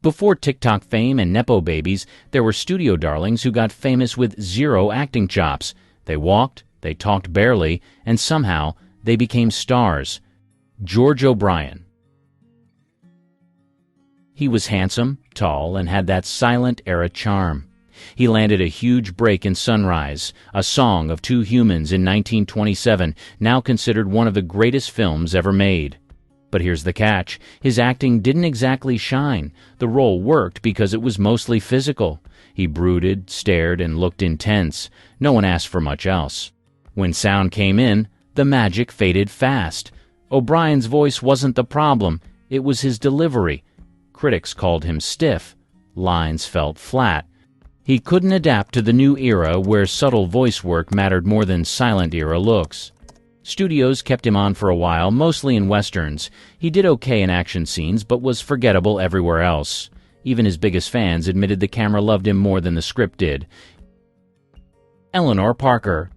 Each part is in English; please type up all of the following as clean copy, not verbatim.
Before TikTok fame and Nepo babies, there were studio darlings who got famous with zero acting chops. They walked, they talked barely, and somehow they became stars. George O'Brien. He was handsome, tall, and had that silent-era charm. He landed a huge break in Sunrise, a song of two humans in 1927, now considered one of the greatest films ever made. But here's the catch. His acting didn't exactly shine. The role worked because it was mostly physical. He brooded, stared, and looked intense. No one asked for much else. When sound came in, the magic faded fast. O'Brien's voice wasn't the problem. It was his delivery. Critics called him stiff. Lines felt flat. He couldn't adapt to the new era where subtle voice work mattered more than silent-era looks. Studios kept him on for a while, mostly in westerns. He did okay in action scenes, but was forgettable everywhere else. Even his biggest fans admitted the camera loved him more than the script did. Eleanor Parker.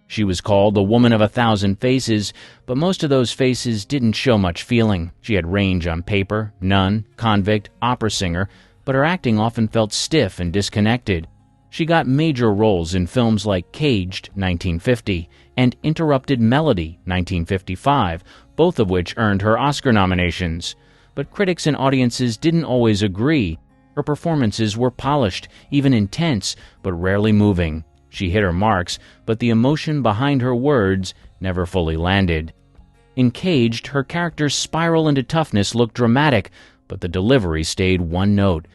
She was called the woman of 1,000 faces, but most of those faces didn't show much feeling. She had range on paper, nun, convict, opera singer, but her acting often felt stiff and disconnected. She got major roles in films like Caged, 1950, and Interrupted Melody, 1955, both of which earned her Oscar nominations. But critics and audiences didn't always agree. Her performances were polished, even intense, but rarely moving. She hit her marks, but the emotion behind her words never fully landed. In Caged, her character's spiral into toughness looked dramatic, but the delivery stayed one note.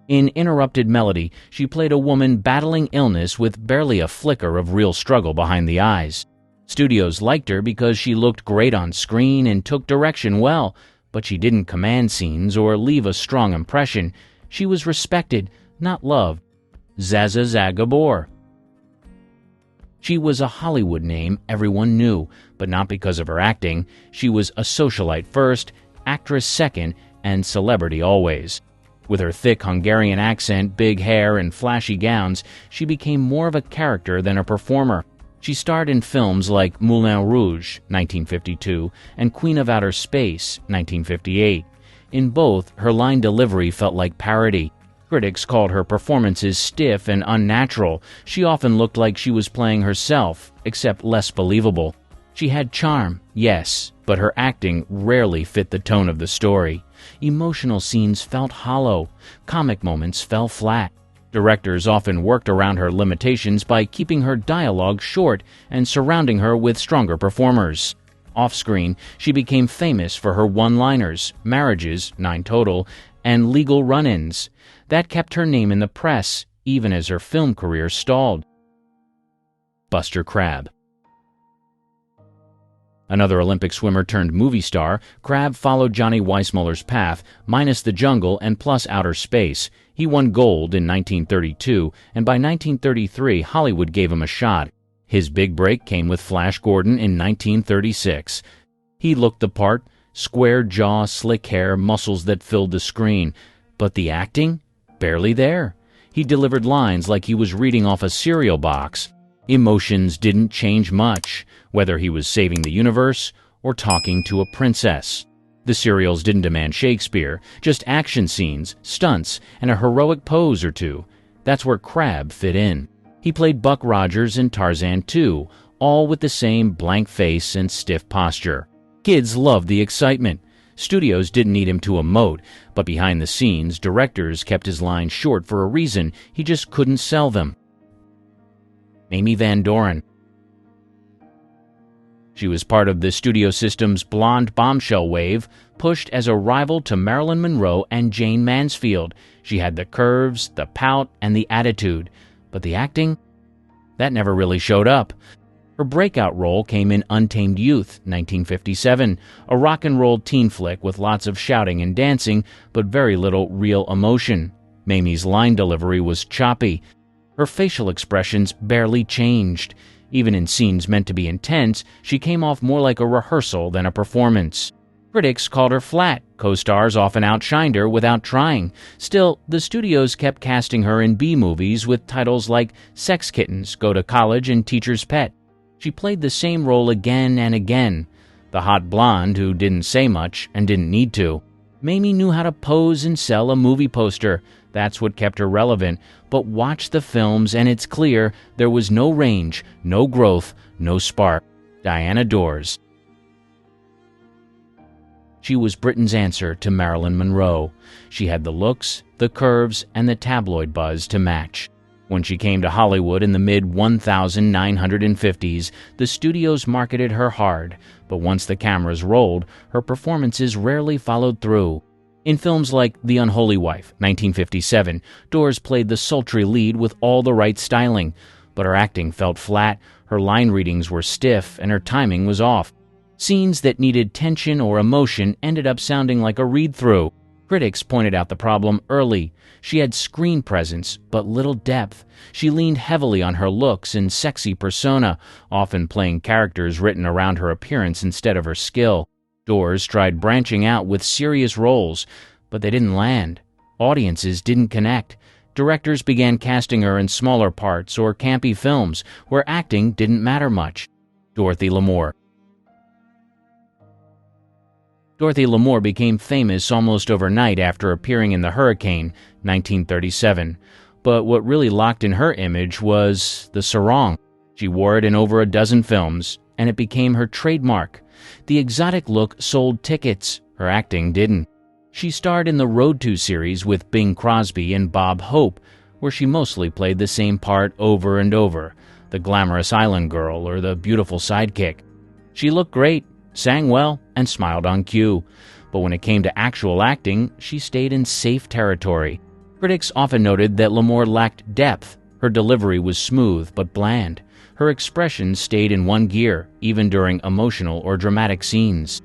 In Interrupted Melody, she played a woman battling illness with barely a flicker of real struggle behind the eyes. Studios liked her because she looked great on screen and took direction well, but she didn't command scenes or leave a strong impression. She was respected, not loved. Zsa Gabor. She was a Hollywood name everyone knew, but not because of her acting. She was a socialite first, actress second, and celebrity always. With her thick Hungarian accent, big hair, and flashy gowns, she became more of a character than a performer. She starred in films like Moulin Rouge, 1952, and Queen of Outer Space, 1958. In both, her line delivery felt like parody. Critics called her performances stiff and unnatural. She often looked like she was playing herself, except less believable. She had charm, yes, but her acting rarely fit the tone of the story. Emotional scenes felt hollow. Comic moments fell flat. Directors often worked around her limitations by keeping her dialogue short and surrounding her with stronger performers. Off-screen, she became famous for her one-liners, marriages, 9 total, and legal run-ins. That kept her name in the press, even as her film career stalled. Buster Crabbe. Another Olympic swimmer turned movie star, Crabbe followed Johnny Weissmuller's path, minus the jungle and plus outer space. He won gold in 1932, and by 1933 Hollywood gave him a shot. His big break came with Flash Gordon in 1936. He looked the part, square jaw, slick hair, muscles that filled the screen. But the acting? Barely there. He delivered lines like he was reading off a cereal box. Emotions didn't change much, whether he was saving the universe or talking to a princess. The serials didn't demand Shakespeare, just action scenes, stunts, and a heroic pose or two. That's where Crabbe fit in. He played Buck Rogers in Tarzan 2, all with the same blank face and stiff posture. Kids loved the excitement. Studios didn't need him to emote, but behind the scenes, directors kept his lines short for a reason. He just couldn't sell them. Amy Van Doren. She was part of the studio system's blonde bombshell wave, pushed as a rival to Marilyn Monroe and Jane Mansfield. She had the curves, the pout, and the attitude. But the acting? That never really showed up. Her breakout role came in Untamed Youth, 1957, a rock-and-roll teen flick with lots of shouting and dancing, but very little real emotion. Mamie's line delivery was choppy. Her facial expressions barely changed. Even in scenes meant to be intense, she came off more like a rehearsal than a performance. Critics called her flat. Co-stars often outshined her without trying. Still, the studios kept casting her in B-movies with titles like Sex Kittens, Go to College, and Teacher's Pet. She played the same role again and again. The hot blonde who didn't say much and didn't need to. Mamie knew how to pose and sell a movie poster. That's what kept her relevant. But watch the films and it's clear there was no range, no growth, no spark. Diana Dors. She was Britain's answer to Marilyn Monroe. She had the looks, the curves, and the tabloid buzz to match. When she came to Hollywood in the mid-1950s, the studios marketed her hard, but once the cameras rolled, her performances rarely followed through. In films like The Unholy Wife, 1957, Dors played the sultry lead with all the right styling, but her acting felt flat, her line readings were stiff, and her timing was off. Scenes that needed tension or emotion ended up sounding like a read-through. Critics pointed out the problem early. She had screen presence, but little depth. She leaned heavily on her looks and sexy persona, often playing characters written around her appearance instead of her skill. Dors tried branching out with serious roles, but they didn't land. Audiences didn't connect. Directors began casting her in smaller parts or campy films where acting didn't matter much. Dorothy Lamour. Dorothy Lamour became famous almost overnight after appearing in The Hurricane, 1937. But what really locked in her image was the sarong. She wore it in over a dozen films, and it became her trademark. The exotic look sold tickets. Her acting didn't. She starred in the Road To series with Bing Crosby and Bob Hope, where she mostly played the same part over and over, the glamorous island girl or the beautiful sidekick. She looked great, sang well, and smiled on cue. But when it came to actual acting, she stayed in safe territory. Critics often noted that Lamour lacked depth. Her delivery was smooth but bland. Her expressions stayed in one gear, even during emotional or dramatic scenes.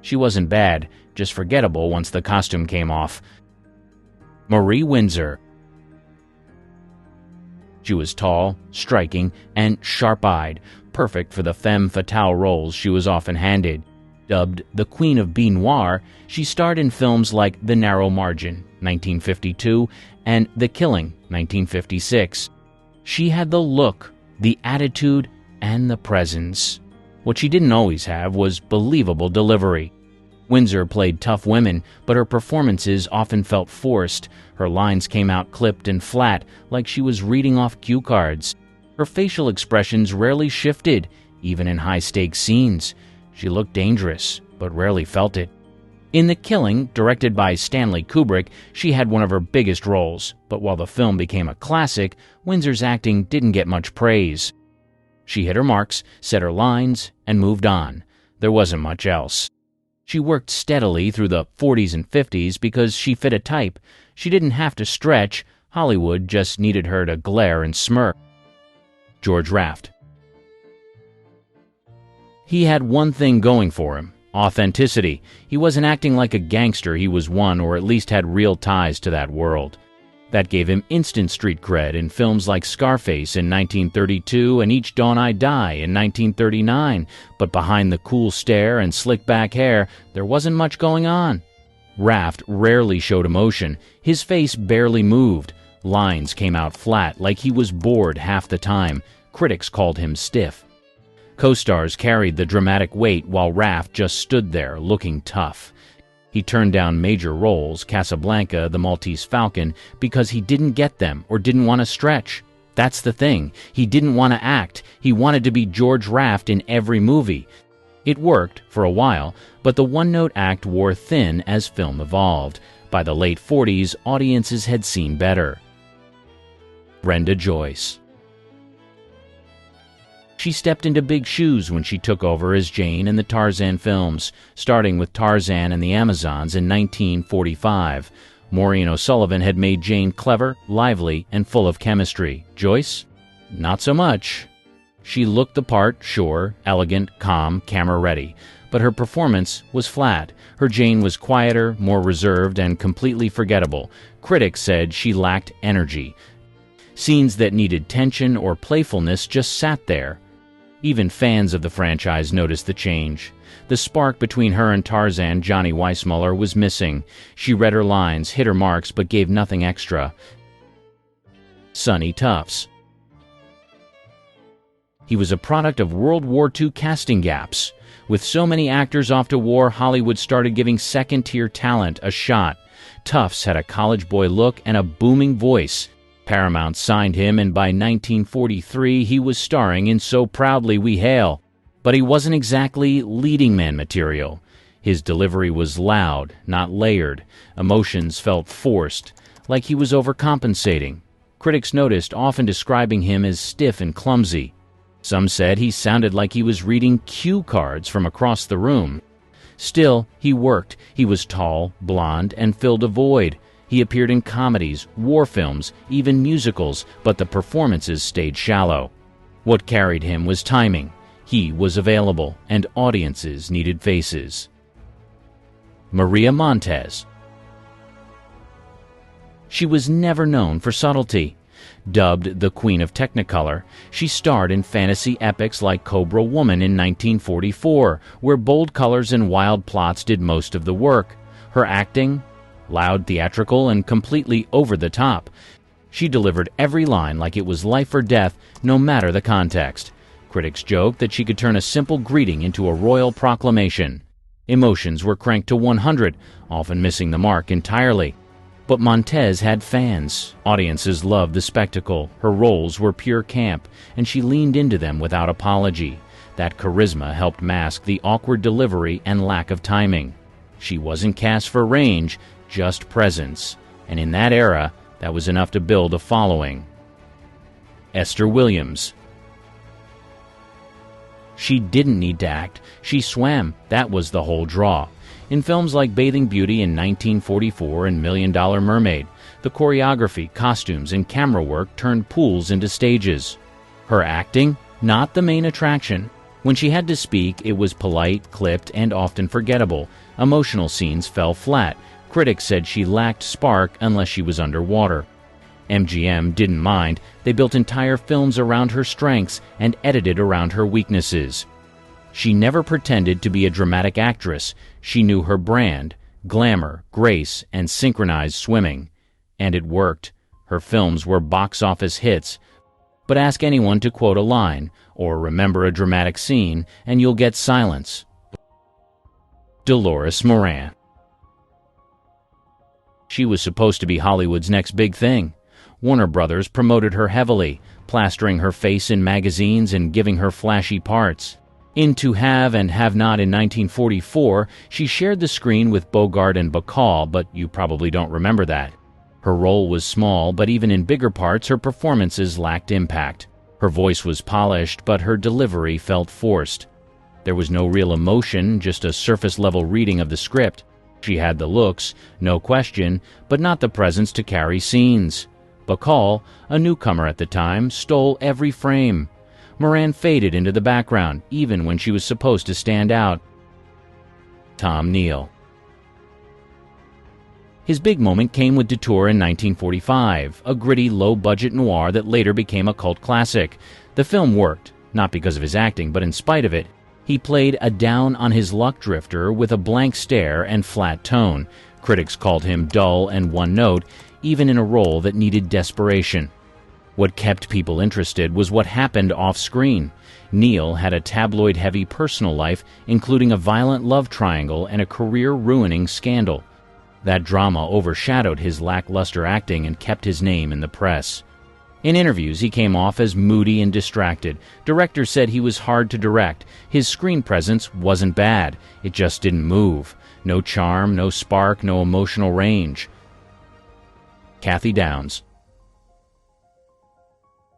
She wasn't bad, just forgettable once the costume came off. Marie Windsor. She was tall, striking, and sharp-eyed, perfect for the femme fatale roles she was often handed. Dubbed the Queen of Beau Noir, she starred in films like The Narrow Margin, 1952, and The Killing, 1956. She had the look, the attitude, and the presence. What she didn't always have was believable delivery. Windsor played tough women, but her performances often felt forced. Her lines came out clipped and flat, like she was reading off cue cards. Her facial expressions rarely shifted, even in high-stakes scenes. She looked dangerous, but rarely felt it. In The Killing, directed by Stanley Kubrick, she had one of her biggest roles, but while the film became a classic, Windsor's acting didn't get much praise. She hit her marks, said her lines, and moved on. There wasn't much else. She worked steadily through the 40s and 50s because she fit a type. She didn't have to stretch. Hollywood just needed her to glare and smirk. George Raft. He had one thing going for him: authenticity. He wasn't acting like a gangster. He was one, or at least had real ties to that world. That gave him instant street cred in films like Scarface in 1932 and Each Dawn I Die in 1939, but behind the cool stare and slick-back hair, there wasn't much going on. Raft rarely showed emotion. His face barely moved. Lines came out flat, like he was bored half the time. Critics called him stiff. Co-stars carried the dramatic weight while Raft just stood there, looking tough. He turned down major roles, Casablanca, The Maltese Falcon, because he didn't get them or didn't want to stretch. That's the thing. He didn't want to act. He wanted to be George Raft in every movie. It worked for a while, but the one-note act wore thin as film evolved. By the late 40s, audiences had seen better. Brenda Joyce. She stepped into big shoes when she took over as Jane in the Tarzan films, starting with Tarzan and the Amazons in 1945. Maureen O'Sullivan had made Jane clever, lively, and full of chemistry. Joyce? Not so much. She looked the part, sure, elegant, calm, camera-ready, but her performance was flat. Her Jane was quieter, more reserved, and completely forgettable. Critics said she lacked energy. Scenes that needed tension or playfulness just sat there. Even fans of the franchise noticed the change. The spark between her and Tarzan, Johnny Weissmuller, was missing. She read her lines, hit her marks, but gave nothing extra. Sonny Tufts. He was a product of World War II casting gaps. With so many actors off to war, Hollywood started giving second-tier talent a shot. Tufts had a college boy look and a booming voice. Paramount signed him, and by 1943 he was starring in So Proudly We Hail. But he wasn't exactly leading man material. His delivery was loud, not layered. Emotions felt forced, like he was overcompensating. Critics noticed, often describing him as stiff and clumsy. Some said he sounded like he was reading cue cards from across the room. Still, he worked. He was tall, blonde, and filled a void. He appeared in comedies, war films, even musicals, but the performances stayed shallow. What carried him was timing. He was available, and audiences needed faces. Maria Montez. She was never known for subtlety. Dubbed the Queen of Technicolor, she starred in fantasy epics like Cobra Woman in 1944, where bold colors and wild plots did most of the work. Her acting? Loud, theatrical, and completely over the top. She delivered every line like it was life or death, no matter the context. Critics joked that she could turn a simple greeting into a royal proclamation. Emotions were cranked to 100, often missing the mark entirely. But Montez had fans. Audiences loved the spectacle. Her roles were pure camp, and she leaned into them without apology. That charisma helped mask the awkward delivery and lack of timing. She wasn't cast for range, just presence. And in that era, that was enough to build a following. Esther Williams. She didn't need to act. She swam. That was the whole draw. In films like Bathing Beauty in 1944 and $1 Million Mermaid, the choreography, costumes, and camera work turned pools into stages. Her acting? Not the main attraction. When she had to speak, it was polite, clipped, and often forgettable. Emotional scenes fell flat. Critics said she lacked spark unless she was underwater. MGM didn't mind. They built entire films around her strengths and edited around her weaknesses. She never pretended to be a dramatic actress. She knew her brand, glamour, grace, and synchronized swimming. And it worked. Her films were box office hits. But ask anyone to quote a line, or remember a dramatic scene, and you'll get silence. Dolores Moran. She was supposed to be Hollywood's next big thing. Warner Brothers promoted her heavily, plastering her face in magazines and giving her flashy parts. In To Have and Have Not in 1944, she shared the screen with Bogart and Bacall, but you probably don't remember that. Her role was small, but even in bigger parts, her performances lacked impact. Her voice was polished, but her delivery felt forced. There was no real emotion, just a surface-level reading of the script. She had the looks, no question, but not the presence to carry scenes. Bacall, a newcomer at the time, stole every frame. Moran faded into the background, even when she was supposed to stand out. Tom Neal. His big moment came with Detour in 1945, a gritty, low-budget noir that later became a cult classic. The film worked, not because of his acting, but in spite of it. He played a down-on-his-luck drifter with a blank stare and flat tone. Critics called him dull and one-note, even in a role that needed desperation. What kept people interested was what happened off-screen. Neal had a tabloid-heavy personal life, including a violent love triangle and a career-ruining scandal. That drama overshadowed his lackluster acting and kept his name in the press. In interviews, he came off as moody and distracted. Directors said he was hard to direct. His screen presence wasn't bad. It just didn't move. No charm, no spark, no emotional range. Kathy Downs.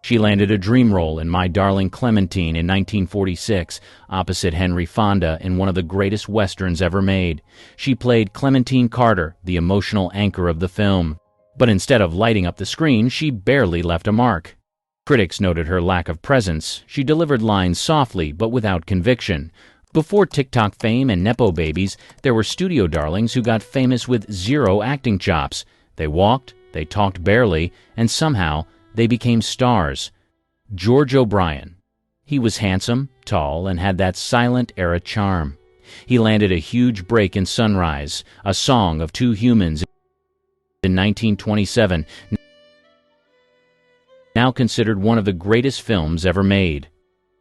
She landed a dream role in My Darling Clementine in 1946, opposite Henry Fonda in one of the greatest westerns ever made. She played Clementine Carter, the emotional anchor of the film. But instead of lighting up the screen, she barely left a mark. Critics noted her lack of presence. She delivered lines softly, but without conviction. Before TikTok fame and Nepo babies, there were studio darlings who got famous with zero acting chops. They walked, they talked barely, and somehow they became stars. George O'Brien. He was handsome, tall, and had that silent-era charm. He landed a huge break in Sunrise, A Song of Two Humans in 1927, now considered one of the greatest films ever made.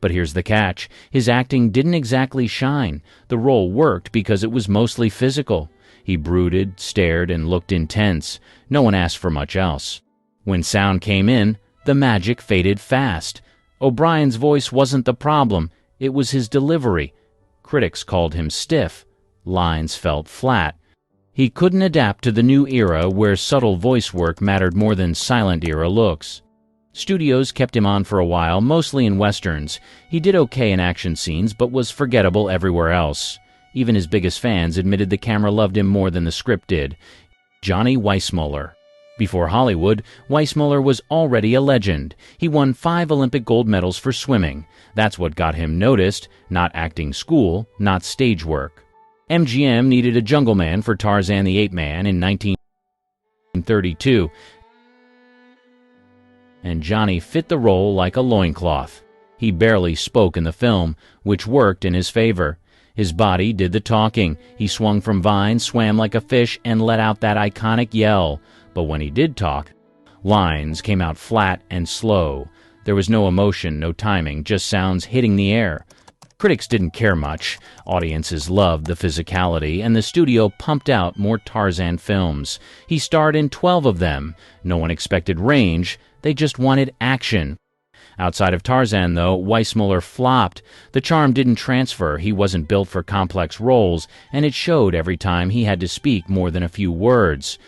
But here's the catch. His acting didn't exactly shine. The role worked because it was mostly physical. He brooded, stared, and looked intense. No one asked for much else. When sound came in, the magic faded fast. O'Brien's voice wasn't the problem. It was his delivery. Critics called him stiff. Lines felt flat. He couldn't adapt to the new era where subtle voice work mattered more than silent era looks. Studios kept him on for a while, mostly in westerns. He did okay in action scenes, but was forgettable everywhere else. Even his biggest fans admitted the camera loved him more than the script did. Johnny Weissmuller. Before Hollywood, Weissmuller was already a legend. He won 5 Olympic gold medals for swimming. That's what got him noticed, not acting school, not stage work. MGM needed a jungle man for Tarzan the Ape Man in 1932. And Johnny fit the role like a loincloth. He barely spoke in the film, which worked in his favor. His body did the talking. He swung from vines, swam like a fish, and let out that iconic yell. But when he did talk, lines came out flat and slow. There was no emotion, no timing, just sounds hitting the air. Critics didn't care much. Audiences loved the physicality, and the studio pumped out more Tarzan films. He starred in 12 of them. No one expected range. They just wanted action. Outside of Tarzan, though, Weissmuller flopped. The charm didn't transfer. He wasn't built for complex roles, and it showed every time he had to speak more than a few words.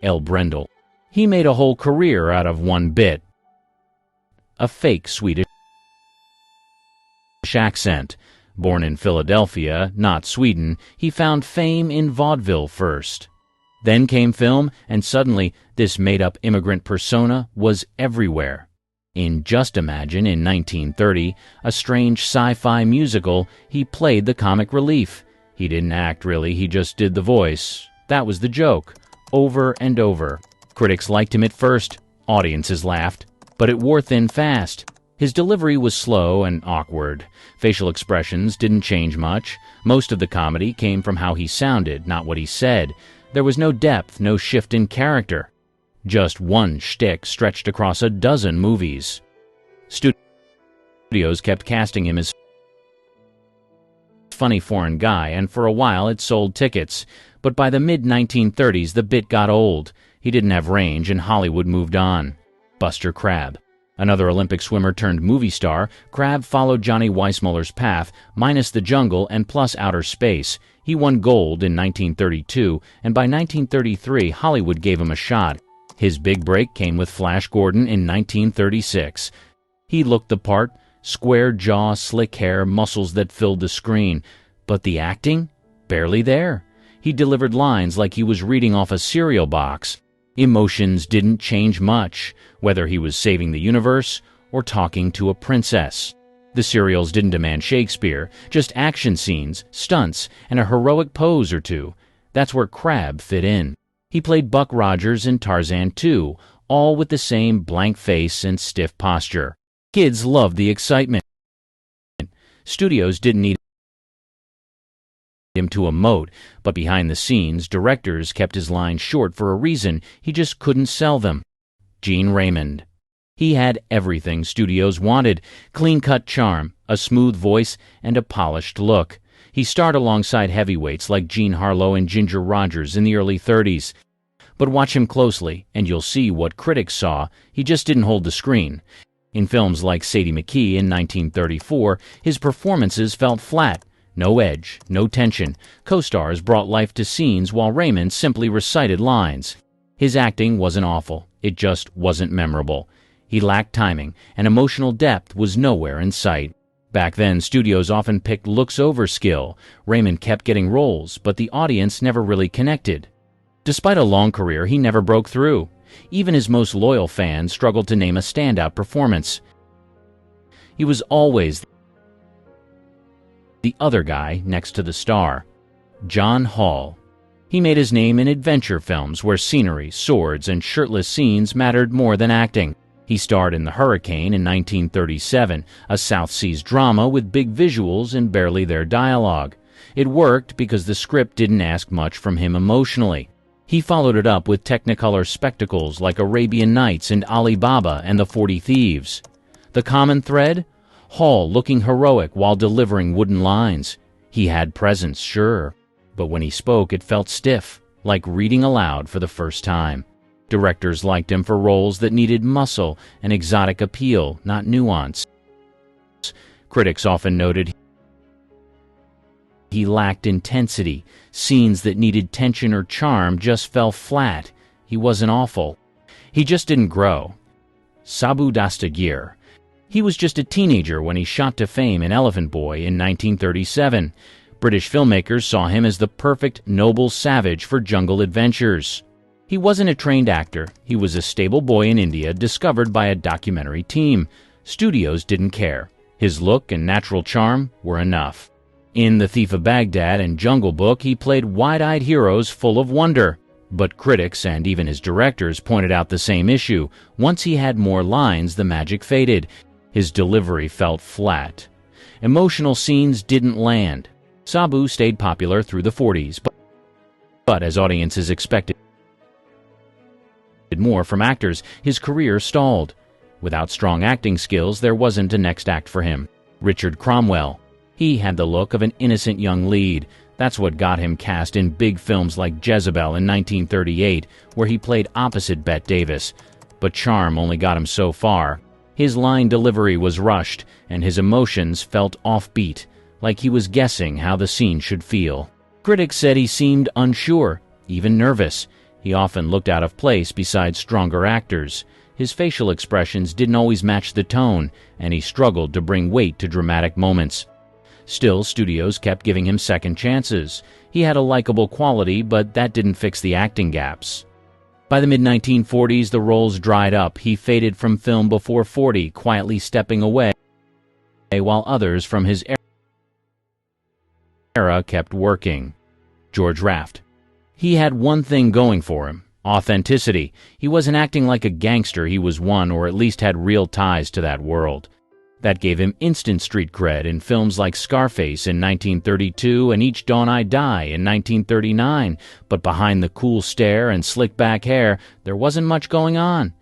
L. Brendel. He made a whole career out of one bit. A fake Swedish accent. Born in Philadelphia, not Sweden, he found fame in vaudeville first. Then came film, and suddenly this made-up immigrant persona was everywhere. In Just Imagine in 1930, a strange sci-fi musical, he played the comic relief. He didn't act, really, he just did the voice. That was the joke. Over and over. Critics liked him at first. Audiences laughed. But it wore thin fast. His delivery was slow and awkward. Facial expressions didn't change much. Most of the comedy came from how he sounded, not what he said. There was no depth, no shift in character. Just one shtick stretched across a dozen movies. Studios kept casting him as funny foreign guy, and for a while it sold tickets. But by the mid-1930s, the bit got old. He didn't have range, and Hollywood moved on. Buster Crabbe. Another Olympic swimmer turned movie star, Crabbe followed Johnny Weissmuller's path, minus the jungle and plus outer space. He won gold in 1932, and by 1933, Hollywood gave him a shot. His big break came with Flash Gordon in 1936. He looked the part, square jaw, slick hair, muscles that filled the screen. But the acting? Barely there. He delivered lines like he was reading off a cereal box. Emotions didn't change much, whether he was saving the universe or talking to a princess. The serials didn't demand Shakespeare, just action scenes, stunts, and a heroic pose or two. That's where Crabbe fit in. He played Buck Rogers in Tarzan 2, all with the same blank face and stiff posture. Kids loved the excitement. Studios didn't need him to emote, but behind the scenes, directors kept his lines short for a reason. He just couldn't sell them. Gene Raymond. He had everything studios wanted: clean-cut charm, a smooth voice, and a polished look. He starred alongside heavyweights like Jean Harlow and Ginger Rogers in the early 30s. But watch him closely, and you'll see what critics saw. He just didn't hold the screen. In films like Sadie McKee in 1934, his performances felt flat. No edge, no tension. Co-stars brought life to scenes while Raymond simply recited lines. His acting wasn't awful. It just wasn't memorable. He lacked timing, and emotional depth was nowhere in sight. Back then, studios often picked looks over skill. Raymond kept getting roles, but the audience never really connected. Despite a long career, he never broke through. Even his most loyal fans struggled to name a standout performance. He was always the other guy next to the star. John Hall. He made his name in adventure films where scenery, swords, and shirtless scenes mattered more than acting. He starred in The Hurricane in 1937, a South Seas drama with big visuals and barely their dialogue. It worked because the script didn't ask much from him emotionally. He followed it up with Technicolor spectacles like Arabian Nights and Ali Baba and the 40 Thieves. The common thread? Hall looking heroic while delivering wooden lines. He had presence, sure, but when he spoke it felt stiff, like reading aloud for the first time. Directors liked him for roles that needed muscle and exotic appeal, not nuance. Critics often noted he lacked intensity. Scenes that needed tension or charm just fell flat. He wasn't awful. He just didn't grow. Sabu Dastagir. He was just a teenager when he shot to fame in Elephant Boy in 1937. British filmmakers saw him as the perfect noble savage for jungle adventures. He wasn't a trained actor. He was a stable boy in India discovered by a documentary team. Studios didn't care. His look and natural charm were enough. In The Thief of Baghdad and Jungle Book, he played wide-eyed heroes full of wonder. But critics and even his directors pointed out the same issue. Once he had more lines, the magic faded. His delivery felt flat. Emotional scenes didn't land. Sabu stayed popular through the 40s, but as audiences expected more from actors, his career stalled. Without strong acting skills, there wasn't a next act for him. Richard Cromwell. He had the look of an innocent young lead. That's what got him cast in big films like Jezebel in 1938, where he played opposite Bette Davis. But charm only got him so far. His line delivery was rushed, and his emotions felt offbeat, like he was guessing how the scene should feel. Critics said he seemed unsure, even nervous. He often looked out of place beside stronger actors. His facial expressions didn't always match the tone, and he struggled to bring weight to dramatic moments. Still, studios kept giving him second chances. He had a likable quality, but that didn't fix the acting gaps. By the mid-1940s, the roles dried up. He faded from film before 40, quietly stepping away, while others from his era kept working. George Raft. He had one thing going for him: authenticity. He wasn't acting like a gangster. He was one, or at least had real ties to that world. That gave him instant street cred in films like Scarface in 1932 and Each Dawn I Die in 1939, but behind the cool stare and slick-back hair, there wasn't much going on.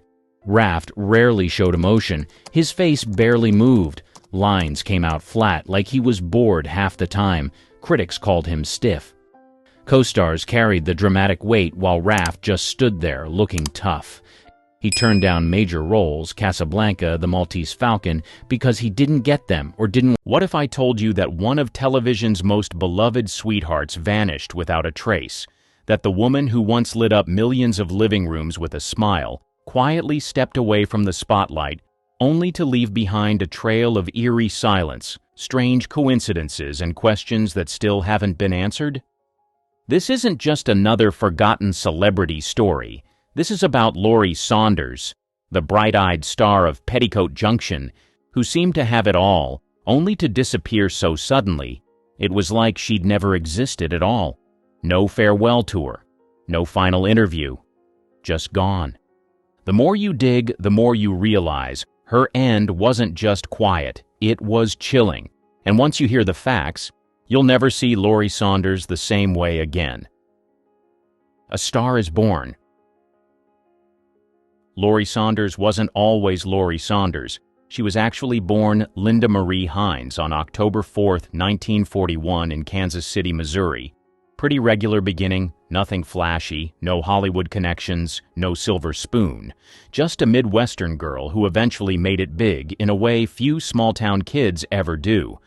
Raft rarely showed emotion. His face barely moved. Lines came out flat, like he was bored half the time. Critics called him stiff. Co-stars carried the dramatic weight while Raft just stood there, looking tough. He turned down major roles, Casablanca, The Maltese Falcon, because he didn't get them or didn't. What if I told you that one of television's most beloved sweethearts vanished without a trace? That the woman who once lit up millions of living rooms with a smile quietly stepped away from the spotlight, only to leave behind a trail of eerie silence, strange coincidences, and questions that still haven't been answered? This isn't just another forgotten celebrity story. This is about Lorie Saunders, the bright-eyed star of Petticoat Junction, who seemed to have it all, only to disappear so suddenly. It was like she'd never existed at all. No farewell tour, no final interview, just gone. The more you dig, the more you realize her end wasn't just quiet, it was chilling. And once you hear the facts, you'll never see Lorie Saunders the same way again. A Star is Born. Lorie Saunders wasn't always Lorie Saunders. She was actually born Linda Marie Hines on October 4, 1941 in Kansas City, Missouri. Pretty regular beginning, nothing flashy, no Hollywood connections, no silver spoon. Just a Midwestern girl who eventually made it big in a way few small-town kids ever do.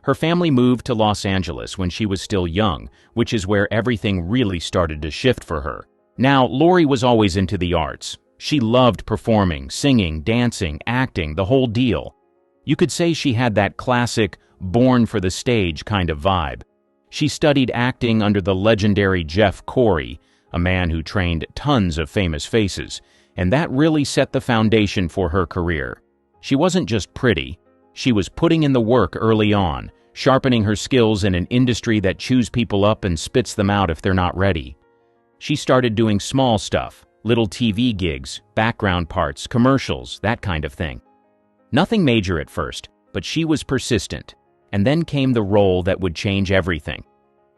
Her family moved to Los Angeles when she was still young, which is where everything really started to shift for her. Now, Lorie was always into the arts. She loved performing, singing, dancing, acting, the whole deal. You could say she had that classic, born for the stage kind of vibe. She studied acting under the legendary Jeff Corey, a man who trained tons of famous faces, and that really set the foundation for her career. She wasn't just pretty. She was putting in the work early on, sharpening her skills in an industry that chews people up and spits them out if they're not ready. She started doing small stuff, little TV gigs, background parts, commercials, that kind of thing. Nothing major at first, but she was persistent. And then came the role that would change everything.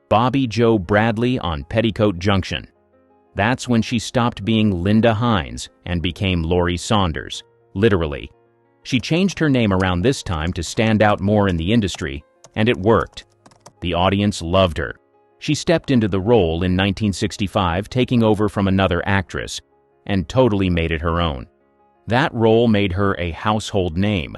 Bobby Joe Bradley on Petticoat Junction. That's when she stopped being Linda Hines and became Lorie Saunders, literally. She changed her name around this time to stand out more in the industry, and it worked. The audience loved her. She stepped into the role in 1965, taking over from another actress, and totally made it her own. That role made her a household name.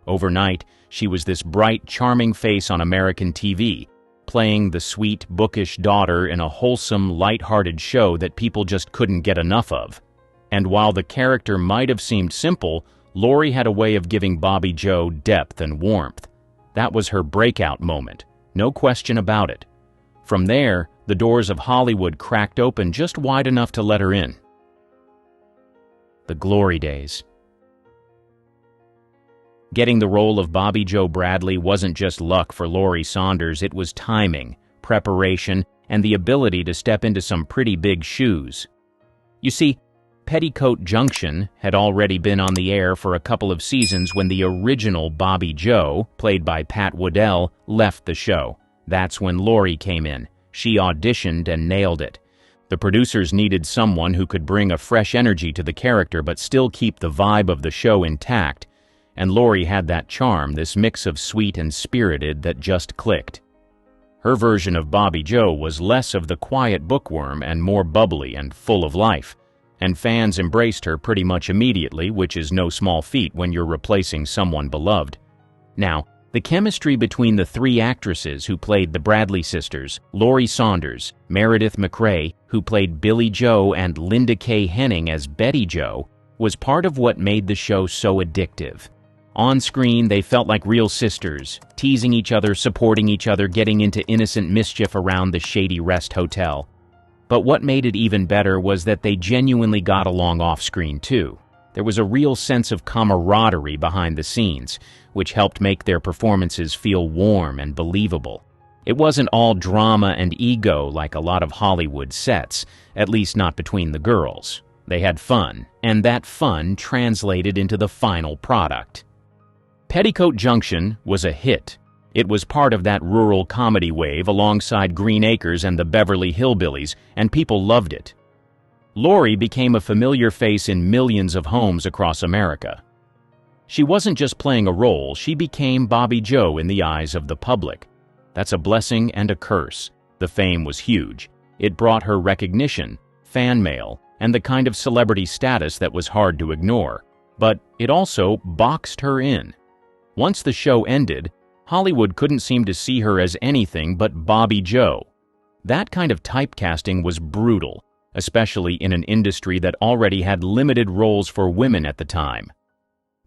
Overnight, she was this bright, charming face on American TV, playing the sweet, bookish daughter in a wholesome, light-hearted show that people just couldn't get enough of. And while the character might have seemed simple, Lorie had a way of giving Bobby Jo depth and warmth. That was her breakout moment, no question about it. From there, the doors of Hollywood cracked open just wide enough to let her in. The glory days. Getting the role of Bobby Jo Bradley wasn't just luck for Lorie Saunders, it was timing, preparation, and the ability to step into some pretty big shoes. You see, Petticoat Junction had already been on the air for a couple of seasons when the original Bobby Jo, played by Pat Waddell, left the show. That's when Lorie came in. She auditioned and nailed it. The producers needed someone who could bring a fresh energy to the character but still keep the vibe of the show intact. And Lorie had that charm, this mix of sweet and spirited that just clicked. Her version of Bobby Jo was less of the quiet bookworm and more bubbly and full of life. And fans embraced her pretty much immediately, which is no small feat when you're replacing someone beloved. Now, the chemistry between the three actresses who played the Bradley sisters, Lorie Saunders, Meredith McRae, who played Billy Jo, and Linda Kay Henning as Betty Jo, was part of what made the show so addictive. On screen, they felt like real sisters, teasing each other, supporting each other, getting into innocent mischief around the shady Rest Hotel. But what made it even better was that they genuinely got along off-screen, too. There was a real sense of camaraderie behind the scenes, which helped make their performances feel warm and believable. It wasn't all drama and ego like a lot of Hollywood sets, at least not between the girls. They had fun, and that fun translated into the final product. Petticoat Junction was a hit. It was part of that rural comedy wave alongside Green Acres and the Beverly Hillbillies, and people loved it. Lorie became a familiar face in millions of homes across America. She wasn't just playing a role, she became Bobby Jo in the eyes of the public. That's a blessing and a curse. The fame was huge. It brought her recognition, fan mail, and the kind of celebrity status that was hard to ignore. But it also boxed her in. Once the show ended, Hollywood couldn't seem to see her as anything but Bobby Jo. That kind of typecasting was brutal, especially in an industry that already had limited roles for women at the time.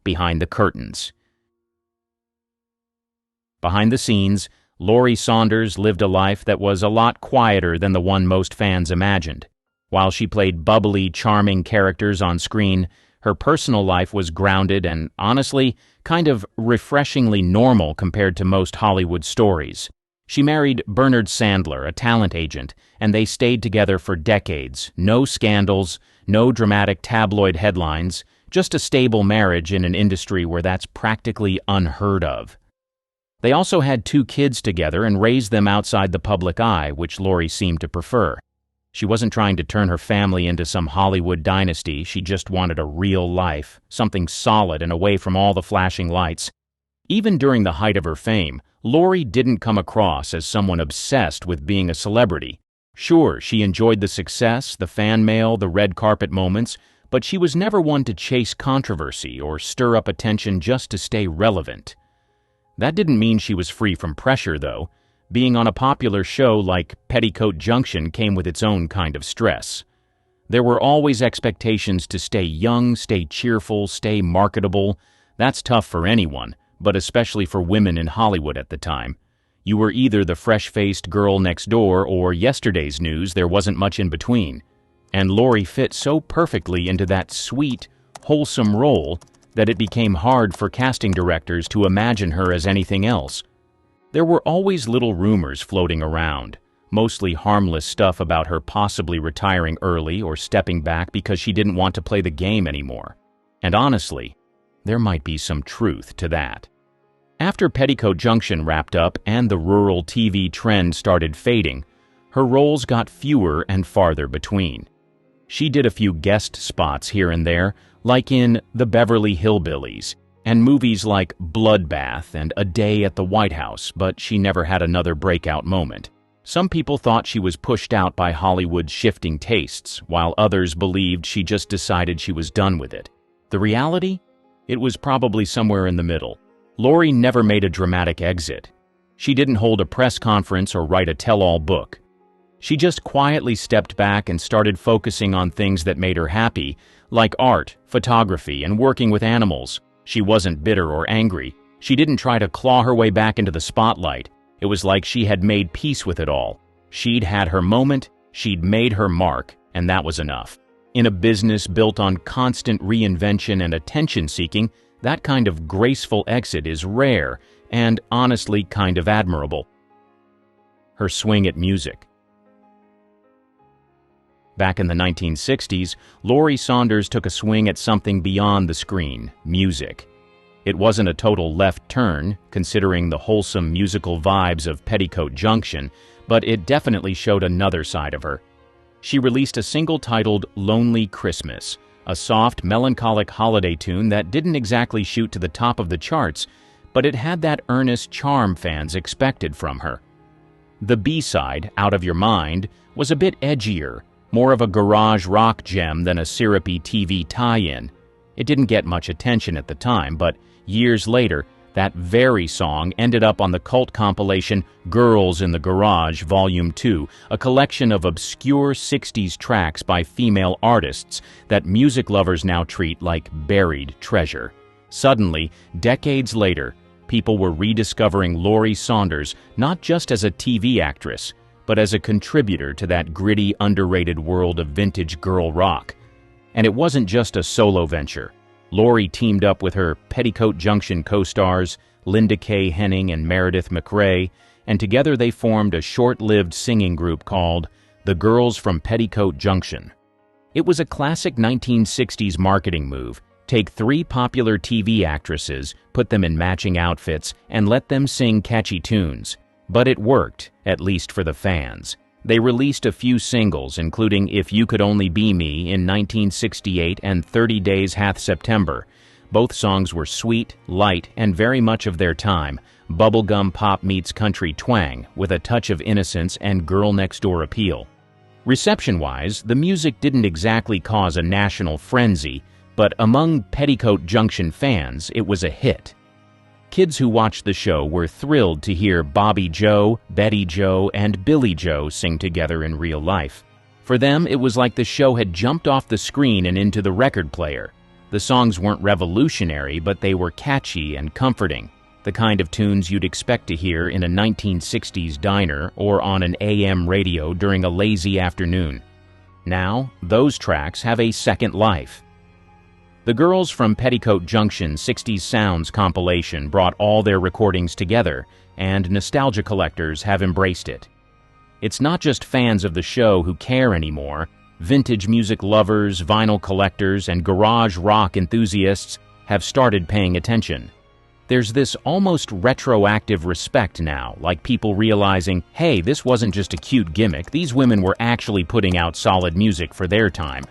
Behind the curtains. Behind the scenes, Lorie Saunders lived a life that was a lot quieter than the one most fans imagined. While she played bubbly, charming characters on screen, her personal life was grounded and, honestly, kind of refreshingly normal compared to most Hollywood stories. She married Bernard Sandler, a talent agent, and they stayed together for decades. No scandals, no dramatic tabloid headlines, just a stable marriage in an industry where that's practically unheard of. They also had 2 kids together and raised them outside the public eye, which Lorie seemed to prefer. She wasn't trying to turn her family into some Hollywood dynasty, she just wanted a real life, something solid and away from all the flashing lights. Even during the height of her fame, Lorie didn't come across as someone obsessed with being a celebrity. Sure, she enjoyed the success, the fan mail, the red carpet moments, but she was never one to chase controversy or stir up attention just to stay relevant. That didn't mean she was free from pressure, though. Being on a popular show like Petticoat Junction came with its own kind of stress. There were always expectations to stay young, stay cheerful, stay marketable. That's tough for anyone, but especially for women in Hollywood at the time. You were either the fresh-faced girl next door or yesterday's news, there wasn't much in between. And Lorie fit so perfectly into that sweet, wholesome role that it became hard for casting directors to imagine her as anything else. There were always little rumors floating around, mostly harmless stuff about her possibly retiring early or stepping back because she didn't want to play the game anymore. And honestly, there might be some truth to that. After Petticoat Junction wrapped up and the rural TV trend started fading, her roles got fewer and farther between. She did a few guest spots here and there, like in The Beverly Hillbillies, and movies like Bloodbath and A Day at the White House, but she never had another breakout moment. Some people thought she was pushed out by Hollywood's shifting tastes, while others believed she just decided she was done with it. The reality? It was probably somewhere in the middle. Lorie never made a dramatic exit. She didn't hold a press conference or write a tell-all book. She just quietly stepped back and started focusing on things that made her happy, like art, photography, and working with animals. She wasn't bitter or angry. She didn't try to claw her way back into the spotlight. It was like she had made peace with it all. She'd had her moment, she'd made her mark, and that was enough. In a business built on constant reinvention and attention-seeking, that kind of graceful exit is rare and, honestly, kind of admirable. Her swing at music. Back in the 1960s, Lorie Saunders took a swing at something beyond the screen, music. It wasn't a total left turn, considering the wholesome musical vibes of Petticoat Junction, but it definitely showed another side of her. She released a single titled Lonely Christmas, a soft, melancholic holiday tune that didn't exactly shoot to the top of the charts, but it had that earnest charm fans expected from her. The B-side, Out of Your Mind, was a bit edgier, more of a garage rock gem than a syrupy TV tie-in. It didn't get much attention at the time, but years later, that very song ended up on the cult compilation Girls in the Garage Volume 2, a collection of obscure 60s tracks by female artists that music lovers now treat like buried treasure. Suddenly, decades later, people were rediscovering Lorie Saunders not just as a TV actress, but as a contributor to that gritty, underrated world of vintage girl rock. And it wasn't just a solo venture. Lorie teamed up with her Petticoat Junction co-stars, Linda Kay Henning and Meredith McRae, and together they formed a short-lived singing group called The Girls from Petticoat Junction. It was a classic 1960s marketing move. Take three popular TV actresses, put them in matching outfits, and let them sing catchy tunes. But it worked, at least for the fans. They released a few singles, including If You Could Only Be Me in 1968 and 30 Days Hath September. Both songs were sweet, light, and very much of their time, bubblegum pop meets country twang, with a touch of innocence and girl-next-door appeal. Reception-wise, the music didn't exactly cause a national frenzy, but among Petticoat Junction fans, it was a hit. Kids who watched the show were thrilled to hear Bobby Joe, Betty Joe, and Billy Joe sing together in real life. For them, it was like the show had jumped off the screen and into the record player. The songs weren't revolutionary, but they were catchy and comforting, the kind of tunes you'd expect to hear in a 1960s diner or on an AM radio during a lazy afternoon. Now, those tracks have a second life. The Girls from Petticoat Junction 60s Sounds compilation brought all their recordings together, and nostalgia collectors have embraced it. It's not just fans of the show who care anymore. Vintage music lovers, vinyl collectors, and garage rock enthusiasts have started paying attention. There's this almost retroactive respect now, like people realizing, hey, this wasn't just a cute gimmick, these women were actually putting out solid music for their time.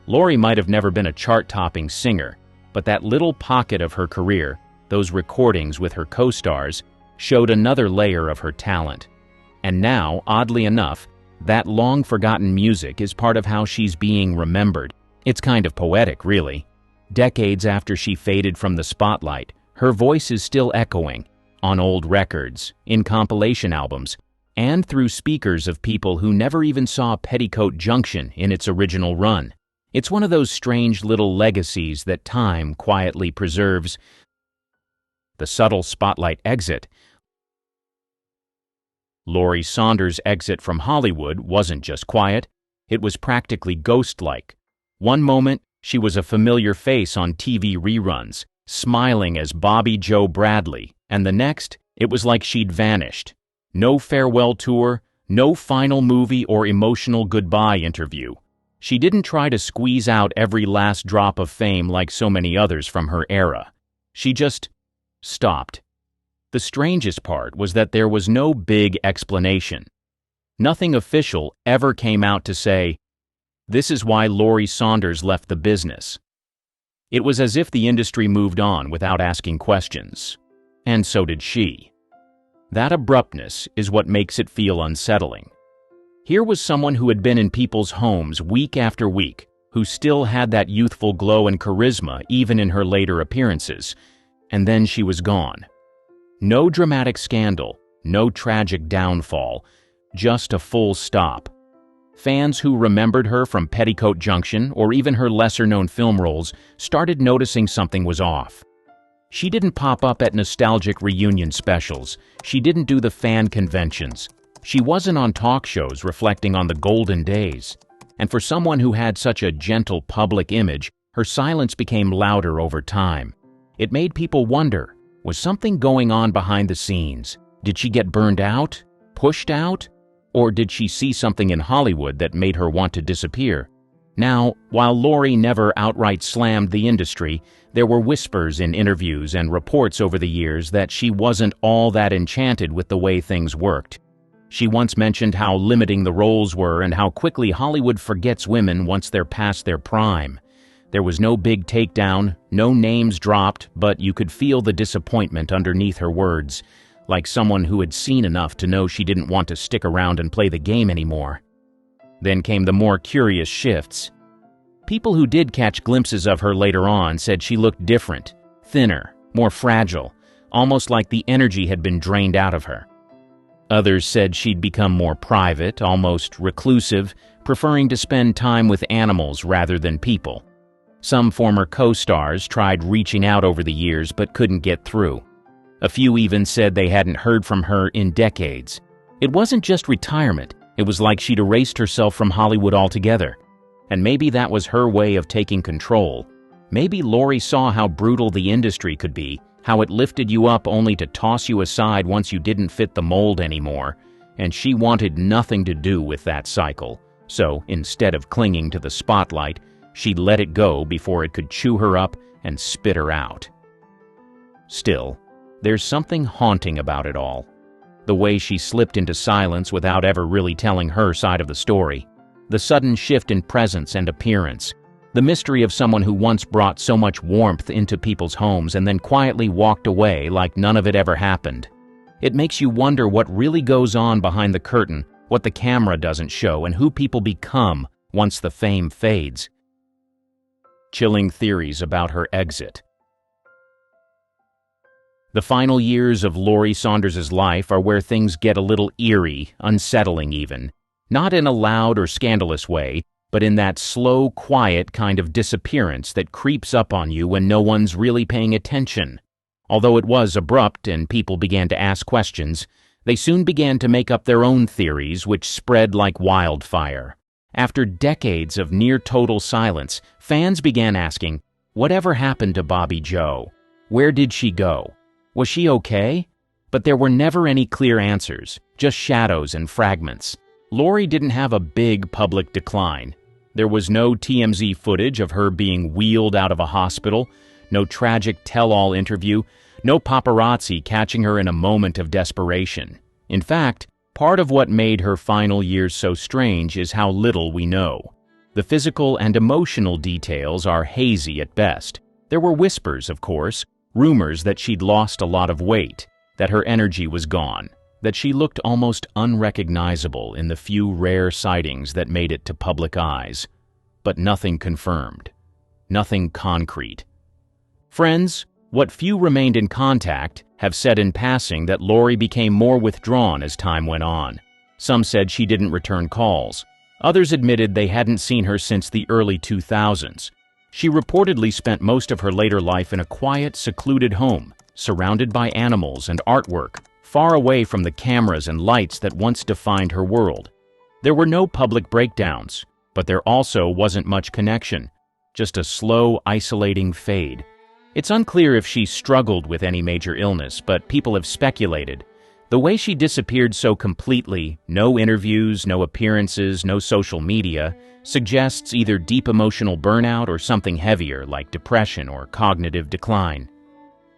Lorie might have never been a chart-topping singer, but that little pocket of her career, those recordings with her co-stars, showed another layer of her talent. And now, oddly enough, that long-forgotten music is part of how she's being remembered. It's kind of poetic, really. Decades after she faded from the spotlight, her voice is still echoing, on old records, in compilation albums, and through speakers of people who never even saw Petticoat Junction in its original run. It's one of those strange little legacies that time quietly preserves. The subtle spotlight exit. Lorie Saunders' exit from Hollywood wasn't just quiet, it was practically ghost-like. One moment, she was a familiar face on TV reruns, smiling as Bobby Joe Bradley, and the next, it was like she'd vanished. No farewell tour, no final movie or emotional goodbye interview. She didn't try to squeeze out every last drop of fame like so many others from her era. She just stopped. The strangest part was that there was no big explanation. Nothing official ever came out to say, "This is why Lorie Saunders left the business." It was as if the industry moved on without asking questions. And so did she. That abruptness is what makes it feel unsettling. Here was someone who had been in people's homes week after week, who still had that youthful glow and charisma even in her later appearances, and then she was gone. No dramatic scandal, no tragic downfall, just a full stop. Fans who remembered her from Petticoat Junction or even her lesser-known film roles started noticing something was off. She didn't pop up at nostalgic reunion specials. She didn't do the fan conventions. She wasn't on talk shows reflecting on the golden days. And for someone who had such a gentle public image, her silence became louder over time. It made people wonder, was something going on behind the scenes? Did she get burned out? Pushed out? Or did she see something in Hollywood that made her want to disappear? Now, while Lorie never outright slammed the industry, there were whispers in interviews and reports over the years that she wasn't all that enchanted with the way things worked. She once mentioned how limiting the roles were and how quickly Hollywood forgets women once they're past their prime. There was no big takedown, no names dropped, but you could feel the disappointment underneath her words, like someone who had seen enough to know she didn't want to stick around and play the game anymore. Then came the more curious shifts. People who did catch glimpses of her later on said she looked different, thinner, more fragile, almost like the energy had been drained out of her. Others said she'd become more private, almost reclusive, preferring to spend time with animals rather than people. Some former co-stars tried reaching out over the years but couldn't get through. A few even said they hadn't heard from her in decades. It wasn't just retirement, it was like she'd erased herself from Hollywood altogether. And maybe that was her way of taking control. Maybe Lorie saw how brutal the industry could be, how it lifted you up only to toss you aside once you didn't fit the mold anymore, and she wanted nothing to do with that cycle. So, instead of clinging to the spotlight, she let it go before it could chew her up and spit her out. Still, there's something haunting about it all. The way she slipped into silence without ever really telling her side of the story. The sudden shift in presence and appearance. The mystery of someone who once brought so much warmth into people's homes and then quietly walked away like none of it ever happened. It makes you wonder what really goes on behind the curtain, what the camera doesn't show, and who people become once the fame fades. Chilling theories about her exit. The final years of Lorie Saunders' life are where things get a little eerie, unsettling even. Not in a loud or scandalous way, but in that slow, quiet kind of disappearance that creeps up on you when no one's really paying attention. Although it was abrupt and people began to ask questions, they soon began to make up their own theories, which spread like wildfire. After decades of near-total silence, fans began asking, whatever happened to Bobby Joe? Where did she go? Was she okay? But there were never any clear answers, just shadows and fragments. Lorie didn't have a big public decline. There was no TMZ footage of her being wheeled out of a hospital, no tragic tell-all interview, no paparazzi catching her in a moment of desperation. In fact, part of what made her final years so strange is how little we know. The physical and emotional details are hazy at best. There were whispers, of course, rumors that she'd lost a lot of weight, that her energy was gone, that she looked almost unrecognizable in the few rare sightings that made it to public eyes. But nothing confirmed. Nothing concrete. Friends, what few remained in contact, have said in passing that Lorie became more withdrawn as time went on. Some said she didn't return calls. Others admitted they hadn't seen her since the early 2000s. She reportedly spent most of her later life in a quiet, secluded home, surrounded by animals and artwork, far away from the cameras and lights that once defined her world. There were no public breakdowns, but there also wasn't much connection, just a slow, isolating fade. It's unclear if she struggled with any major illness, but people have speculated. The way she disappeared so completely, no interviews, no appearances, no social media, suggests either deep emotional burnout or something heavier like depression or cognitive decline.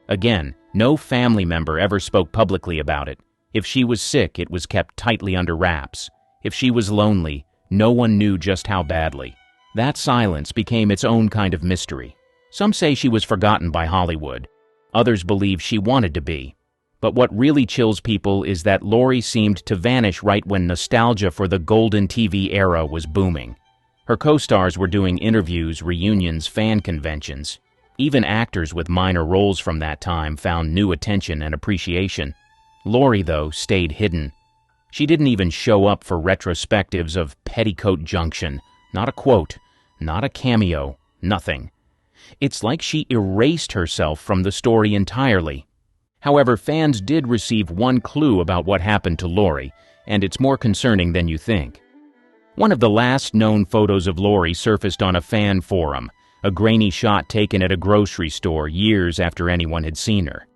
Again, no family member ever spoke publicly about it. If she was sick, it was kept tightly under wraps. If she was lonely, no one knew just how badly. That silence became its own kind of mystery. Some say she was forgotten by Hollywood. Others believe she wanted to be. But what really chills people is that Lorie seemed to vanish right when nostalgia for the golden TV era was booming. Her co-stars were doing interviews, reunions, fan conventions. Even actors with minor roles from that time found new attention and appreciation. Lorie, though, stayed hidden. She didn't even show up for retrospectives of Petticoat Junction. Not a quote, not a cameo, nothing. It's like she erased herself from the story entirely. However, fans did receive one clue about what happened to Lorie, and it's more concerning than you think. One of the last known photos of Lorie surfaced on a fan forum, a grainy shot taken at a grocery store years after anyone had seen her.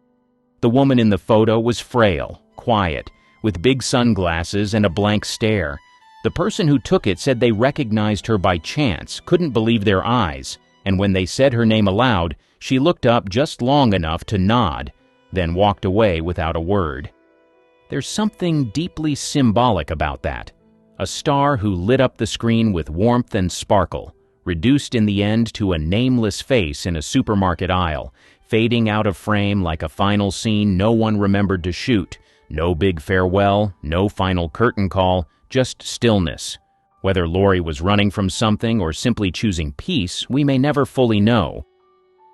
The woman in the photo was frail, quiet, with big sunglasses and a blank stare. The person who took it said they recognized her by chance, couldn't believe their eyes, and when they said her name aloud, she looked up just long enough to nod, then walked away without a word. There's something deeply symbolic about that. A star who lit up the screen with warmth and sparkle, reduced in the end to a nameless face in a supermarket aisle, fading out of frame like a final scene no one remembered to shoot. No big farewell, no final curtain call, just stillness. Whether Lorie was running from something or simply choosing peace, we may never fully know.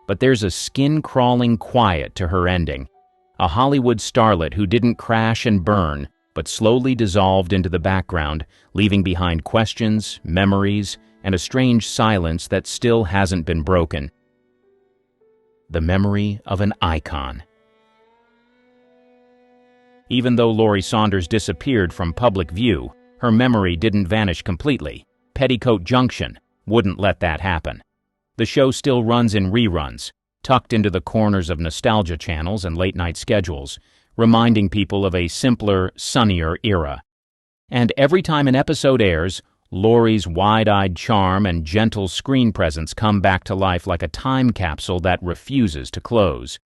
But there's a skin-crawling quiet to her ending. A Hollywood starlet who didn't crash and burn, but slowly dissolved into the background, leaving behind questions, memories, and a strange silence that still hasn't been broken. The memory of an icon. Even though Lorie Saunders disappeared from public view, her memory didn't vanish completely. Petticoat Junction wouldn't let that happen. The show still runs in reruns, tucked into the corners of nostalgia channels and late-night schedules, reminding people of a simpler, sunnier era. And every time an episode airs, Lorie's wide-eyed charm and gentle screen presence come back to life like a time capsule that refuses to close.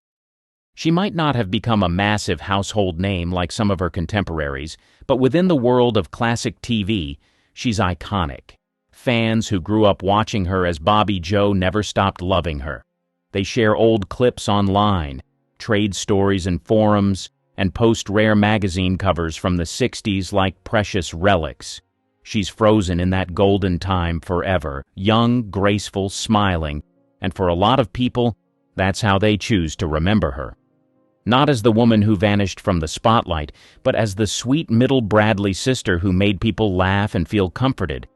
She might not have become a massive household name like some of her contemporaries, but within the world of classic TV, she's iconic. Fans who grew up watching her as Bobby Joe never stopped loving her. They share old clips online, trade stories in forums, and post rare magazine covers from the 60s like precious relics. She's frozen in that golden time forever, young, graceful, smiling, and for a lot of people, that's how they choose to remember her. Not as the woman who vanished from the spotlight, but as the sweet middle Bradley sister who made people laugh and feel comforted.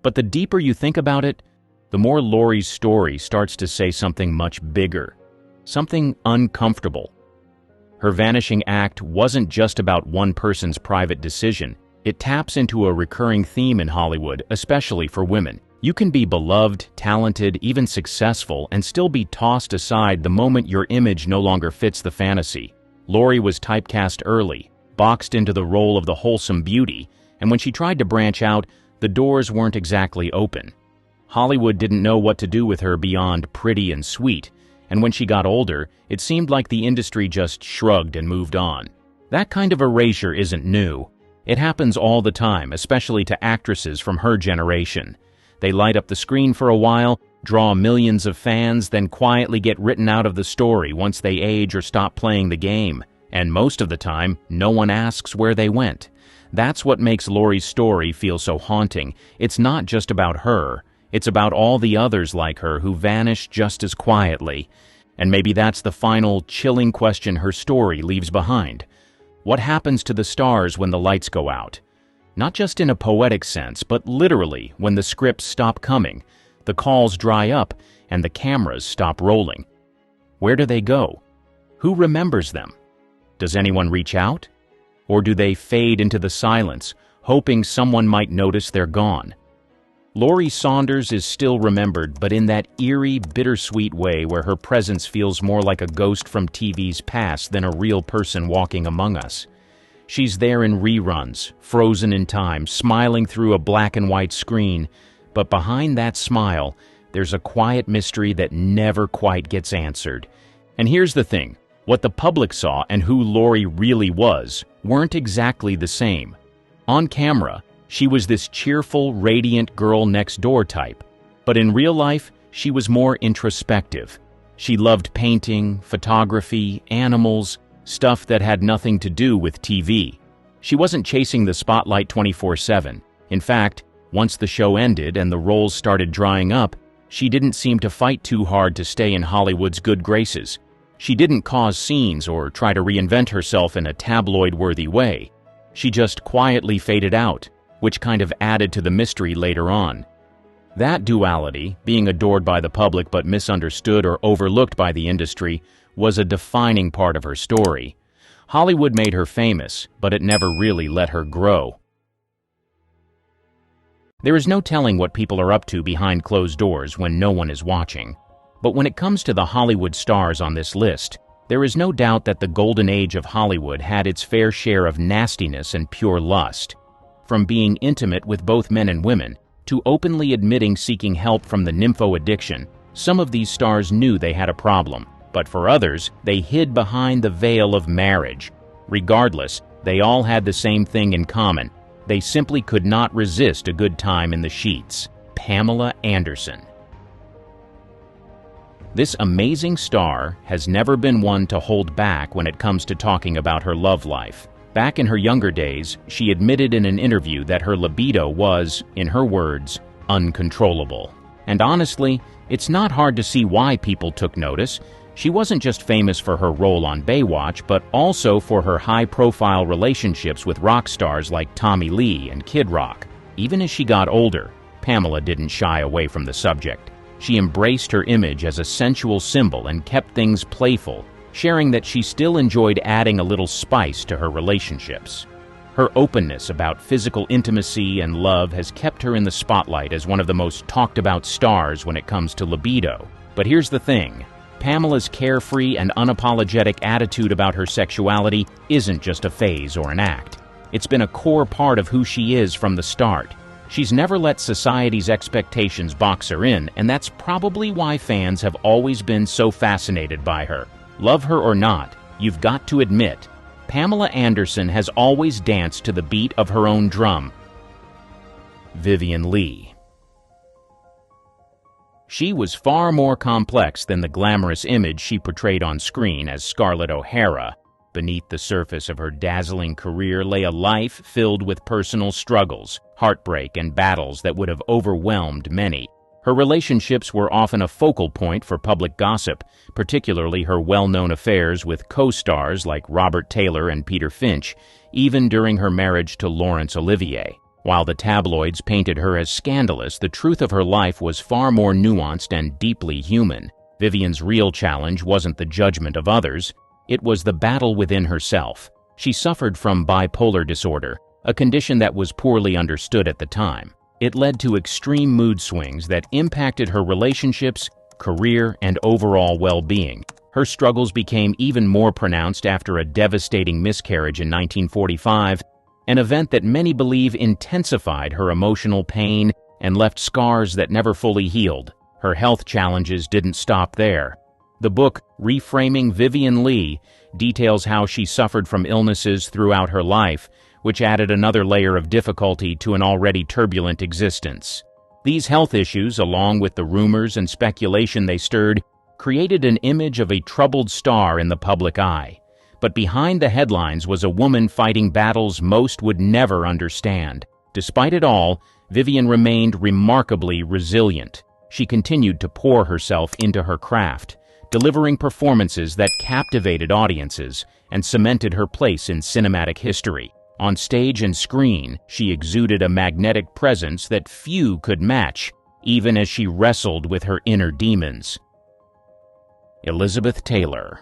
But the deeper you think about it, the more Lorie's story starts to say something much bigger, something uncomfortable. Her vanishing act wasn't just about one person's private decision. It taps into a recurring theme in Hollywood, especially for women. You can be beloved, talented, even successful, and still be tossed aside the moment your image no longer fits the fantasy. Lorie was typecast early, boxed into the role of the wholesome beauty, and when she tried to branch out, the doors weren't exactly open. Hollywood didn't know what to do with her beyond pretty and sweet, and when she got older, it seemed like the industry just shrugged and moved on. That kind of erasure isn't new. It happens all the time, especially to actresses from her generation. They light up the screen for a while, draw millions of fans, then quietly get written out of the story once they age or stop playing the game. And most of the time, no one asks where they went. That's what makes Lorie's story feel so haunting. It's not just about her. It's about all the others like her who vanish just as quietly. And maybe that's the final, chilling question her story leaves behind. What happens to the stars when the lights go out? Not just in a poetic sense, but literally when the scripts stop coming, the calls dry up, and the cameras stop rolling. Where do they go? Who remembers them? Does anyone reach out? Or do they fade into the silence, hoping someone might notice they're gone? Lorie Saunders is still remembered, but in that eerie, bittersweet way where her presence feels more like a ghost from TV's past than a real person walking among us. She's there in reruns, frozen in time, smiling through a black and white screen, but behind that smile, there's a quiet mystery that never quite gets answered. And here's the thing, what the public saw and who Lorie really was weren't exactly the same. On camera, she was this cheerful, radiant girl next door type. But in real life, she was more introspective. She loved painting, photography, animals, stuff that had nothing to do with TV. She wasn't chasing the spotlight 24/7. In fact, once the show ended and the roles started drying up, she didn't seem to fight too hard to stay in Hollywood's good graces. She didn't cause scenes or try to reinvent herself in a tabloid-worthy way. She just quietly faded out, which kind of added to the mystery later on. That duality, being adored by the public but misunderstood or overlooked by the industry, was a defining part of her story. Hollywood made her famous, but it never really let her grow. There is no telling what people are up to behind closed doors when no one is watching. But when it comes to the Hollywood stars on this list, there is no doubt that the golden age of Hollywood had its fair share of nastiness and pure lust. From being intimate with both men and women, to openly admitting seeking help from the nympho addiction, some of these stars knew they had a problem, but for others, they hid behind the veil of marriage. Regardless, they all had the same thing in common. They simply could not resist a good time in the sheets. Pamela Anderson. This amazing star has never been one to hold back when it comes to talking about her love life. Back in her younger days, she admitted in an interview that her libido was, in her words, uncontrollable. And honestly, it's not hard to see why people took notice. She wasn't just famous for her role on Baywatch, but also for her high-profile relationships with rock stars like Tommy Lee and Kid Rock. Even as she got older, Pamela didn't shy away from the subject. She embraced her image as a sensual symbol and kept things playful, sharing that she still enjoyed adding a little spice to her relationships. Her openness about physical intimacy and love has kept her in the spotlight as one of the most talked-about stars when it comes to libido. But here's the thing. Pamela's carefree and unapologetic attitude about her sexuality isn't just a phase or an act. It's been a core part of who she is from the start. She's never let society's expectations box her in, and that's probably why fans have always been so fascinated by her. Love her or not, you've got to admit, Pamela Anderson has always danced to the beat of her own drum. Vivien Leigh. She was far more complex than the glamorous image she portrayed on screen as Scarlett O'Hara. Beneath the surface of her dazzling career lay a life filled with personal struggles, heartbreak, and battles that would have overwhelmed many. Her relationships were often a focal point for public gossip, particularly her well-known affairs with co-stars like Robert Taylor and Peter Finch, even during her marriage to Laurence Olivier. While the tabloids painted her as scandalous, the truth of her life was far more nuanced and deeply human. Vivien's real challenge wasn't the judgment of others. It was the battle within herself. She suffered from bipolar disorder, a condition that was poorly understood at the time. It led to extreme mood swings that impacted her relationships, career, and overall well-being. Her struggles became even more pronounced after a devastating miscarriage in 1945, an event that many believe intensified her emotional pain and left scars that never fully healed. Her health challenges didn't stop there. The book, Reframing Vivien Leigh, details how she suffered from illnesses throughout her life, which added another layer of difficulty to an already turbulent existence. These health issues, along with the rumors and speculation they stirred, created an image of a troubled star in the public eye. But behind the headlines was a woman fighting battles most would never understand. Despite it all, Vivien remained remarkably resilient. She continued to pour herself into her craft, delivering performances that captivated audiences and cemented her place in cinematic history. On stage and screen, she exuded a magnetic presence that few could match, even as she wrestled with her inner demons. Elizabeth Taylor.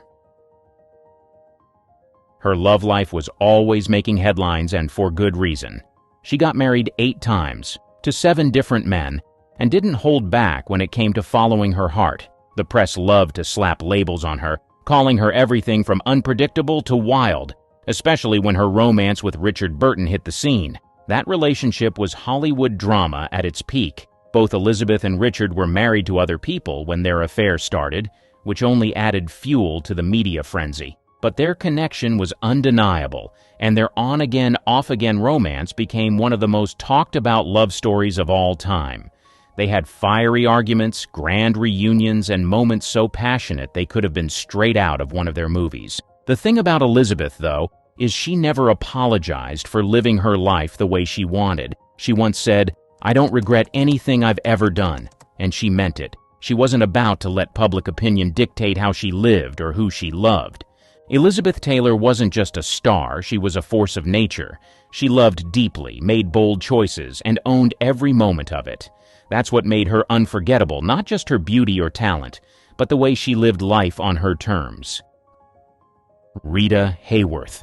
Her love life was always making headlines, and for good reason. She got married 8 times, to 7 different men, and didn't hold back when it came to following her heart. The press loved to slap labels on her, calling her everything from unpredictable to wild, especially when her romance with Richard Burton hit the scene. That relationship was Hollywood drama at its peak. Both Elizabeth and Richard were married to other people when their affair started, which only added fuel to the media frenzy. But their connection was undeniable, and their on-again, off-again romance became one of the most talked-about love stories of all time. They had fiery arguments, grand reunions, and moments so passionate they could have been straight out of one of their movies. The thing about Elizabeth, though, is she never apologized for living her life the way she wanted. She once said, "I don't regret anything I've ever done," and she meant it. She wasn't about to let public opinion dictate how she lived or who she loved. Elizabeth Taylor wasn't just a star, she was a force of nature. She loved deeply, made bold choices, and owned every moment of it. That's what made her unforgettable, not just her beauty or talent, but the way she lived life on her terms. Rita Hayworth.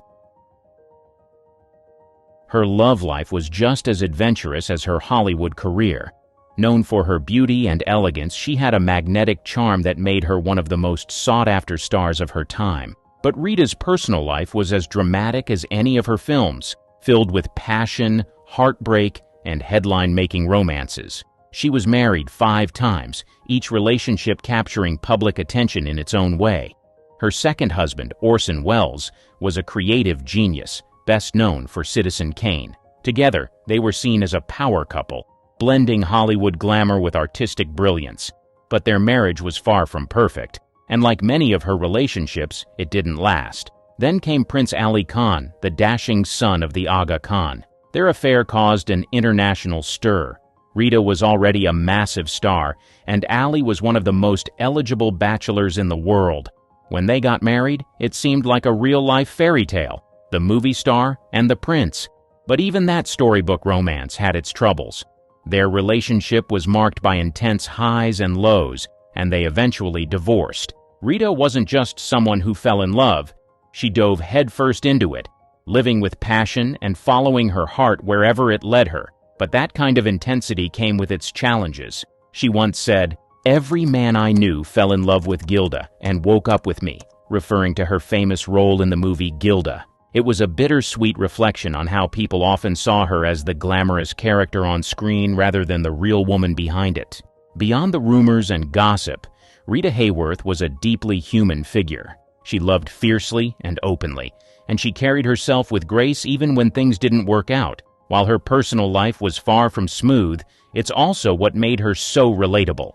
Her love life was just as adventurous as her Hollywood career. Known for her beauty and elegance, she had a magnetic charm that made her one of the most sought-after stars of her time. But Rita's personal life was as dramatic as any of her films, filled with passion, heartbreak, and headline-making romances. She was married 5 times, each relationship capturing public attention in its own way. Her second husband, Orson Welles, was a creative genius, best known for Citizen Kane. Together, they were seen as a power couple, blending Hollywood glamour with artistic brilliance. But their marriage was far from perfect, and like many of her relationships, it didn't last. Then came Prince Ali Khan, the dashing son of the Aga Khan. Their affair caused an international stir. Rita was already a massive star, and Ali was one of the most eligible bachelors in the world. When they got married, it seemed like a real-life fairy tale, the movie star and the prince. But even that storybook romance had its troubles. Their relationship was marked by intense highs and lows, and they eventually divorced. Rita wasn't just someone who fell in love. She dove headfirst into it, living with passion and following her heart wherever it led her. But that kind of intensity came with its challenges. She once said, "Every man I knew fell in love with Gilda and woke up with me," referring to her famous role in the movie Gilda. It was a bittersweet reflection on how people often saw her as the glamorous character on screen rather than the real woman behind it. Beyond the rumors and gossip, Rita Hayworth was a deeply human figure. She loved fiercely and openly, and she carried herself with grace even when things didn't work out. While her personal life was far from smooth, it's also what made her so relatable.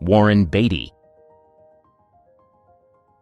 Warren Beatty.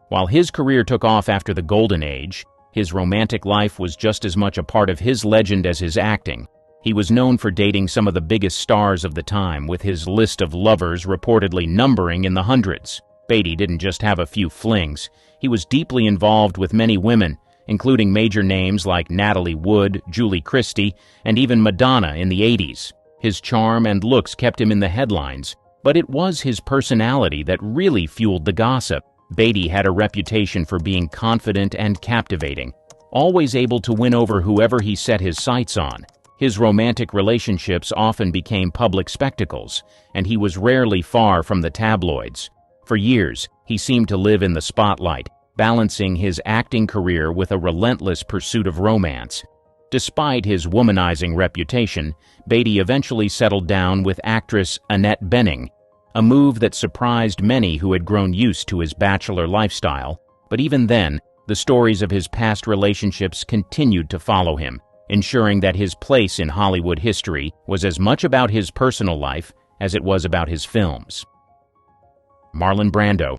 While his career took off after the Golden Age, his romantic life was just as much a part of his legend as his acting. He was known for dating some of the biggest stars of the time, with his list of lovers reportedly numbering in the hundreds. Beatty didn't just have a few flings. He was deeply involved with many women, including major names like Natalie Wood, Julie Christie, and even Madonna in the 80s. His charm and looks kept him in the headlines, but it was his personality that really fueled the gossip. Beatty had a reputation for being confident and captivating, always able to win over whoever he set his sights on. His romantic relationships often became public spectacles, and he was rarely far from the tabloids. For years, he seemed to live in the spotlight, balancing his acting career with a relentless pursuit of romance. Despite his womanizing reputation, Beatty eventually settled down with actress Annette Bening, a move that surprised many who had grown used to his bachelor lifestyle. But even then, the stories of his past relationships continued to follow him, ensuring that his place in Hollywood history was as much about his personal life as it was about his films. Marlon Brando.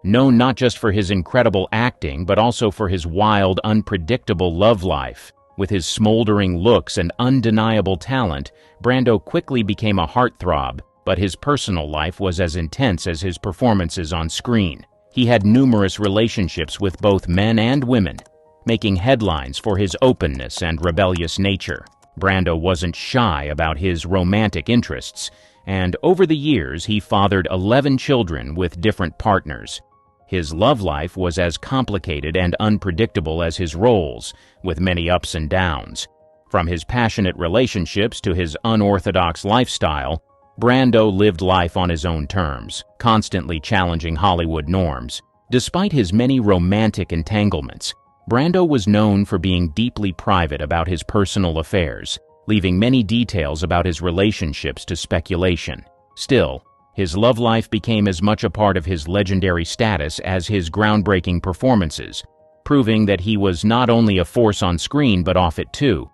Known not just for his incredible acting, but also for his wild, unpredictable love life. With his smoldering looks and undeniable talent, Brando quickly became a heartthrob, but his personal life was as intense as his performances on screen. He had numerous relationships with both men and women, making headlines for his openness and rebellious nature. Brando wasn't shy about his romantic interests, and over the years he fathered 11 children with different partners. His love life was as complicated and unpredictable as his roles, with many ups and downs. From his passionate relationships to his unorthodox lifestyle, Brando lived life on his own terms, constantly challenging Hollywood norms. Despite his many romantic entanglements, Brando was known for being deeply private about his personal affairs, leaving many details about his relationships to speculation. Still, his love life became as much a part of his legendary status as his groundbreaking performances, proving that he was not only a force on screen but off it too.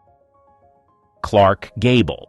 Clark Gable.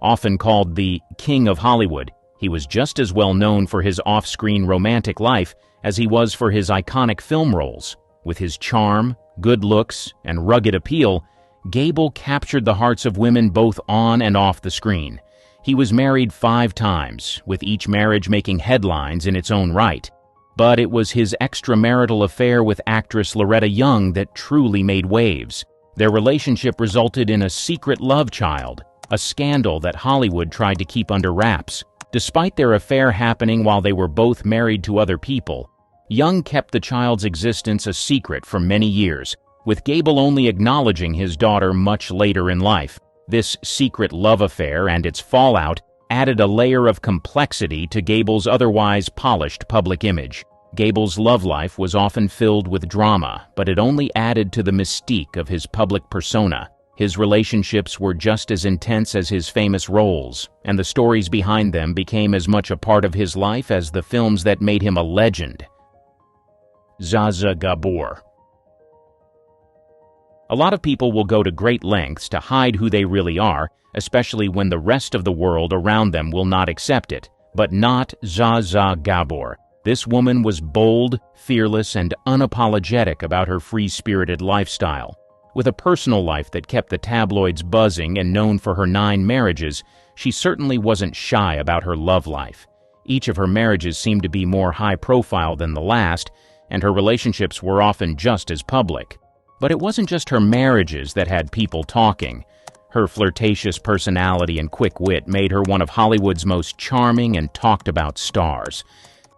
Often called the King of Hollywood, he was just as well known for his off-screen romantic life as he was for his iconic film roles. With his charm, good looks, and rugged appeal, Gable captured the hearts of women both on and off the screen. He was married 5 times, with each marriage making headlines in its own right. But it was his extramarital affair with actress Loretta Young that truly made waves. Their relationship resulted in a secret love child, a scandal that Hollywood tried to keep under wraps. Despite their affair happening while they were both married to other people, Young kept the child's existence a secret for many years, with Gable only acknowledging his daughter much later in life. This secret love affair and its fallout added a layer of complexity to Gable's otherwise polished public image. Gable's love life was often filled with drama, but it only added to the mystique of his public persona. His relationships were just as intense as his famous roles, and the stories behind them became as much a part of his life as the films that made him a legend. Zsa Zsa Gabor. A lot of people will go to great lengths to hide who they really are, especially when the rest of the world around them will not accept it. But not Zsa Zsa Gabor. This woman was bold, fearless, and unapologetic about her free-spirited lifestyle. With a personal life that kept the tabloids buzzing and known for her 9 marriages, she certainly wasn't shy about her love life. Each of her marriages seemed to be more high-profile than the last, and her relationships were often just as public. But it wasn't just her marriages that had people talking. Her flirtatious personality and quick wit made her one of Hollywood's most charming and talked-about stars.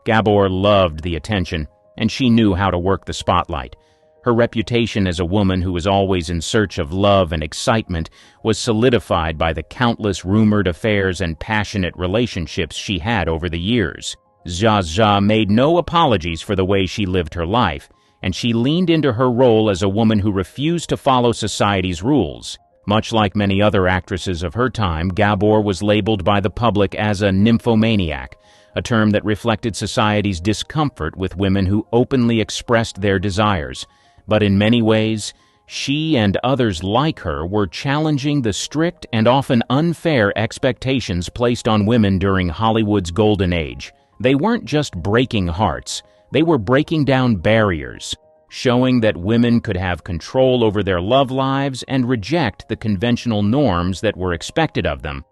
Gabor loved the attention, and she knew how to work the spotlight. Her reputation as a woman who was always in search of love and excitement was solidified by the countless rumored affairs and passionate relationships she had over the years. Zsa Zsa made no apologies for the way she lived her life, and she leaned into her role as a woman who refused to follow society's rules. Much like many other actresses of her time, Gabor was labeled by the public as a nymphomaniac, a term that reflected society's discomfort with women who openly expressed their desires. But in many ways, she and others like her were challenging the strict and often unfair expectations placed on women during Hollywood's golden age. They weren't just breaking hearts, they were breaking down barriers, showing that women could have control over their love lives and reject the conventional norms that were expected of them.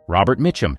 Robert Mitchum.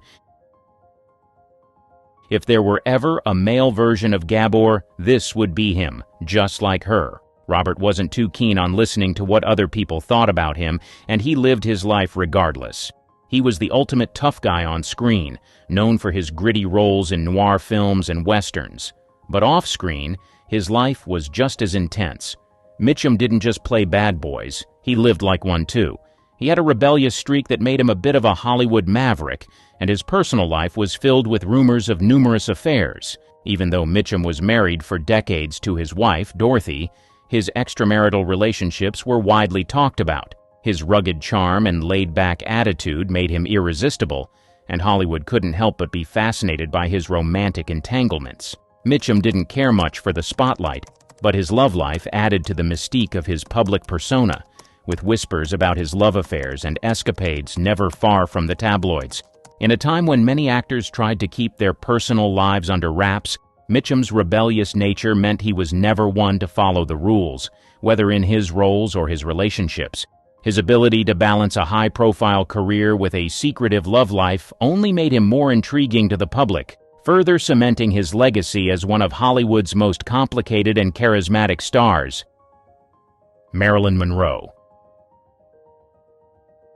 If there were ever a male version of Gabor, this would be him, just like her. Robert wasn't too keen on listening to what other people thought about him, and he lived his life regardless. He was the ultimate tough guy on screen, known for his gritty roles in noir films and westerns. But off-screen, his life was just as intense. Mitchum didn't just play bad boys, he lived like one too. He had a rebellious streak that made him a bit of a Hollywood maverick, and his personal life was filled with rumors of numerous affairs. Even though Mitchum was married for decades to his wife, Dorothy, his extramarital relationships were widely talked about. His rugged charm and laid-back attitude made him irresistible, and Hollywood couldn't help but be fascinated by his romantic entanglements. Mitchum didn't care much for the spotlight, but his love life added to the mystique of his public persona, with whispers about his love affairs and escapades never far from the tabloids. In a time when many actors tried to keep their personal lives under wraps, Mitchum's rebellious nature meant he was never one to follow the rules, whether in his roles or his relationships. His ability to balance a high-profile career with a secretive love life only made him more intriguing to the public, further cementing his legacy as one of Hollywood's most complicated and charismatic stars. Marilyn Monroe.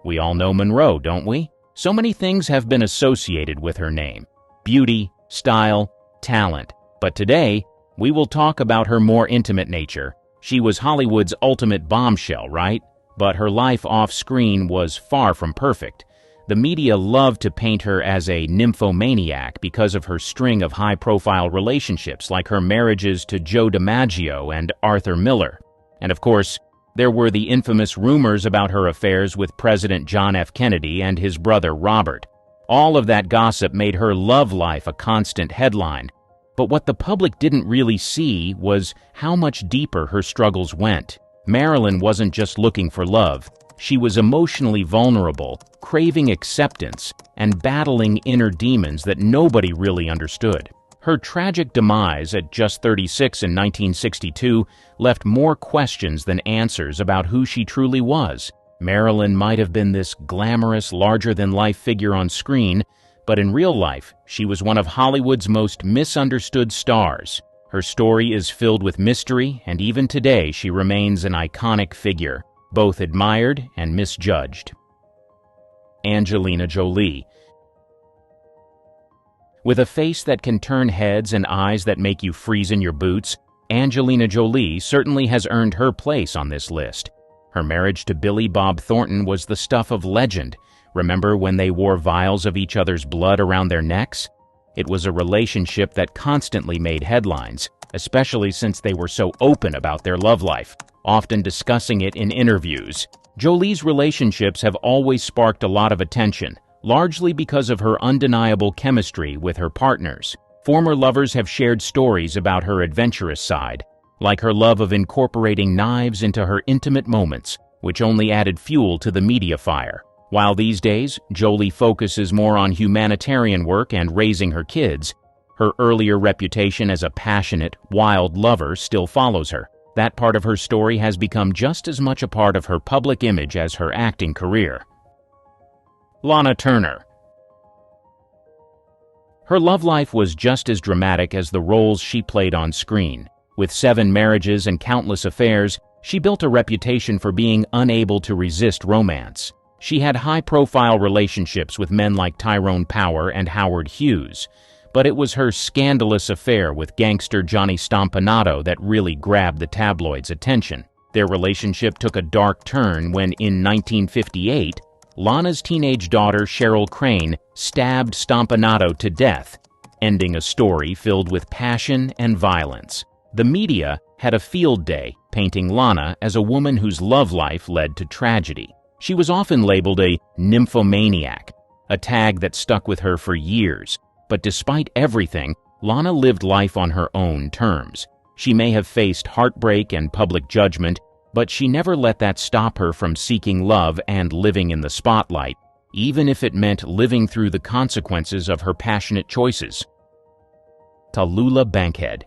We all know Monroe, don't we? So many things have been associated with her name: beauty, style, talent. But today, we will talk about her more intimate nature. She was Hollywood's ultimate bombshell, right? But her life off-screen was far from perfect. The media loved to paint her as a nymphomaniac because of her string of high-profile relationships, like her marriages to Joe DiMaggio and Arthur Miller. And of course, there were the infamous rumors about her affairs with President John F. Kennedy and his brother Robert. All of that gossip made her love life a constant headline. But what the public didn't really see was how much deeper her struggles went. Marilyn wasn't just looking for love. She was emotionally vulnerable, craving acceptance, and battling inner demons that nobody really understood. Her tragic demise at just 36 in 1962 left more questions than answers about who she truly was. Marilyn might have been this glamorous, larger-than-life figure on screen, but in real life, she was one of Hollywood's most misunderstood stars. Her story is filled with mystery, and even today she remains an iconic figure, both admired and misjudged. Angelina Jolie. With a face that can turn heads and eyes that make you freeze in your boots, Angelina Jolie certainly has earned her place on this list. Her marriage to Billy Bob Thornton was the stuff of legend. Remember when they wore vials of each other's blood around their necks? It was a relationship that constantly made headlines, especially since they were so open about their love life, often discussing it in interviews. Jolie's relationships have always sparked a lot of attention, largely because of her undeniable chemistry with her partners. Former lovers have shared stories about her adventurous side, like her love of incorporating knives into her intimate moments, which only added fuel to the media fire. While these days, Jolie focuses more on humanitarian work and raising her kids, her earlier reputation as a passionate, wild lover still follows her. That part of her story has become just as much a part of her public image as her acting career. Lana Turner. Her love life was just as dramatic as the roles she played on screen. With 7 marriages and countless affairs, she built a reputation for being unable to resist romance. She had high-profile relationships with men like Tyrone Power and Howard Hughes, but it was her scandalous affair with gangster Johnny Stompanato that really grabbed the tabloids' attention. Their relationship took a dark turn when, in 1958, Lana's teenage daughter Cheryl Crane stabbed Stompanato to death, ending a story filled with passion and violence. The media had a field day painting Lana as a woman whose love life led to tragedy. She was often labeled a nymphomaniac, a tag that stuck with her for years. But despite everything, Lana lived life on her own terms. She may have faced heartbreak and public judgment, but she never let that stop her from seeking love and living in the spotlight, even if it meant living through the consequences of her passionate choices. Tallulah Bankhead.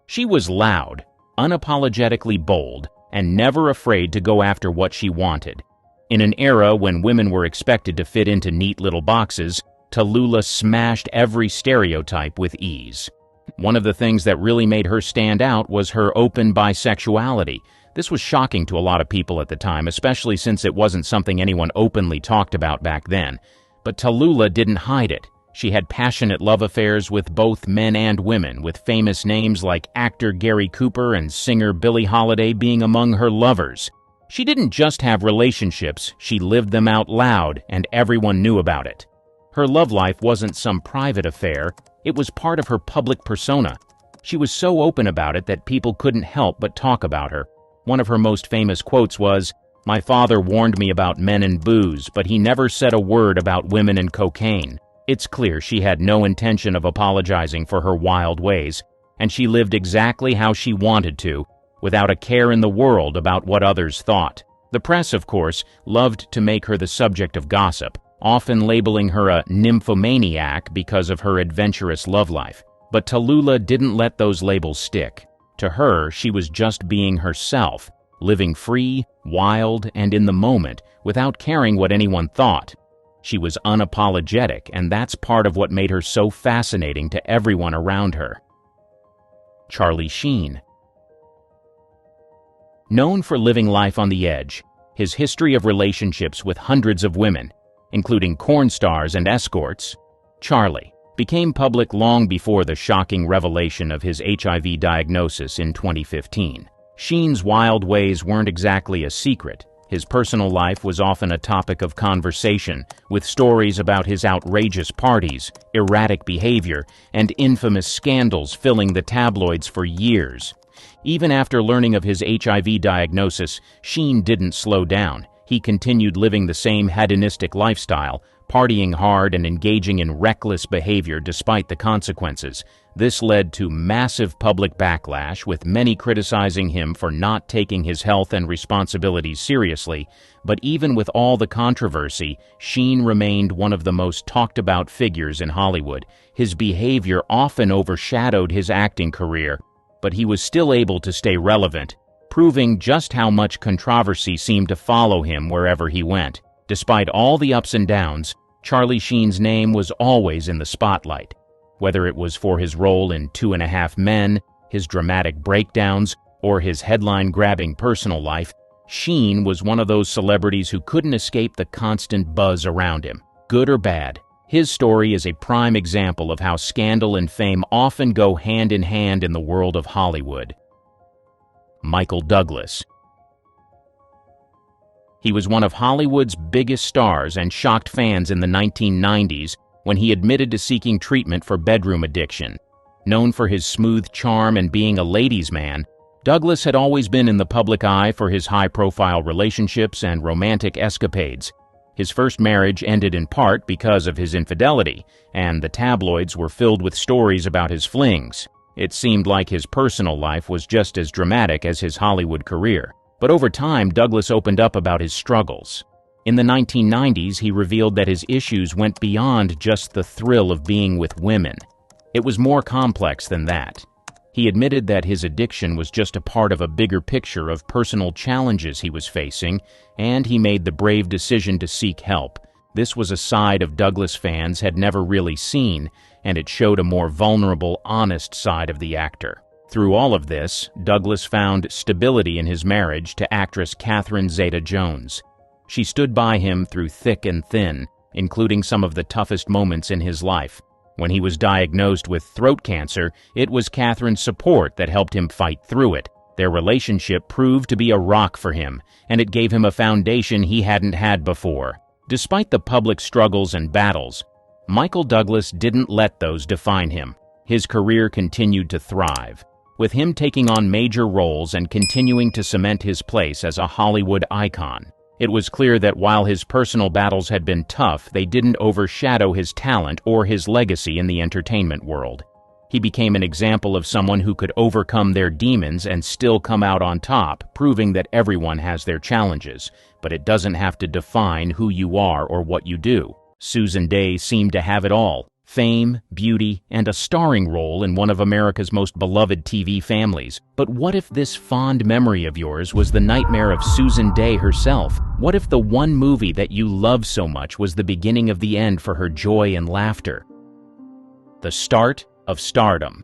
She was loud, unapologetically bold, and never afraid to go after what she wanted. In an era when women were expected to fit into neat little boxes, Tallulah smashed every stereotype with ease. One of the things that really made her stand out was her open bisexuality. This was shocking to a lot of people at the time, especially since it wasn't something anyone openly talked about back then. But Tallulah didn't hide it. She had passionate love affairs with both men and women, with famous names like actor Gary Cooper and singer Billie Holiday being among her lovers. She didn't just have relationships, she lived them out loud, and everyone knew about it. Her love life wasn't some private affair, it was part of her public persona. She was so open about it that people couldn't help but talk about her. One of her most famous quotes was, "My father warned me about men and booze, but he never said a word about women and cocaine." It's clear she had no intention of apologizing for her wild ways, and she lived exactly how she wanted to, without a care in the world about what others thought. The press, of course, loved to make her the subject of gossip, often labeling her a nymphomaniac because of her adventurous love life. But Tallulah didn't let those labels stick. To her, she was just being herself, living free, wild, and in the moment, without caring what anyone thought. She was unapologetic, and that's part of what made her so fascinating to everyone around her. Charlie Sheen. Known for living life on the edge, his history of relationships with hundreds of women, including porn stars and escorts, Charlie became public long before the shocking revelation of his HIV diagnosis in 2015. Sheen's wild ways weren't exactly a secret. His personal life was often a topic of conversation, with stories about his outrageous parties, erratic behavior, and infamous scandals filling the tabloids for years. Even after learning of his HIV diagnosis, Sheen didn't slow down. He continued living the same hedonistic lifestyle, partying hard and engaging in reckless behavior despite the consequences. This led to massive public backlash, with many criticizing him for not taking his health and responsibilities seriously. But even with all the controversy, Sheen remained one of the most talked about figures in Hollywood. His behavior often overshadowed his acting career, but he was still able to stay relevant, proving just how much controversy seemed to follow him wherever he went. Despite all the ups and downs, Charlie Sheen's name was always in the spotlight. Whether it was for his role in 2.5 Men, his dramatic breakdowns, or his headline-grabbing personal life, Sheen was one of those celebrities who couldn't escape the constant buzz around him, good or bad. His story is a prime example of how scandal and fame often go hand in hand in the world of Hollywood. Michael Douglas. He was one of Hollywood's biggest stars and shocked fans in the 1990s when he admitted to seeking treatment for bedroom addiction. Known for his smooth charm and being a ladies' man, Douglas had always been in the public eye for his high-profile relationships and romantic escapades. His first marriage ended in part because of his infidelity, and the tabloids were filled with stories about his flings. It seemed like his personal life was just as dramatic as his Hollywood career. But over time, Douglas opened up about his struggles. In the 1990s, he revealed that his issues went beyond just the thrill of being with women. It was more complex than that. He admitted that his addiction was just a part of a bigger picture of personal challenges he was facing, and he made the brave decision to seek help. This was a side of Douglas fans had never really seen, and it showed a more vulnerable, honest side of the actor. Through all of this, Douglas found stability in his marriage to actress Catherine Zeta-Jones. She stood by him through thick and thin, including some of the toughest moments in his life. When he was diagnosed with throat cancer, it was Catherine's support that helped him fight through it. Their relationship proved to be a rock for him, and it gave him a foundation he hadn't had before. Despite the public struggles and battles, Michael Douglas didn't let those define him. His career continued to thrive, with him taking on major roles and continuing to cement his place as a Hollywood icon. It was clear that while his personal battles had been tough, they didn't overshadow his talent or his legacy in the entertainment world. He became an example of someone who could overcome their demons and still come out on top, proving that everyone has their challenges, but it doesn't have to define who you are or what you do. Susan Dey seemed to have it all: fame, beauty, and a starring role in one of America's most beloved TV families. But what if this fond memory of yours was the nightmare of Susan Dey herself? What if the one movie that you love so much was the beginning of the end for her joy and laughter? The start of stardom.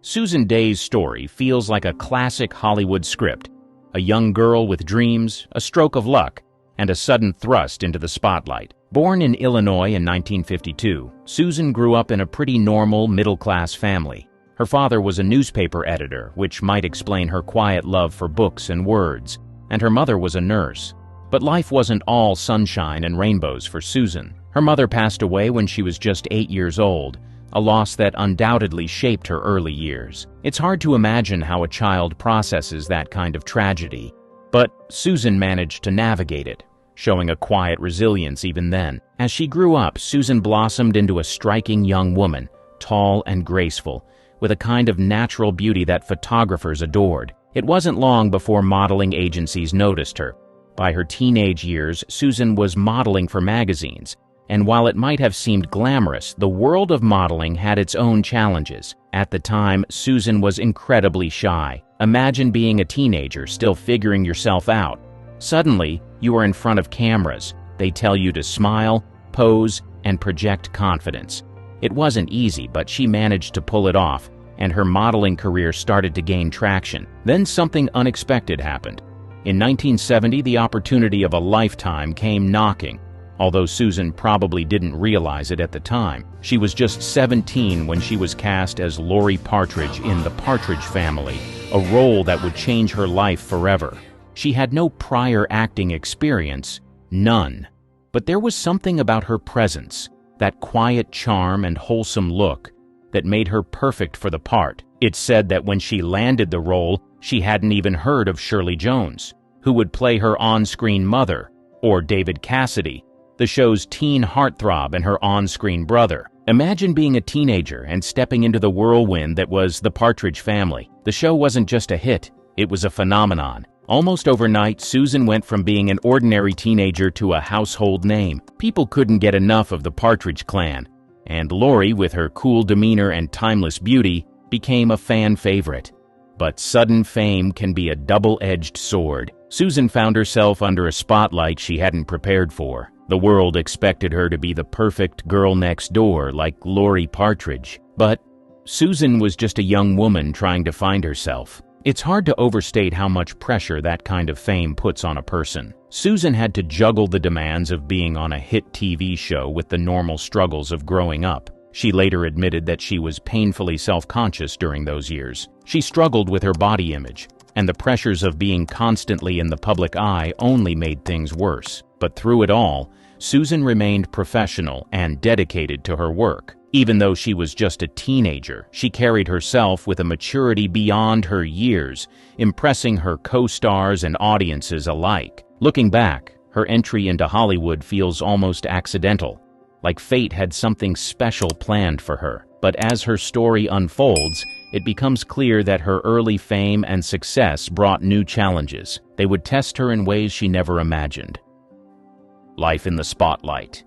Susan Dey's story feels like a classic Hollywood script: a young girl with dreams, a stroke of luck, and a sudden thrust into the spotlight. Born in Illinois in 1952, Susan grew up in a pretty normal, middle-class family. Her father was a newspaper editor, which might explain her quiet love for books and words, and her mother was a nurse. But life wasn't all sunshine and rainbows for Susan. Her mother passed away when she was just 8 years old, a loss that undoubtedly shaped her early years. It's hard to imagine how a child processes that kind of tragedy, but Susan managed to navigate it, showing a quiet resilience even then. As she grew up, Susan blossomed into a striking young woman, tall and graceful, with a kind of natural beauty that photographers adored. It wasn't long before modeling agencies noticed her. By her teenage years, Susan was modeling for magazines, and while it might have seemed glamorous, the world of modeling had its own challenges. At the time, Susan was incredibly shy. Imagine being a teenager still figuring yourself out. Suddenly, you are in front of cameras. They tell you to smile, pose, and project confidence. It wasn't easy, but she managed to pull it off, and her modeling career started to gain traction. Then something unexpected happened. In 1970, the opportunity of a lifetime came knocking. Although Susan probably didn't realize it at the time, she was just 17 when she was cast as Laurie Partridge in The Partridge Family, a role that would change her life forever. She had no prior acting experience, none. But there was something about her presence, that quiet charm and wholesome look, that made her perfect for the part. It's said that when she landed the role, she hadn't even heard of Shirley Jones. who would play her on-screen mother, or David Cassidy, the show's teen heartthrob and her on-screen brother. Imagine being a teenager and stepping into the whirlwind that was The Partridge Family. The show wasn't just a hit, it was a phenomenon. Almost overnight, Susan went from being an ordinary teenager to a household name. People couldn't get enough of the Partridge Clan, and Lorie, with her cool demeanor and timeless beauty, became a fan favorite. But sudden fame can be a double-edged sword. Susan found herself under a spotlight she hadn't prepared for. The world expected her to be the perfect girl next door, like Lorie Partridge. But Susan was just a young woman trying to find herself. It's hard to overstate how much pressure that kind of fame puts on a person. Susan had to juggle the demands of being on a hit TV show with the normal struggles of growing up. She later admitted that she was painfully self-conscious during those years. She struggled with her body image, and the pressures of being constantly in the public eye only made things worse. But through it all, Susan remained professional and dedicated to her work. Even though she was just a teenager, she carried herself with a maturity beyond her years, impressing her co-stars and audiences alike. Looking back, her entry into Hollywood feels almost accidental, like fate had something special planned for her. But as her story unfolds, it becomes clear that her early fame and success brought new challenges. They would test her in ways she never imagined. Life in the spotlight.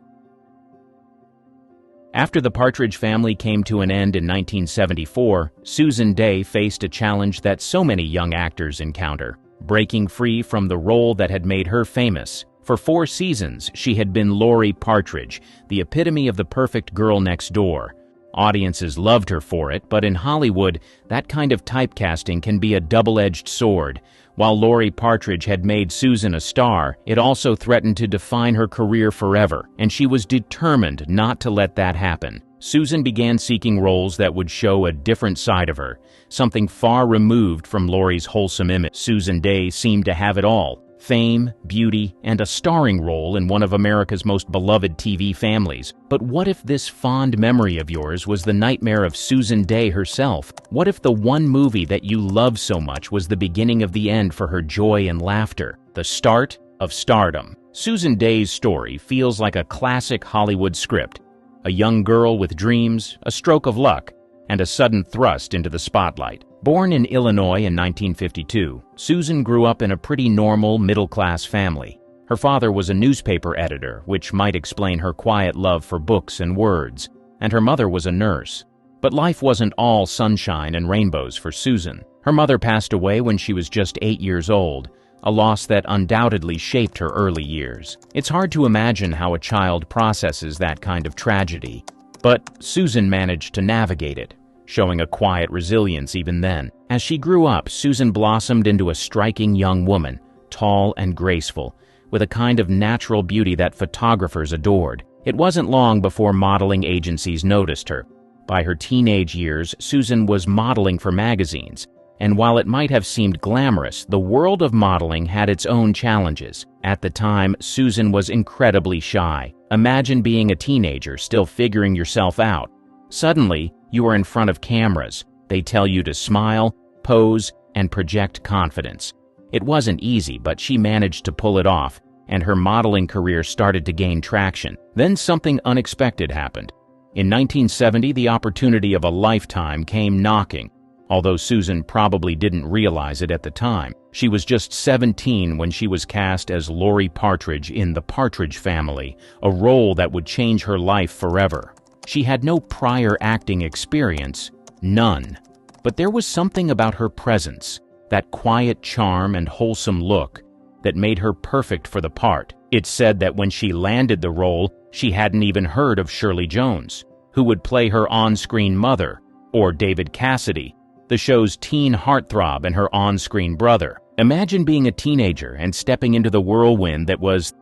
After The Partridge Family came to an end in 1974, Susan Dey faced a challenge that so many young actors encounter: breaking free from the role that had made her famous. For 4 seasons, she had been Lorie Partridge, the epitome of the perfect girl next door. Audiences loved her for it, but in Hollywood, that kind of typecasting can be a double-edged sword. While Lorie Partridge had made Susan a star, it also threatened to define her career forever, and she was determined not to let that happen. Susan began seeking roles that would show a different side of her, something far removed from Lorie's wholesome image. Susan Dey seemed to have it all: fame, beauty, and a starring role in one of America's most beloved TV families. But what if this fond memory of yours was the nightmare of Susan Dey herself? What if the one movie that you love so much was the beginning of the end for her joy and laughter, the start of stardom? Susan Dey's story feels like a classic Hollywood script: a young girl with dreams, a stroke of luck, and a sudden thrust into the spotlight. Born in Illinois in 1952, Susan grew up in a pretty normal, middle-class family. Her father was a newspaper editor, which might explain her quiet love for books and words, and her mother was a nurse. But life wasn't all sunshine and rainbows for Susan. Her mother passed away when she was just 8 years old, a loss that undoubtedly shaped her early years. It's hard to imagine how a child processes that kind of tragedy, but Susan managed to navigate it, showing a quiet resilience even then. As she grew up, Susan blossomed into a striking young woman, tall and graceful, with a kind of natural beauty that photographers adored. It wasn't long before modeling agencies noticed her. By her teenage years, Susan was modeling for magazines, and while it might have seemed glamorous, the world of modeling had its own challenges. At the time, Susan was incredibly shy. Imagine being a teenager still figuring yourself out. Suddenly, you are in front of cameras. They tell you to smile, pose, and project confidence. It wasn't easy, but she managed to pull it off, and her modeling career started to gain traction. Then something unexpected happened. In 1970, the opportunity of a lifetime came knocking. Although Susan probably didn't realize it at the time, she was just 17 when she was cast as Lorie Partridge in The Partridge Family, a role that would change her life forever. She had no prior acting experience, none. But there was something about her presence, that quiet charm and wholesome look, that made her perfect for the part. It's said that when she landed the role, she hadn't even heard of Shirley Jones, who would play her on-screen mother, or David Cassidy, the show's teen heartthrob and her on-screen brother. Imagine being a teenager and stepping into the whirlwind that was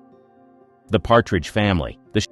The Partridge Family. The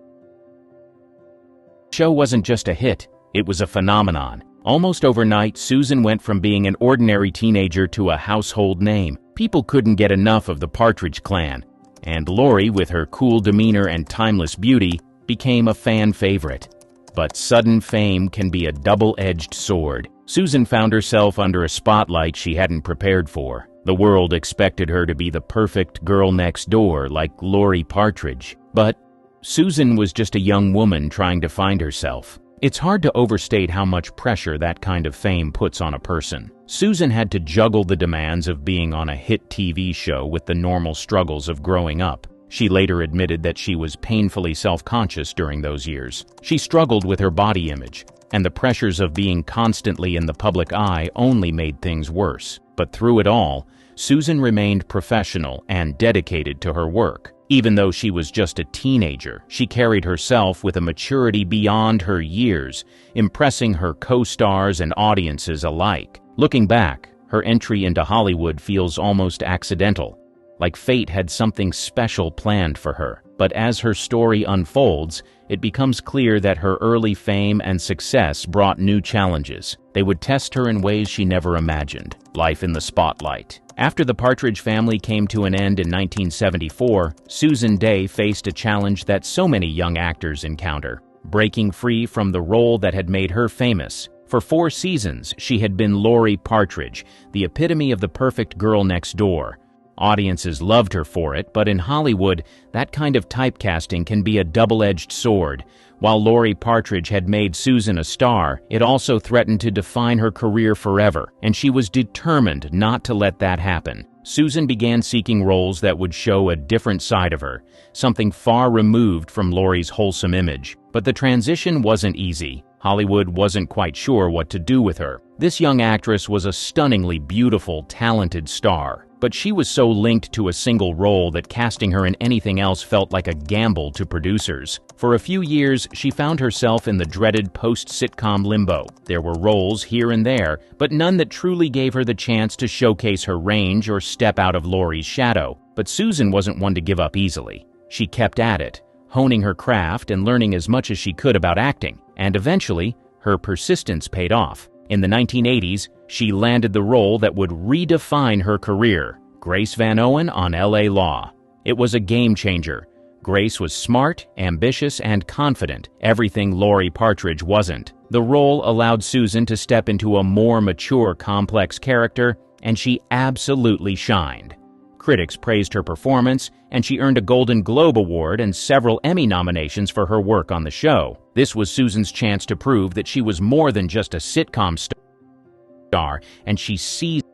show wasn't just a hit, it was a phenomenon. Almost overnight, Susan went from being an ordinary teenager to a household name. People couldn't get enough of the Partridge Clan, and Lorie, with her cool demeanor and timeless beauty, became a fan favorite. But sudden fame can be a double-edged sword. Susan found herself under a spotlight she hadn't prepared for. The world expected her to be the perfect girl next door like Lorie Partridge, but Susan was just a young woman trying to find herself. It's hard to overstate how much pressure that kind of fame puts on a person. Susan had to juggle the demands of being on a hit TV show with the normal struggles of growing up. She later admitted that she was painfully self-conscious during those years. She struggled with her body image, and the pressures of being constantly in the public eye only made things worse. But through it all, Susan remained professional and dedicated to her work. Even though she was just a teenager, she carried herself with a maturity beyond her years, impressing her co-stars and audiences alike. Looking back, her entry into Hollywood feels almost accidental, like fate had something special planned for her. But as her story unfolds, it becomes clear that her early fame and success brought new challenges. They would test her in ways she never imagined. Life in the spotlight. After the Partridge family came to an end in 1974, Susan Dey faced a challenge that so many young actors encounter: breaking free from the role that had made her famous. For 4 seasons, she had been Lorie Partridge, the epitome of the perfect girl next door. Audiences loved her for it, but in Hollywood, that kind of typecasting can be a double-edged sword. While Lorie Partridge had made Susan a star, it also threatened to define her career forever, and she was determined not to let that happen. Susan began seeking roles that would show a different side of her, something far removed from Lorie's wholesome image. But the transition wasn't easy. Hollywood wasn't quite sure what to do with her. This young actress was a stunningly beautiful, talented star, but she was so linked to a single role that casting her in anything else felt like a gamble to producers. For a few years, she found herself in the dreaded post-sitcom limbo. There were roles here and there, but none that truly gave her the chance to showcase her range or step out of Lorie's shadow. But Susan wasn't one to give up easily. She kept at it, honing her craft and learning as much as she could about acting. And eventually, her persistence paid off. In the 1980s, she landed the role that would redefine her career: Grace Van Owen on LA Law. It was a game changer. Grace was smart, ambitious, and confident, everything Lorie Partridge wasn't. The role allowed Susan to step into a more mature, complex character, and she absolutely shined. Critics praised her performance, and she earned a Golden Globe Award and several Emmy nominations for her work on the show. This was Susan's chance to prove that she was more than just a sitcom star, and she seized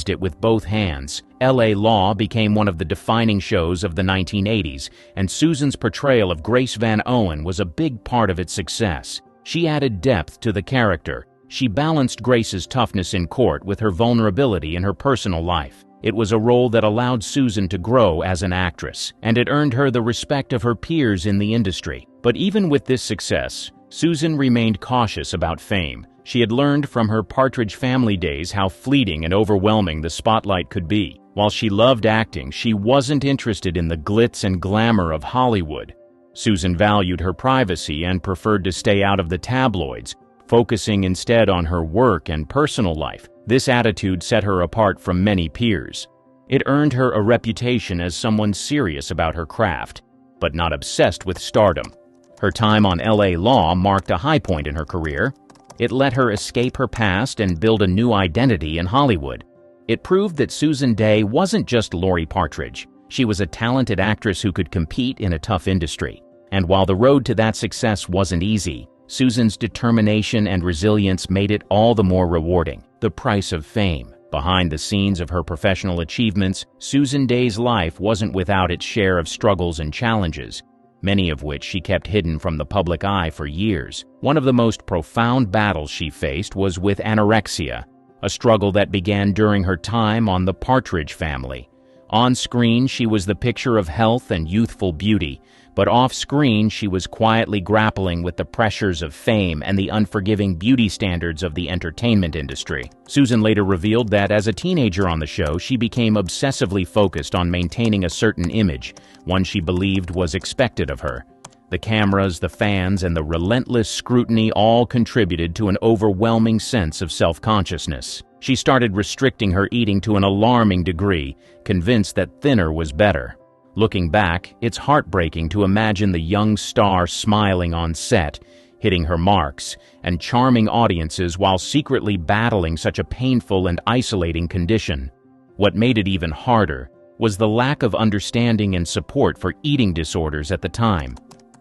it with both hands. LA Law became one of the defining shows of the 1980s, and Susan's portrayal of Grace Van Owen was a big part of its success. She added depth to the character. She balanced Grace's toughness in court with her vulnerability in her personal life. It was a role that allowed Susan to grow as an actress, and it earned her the respect of her peers in the industry. But even with this success, Susan remained cautious about fame. She had learned from her Partridge family days how fleeting and overwhelming the spotlight could be. While she loved acting, she wasn't interested in the glitz and glamour of Hollywood. Susan valued her privacy and preferred to stay out of the tabloids, focusing instead on her work and personal life. This attitude set her apart from many peers. It earned her a reputation as someone serious about her craft, but not obsessed with stardom. Her time on LA Law marked a high point in her career. It let her escape her past and build a new identity in Hollywood. It proved that Susan Dey wasn't just Lorie Partridge. She was a talented actress who could compete in a tough industry. And while the road to that success wasn't easy, Susan's determination and resilience made it all the more rewarding. The price of fame. Behind the scenes of her professional achievements, Susan Dey's life wasn't without its share of struggles and challenges, many of which she kept hidden from the public eye for years. One of the most profound battles she faced was with anorexia, a struggle that began during her time on The Partridge Family. On screen, she was the picture of health and youthful beauty, but off-screen, she was quietly grappling with the pressures of fame and the unforgiving beauty standards of the entertainment industry. Susan later revealed that as a teenager on the show, she became obsessively focused on maintaining a certain image, one she believed was expected of her. The cameras, the fans, and the relentless scrutiny all contributed to an overwhelming sense of self-consciousness. She started restricting her eating to an alarming degree, convinced that thinner was better. Looking back, it's heartbreaking to imagine the young star smiling on set, hitting her marks, and charming audiences while secretly battling such a painful and isolating condition. What made it even harder was the lack of understanding and support for eating disorders at the time.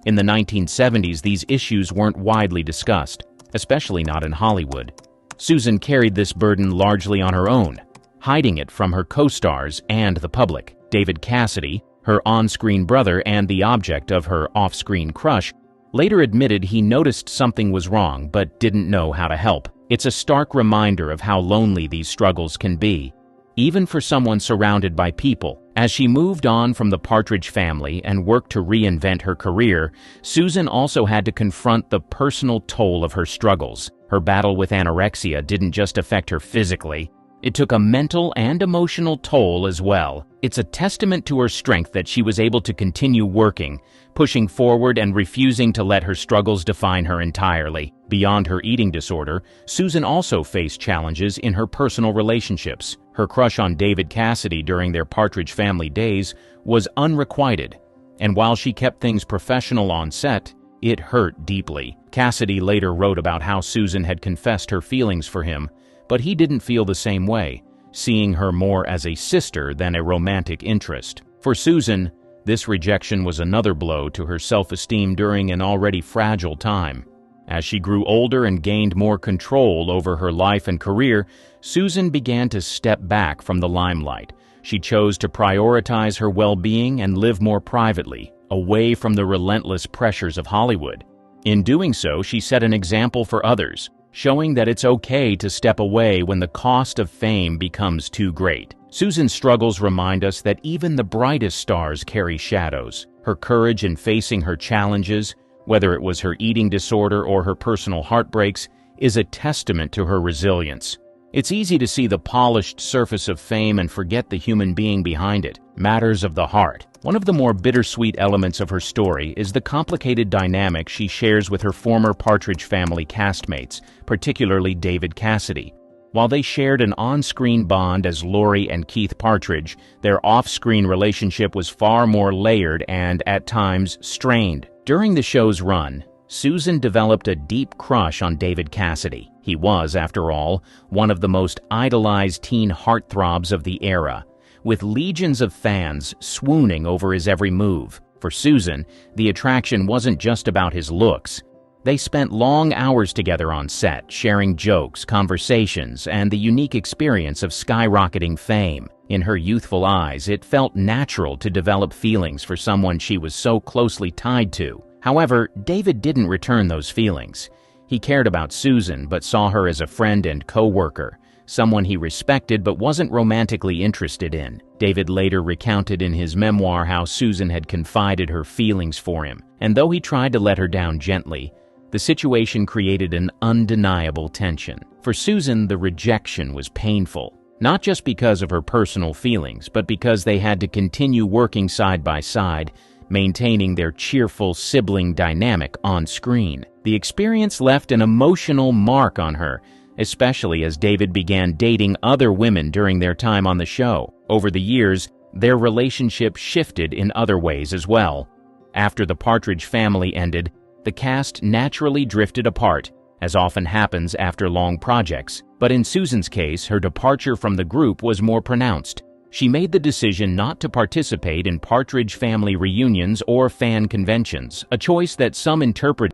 In the 1970s, these issues weren't widely discussed, especially not in Hollywood. Susan carried this burden largely on her own, hiding it from her co-stars and the public. David Cassidy, her on-screen brother and the object of her off-screen crush, later admitted he noticed something was wrong but didn't know how to help. It's a stark reminder of how lonely these struggles can be, even for someone surrounded by people. As she moved on from the Partridge family and worked to reinvent her career, Susan also had to confront the personal toll of her struggles. Her battle with anorexia didn't just affect her physically, it took a mental and emotional toll as well. It's a testament to her strength that she was able to continue working, pushing forward and refusing to let her struggles define her entirely. Beyond her eating disorder, Susan also faced challenges in her personal relationships. Her crush on David Cassidy during their Partridge family days was unrequited, and while she kept things professional on set, it hurt deeply. Cassidy later wrote about how Susan had confessed her feelings for him, but he didn't feel the same way, seeing her more as a sister than a romantic interest. For Susan, this rejection was another blow to her self-esteem during an already fragile time. As she grew older and gained more control over her life and career, Susan began to step back from the limelight. She chose to prioritize her well-being and live more privately, away from the relentless pressures of Hollywood. In doing so, she set an example for others, showing that it's okay to step away when the cost of fame becomes too great. Susan's struggles remind us that even the brightest stars carry shadows. Her courage in facing her challenges, whether it was her eating disorder or her personal heartbreaks, is a testament to her resilience. It's easy to see the polished surface of fame and forget the human being behind it, matters of the heart. One of the more bittersweet elements of her story is the complicated dynamic she shares with her former Partridge family castmates, particularly David Cassidy. While they shared an on-screen bond as Lorie and Keith Partridge, their off-screen relationship was far more layered and, at times, strained. During the show's run, Susan developed a deep crush on David Cassidy. He was, after all, one of the most idolized teen heartthrobs of the era, with legions of fans swooning over his every move. For Susan, the attraction wasn't just about his looks. They spent long hours together on set, sharing jokes, conversations, and the unique experience of skyrocketing fame. In her youthful eyes, it felt natural to develop feelings for someone she was so closely tied to. However, David didn't return those feelings. He cared about Susan, but saw her as a friend and co-worker, someone he respected but wasn't romantically interested in. David later recounted in his memoir how Susan had confided her feelings for him, and though he tried to let her down gently, the situation created an undeniable tension. For Susan, the rejection was painful, not just because of her personal feelings, but because they had to continue working side by side, maintaining their cheerful sibling dynamic on screen. The experience left an emotional mark on her, especially as David began dating other women during their time on the show. Over the years, their relationship shifted in other ways as well. After the Partridge family ended, the cast naturally drifted apart, as often happens after long projects. But in Susan's case, her departure from the group was more pronounced. She made the decision not to participate in Partridge family reunions or fan conventions, a choice that some interpreted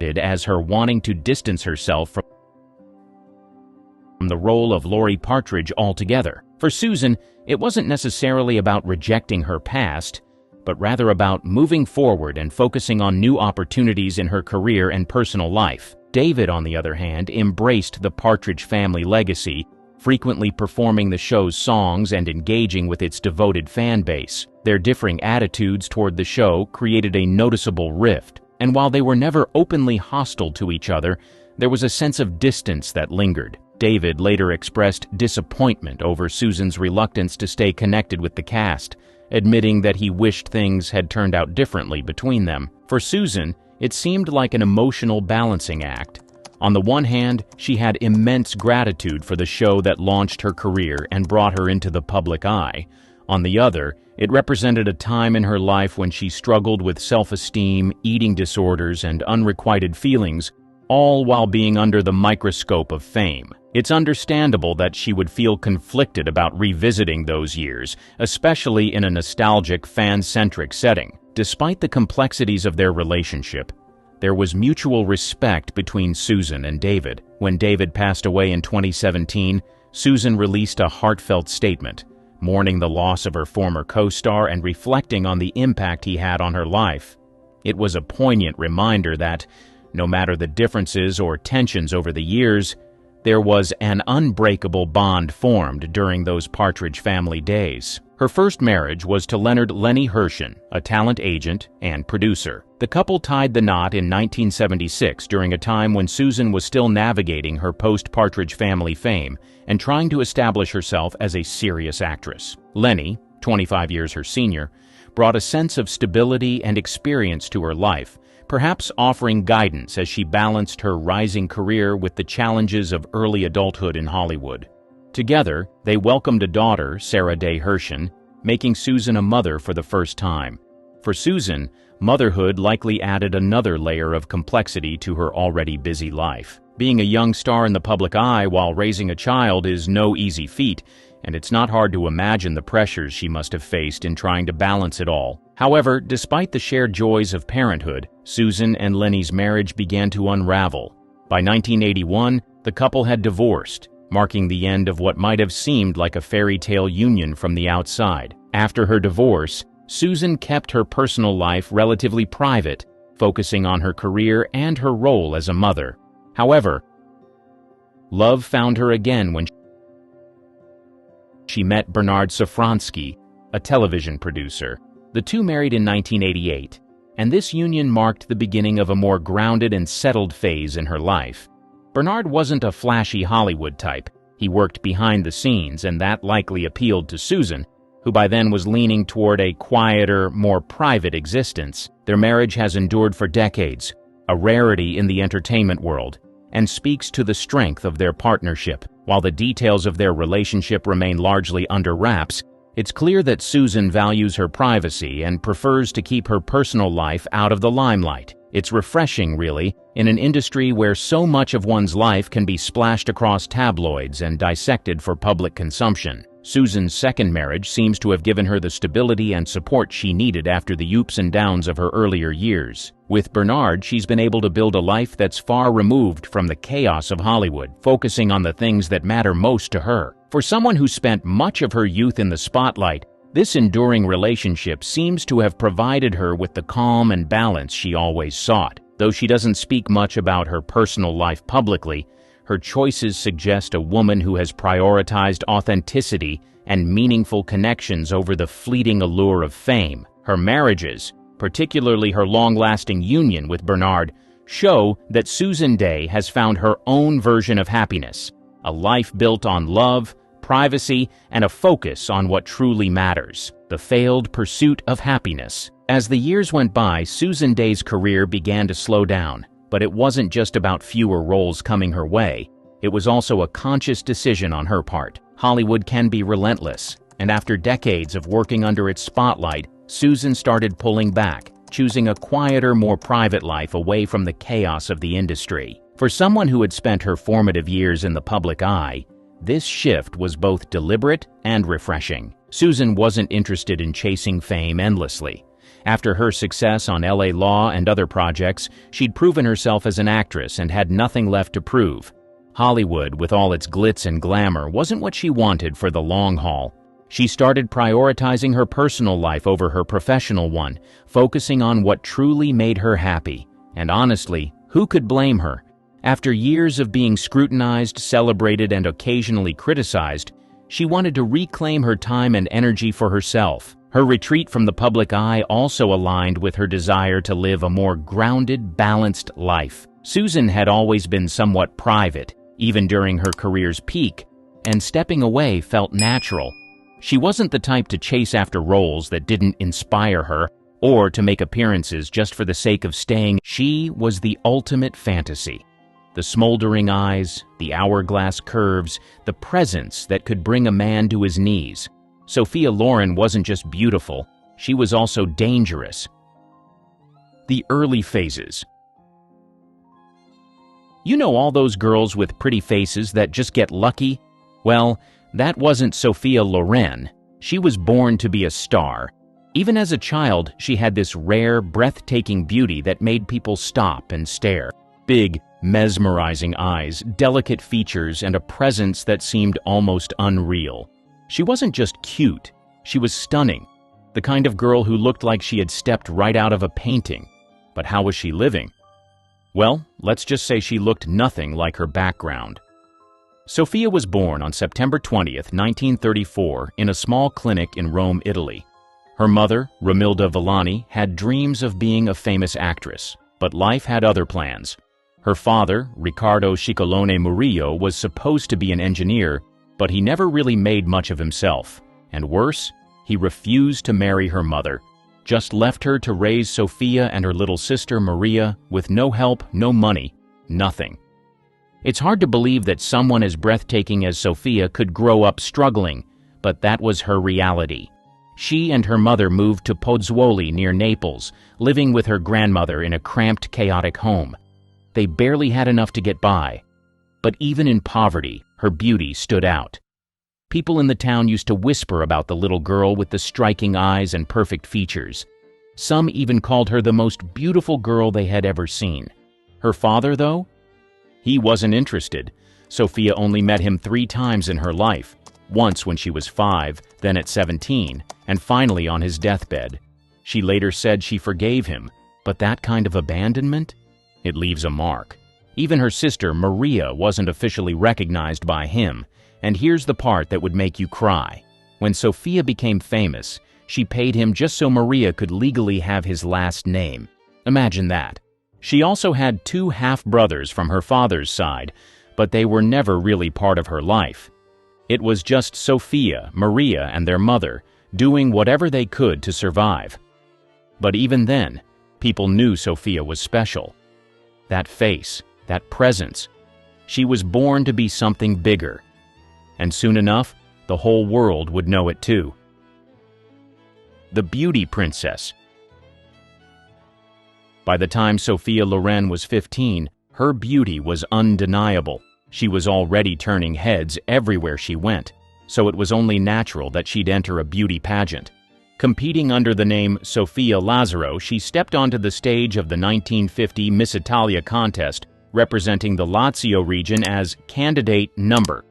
as her wanting to distance herself from the role of Lorie Partridge altogether. For Susan, it wasn't necessarily about rejecting her past, but rather about moving forward and focusing on new opportunities in her career and personal life. David, on the other hand, embraced the Partridge family legacy, frequently performing the show's songs and engaging with its devoted fan base. Their differing attitudes toward the show created a noticeable rift, and while they were never openly hostile to each other, there was a sense of distance that lingered. David later expressed disappointment over Susan's reluctance to stay connected with the cast, admitting that he wished things had turned out differently between them. For Susan, it seemed like an emotional balancing act. On the one hand, she had immense gratitude for the show that launched her career and brought her into the public eye. On the other, It represented a time in her life when she struggled with self-esteem, eating disorders, and unrequited feelings, all while being under the microscope of fame. It's understandable that she would feel conflicted about revisiting those years, especially in a nostalgic, fan-centric setting. Despite the complexities of their relationship, there was mutual respect between Susan and David. When David passed away in 2017, Susan released a heartfelt statement, mourning the loss of her former co-star and reflecting on the impact he had on her life. It was a poignant reminder that, no matter the differences or tensions over the years, there was an unbreakable bond formed during those Partridge Family days. Her first marriage was to Leonard Lenny Herschen, a talent agent and producer. The couple tied the knot in 1976 during a time when Susan was still navigating her post-Partridge Family fame and trying to establish herself as a serious actress. Lenny, 25 years her senior, brought a sense of stability and experience to her life, perhaps offering guidance as she balanced her rising career with the challenges of early adulthood in Hollywood. Together, they welcomed a daughter, Sarah Day Herschen, making Susan a mother for the first time. For Susan, motherhood likely added another layer of complexity to her already busy life. Being a young star in the public eye while raising a child is no easy feat, and it's not hard to imagine the pressures she must have faced in trying to balance it all. However, despite the shared joys of parenthood, Susan and Lenny's marriage began to unravel. By 1981, the couple had divorced, marking the end of what might have seemed like a fairy tale union from the outside. After her divorce, Susan kept her personal life relatively private, focusing on her career and her role as a mother. However, love found her again when she met Bernard Safransky, a television producer. The two married in 1988, and this union marked the beginning of a more grounded and settled phase in her life. Bernard wasn't a flashy Hollywood type. He worked behind the scenes, and that likely appealed to Susan, who by then was leaning toward a quieter, more private existence. Their marriage has endured for decades, a rarity in the entertainment world, and speaks to the strength of their partnership. While the details of their relationship remain largely under wraps, it's clear that Susan values her privacy and prefers to keep her personal life out of the limelight. It's refreshing, really, in an industry where so much of one's life can be splashed across tabloids and dissected for public consumption. Susan's second marriage seems to have given her the stability and support she needed after the ups and downs of her earlier years. With Bernard, she's been able to build a life that's far removed from the chaos of Hollywood, focusing on the things that matter most to her. For someone who spent much of her youth in the spotlight, this enduring relationship seems to have provided her with the calm and balance she always sought. Though she doesn't speak much about her personal life publicly, her choices suggest a woman who has prioritized authenticity and meaningful connections over the fleeting allure of fame. Her marriages, particularly her long-lasting union with Bernard, show that Susan Day has found her own version of happiness, a life built on love, privacy, and a focus on what truly matters, the failed pursuit of happiness. As the years went by, Susan Day's career began to slow down, but it wasn't just about fewer roles coming her way. It was also a conscious decision on her part. Hollywood can be relentless, and after decades of working under its spotlight, Susan started pulling back, choosing a quieter, more private life away from the chaos of the industry. For someone who had spent her formative years in the public eye, this shift was both deliberate and refreshing. Susan wasn't interested in chasing fame endlessly. After her success on LA Law and other projects, she'd proven herself as an actress and had nothing left to prove. Hollywood, with all its glitz and glamour, wasn't what she wanted for the long haul. She started prioritizing her personal life over her professional one, focusing on what truly made her happy. And honestly, who could blame her? After years of being scrutinized, celebrated, and occasionally criticized, she wanted to reclaim her time and energy for herself. Her retreat from the public eye also aligned with her desire to live a more grounded, balanced life. Susan had always been somewhat private, even during her career's peak, and stepping away felt natural. She wasn't the type to chase after roles that didn't inspire her, or to make appearances just for the sake of staying. She was the ultimate fantasy. The smoldering eyes, the hourglass curves, the presence that could bring a man to his knees. Sophia Loren wasn't just beautiful, she was also dangerous. The early phases. You know all those girls with pretty faces that just get lucky? Well, that wasn't Sophia Loren. She was born to be a star. Even as a child, she had this rare, breathtaking beauty that made people stop and stare. Big, mesmerizing eyes, delicate features, and a presence that seemed almost unreal. She wasn't just cute, she was stunning. The kind of girl who looked like she had stepped right out of a painting. But how was she living? Well, let's just say she looked nothing like her background. Sophia was born on September 20th, 1934, in a small clinic in Rome, Italy. Her mother, Romilda Villani, had dreams of being a famous actress, but life had other plans. Her father, Riccardo Ciccolone Murillo, was supposed to be an engineer, but he never really made much of himself. And worse, he refused to marry her mother, just left her to raise Sophia and her little sister Maria with no help, no money, nothing. It's hard to believe that someone as breathtaking as Sophia could grow up struggling, but that was her reality. She and her mother moved to Pozzuoli near Naples, living with her grandmother in a cramped, chaotic home. They barely had enough to get by. But even in poverty, her beauty stood out. People in the town used to whisper about the little girl with the striking eyes and perfect features. Some even called her the most beautiful girl they had ever seen. Her father, though? He wasn't interested. Sophia only met him 3 times in her life, once when she was 5, then at 17, and finally on his deathbed. She later said she forgave him, but that kind of abandonment? It leaves a mark. Even her sister, Maria, wasn't officially recognized by him. And here's the part that would make you cry. When Sophia became famous, she paid him just so Maria could legally have his last name. Imagine that. She also had 2 half-brothers from her father's side, but they were never really part of her life. It was just Sophia, Maria, and their mother, doing whatever they could to survive. But even then, people knew Sophia was special. That face, that presence. She was born to be something bigger. And soon enough, the whole world would know it too. The Beauty Princess. By the time Sophia Loren was 15, her beauty was undeniable. She was already turning heads everywhere she went, so it was only natural that she'd enter a beauty pageant. Competing under the name Sophia Lazzaro, she stepped onto the stage of the 1950 Miss Italia contest, representing the Lazio region as candidate number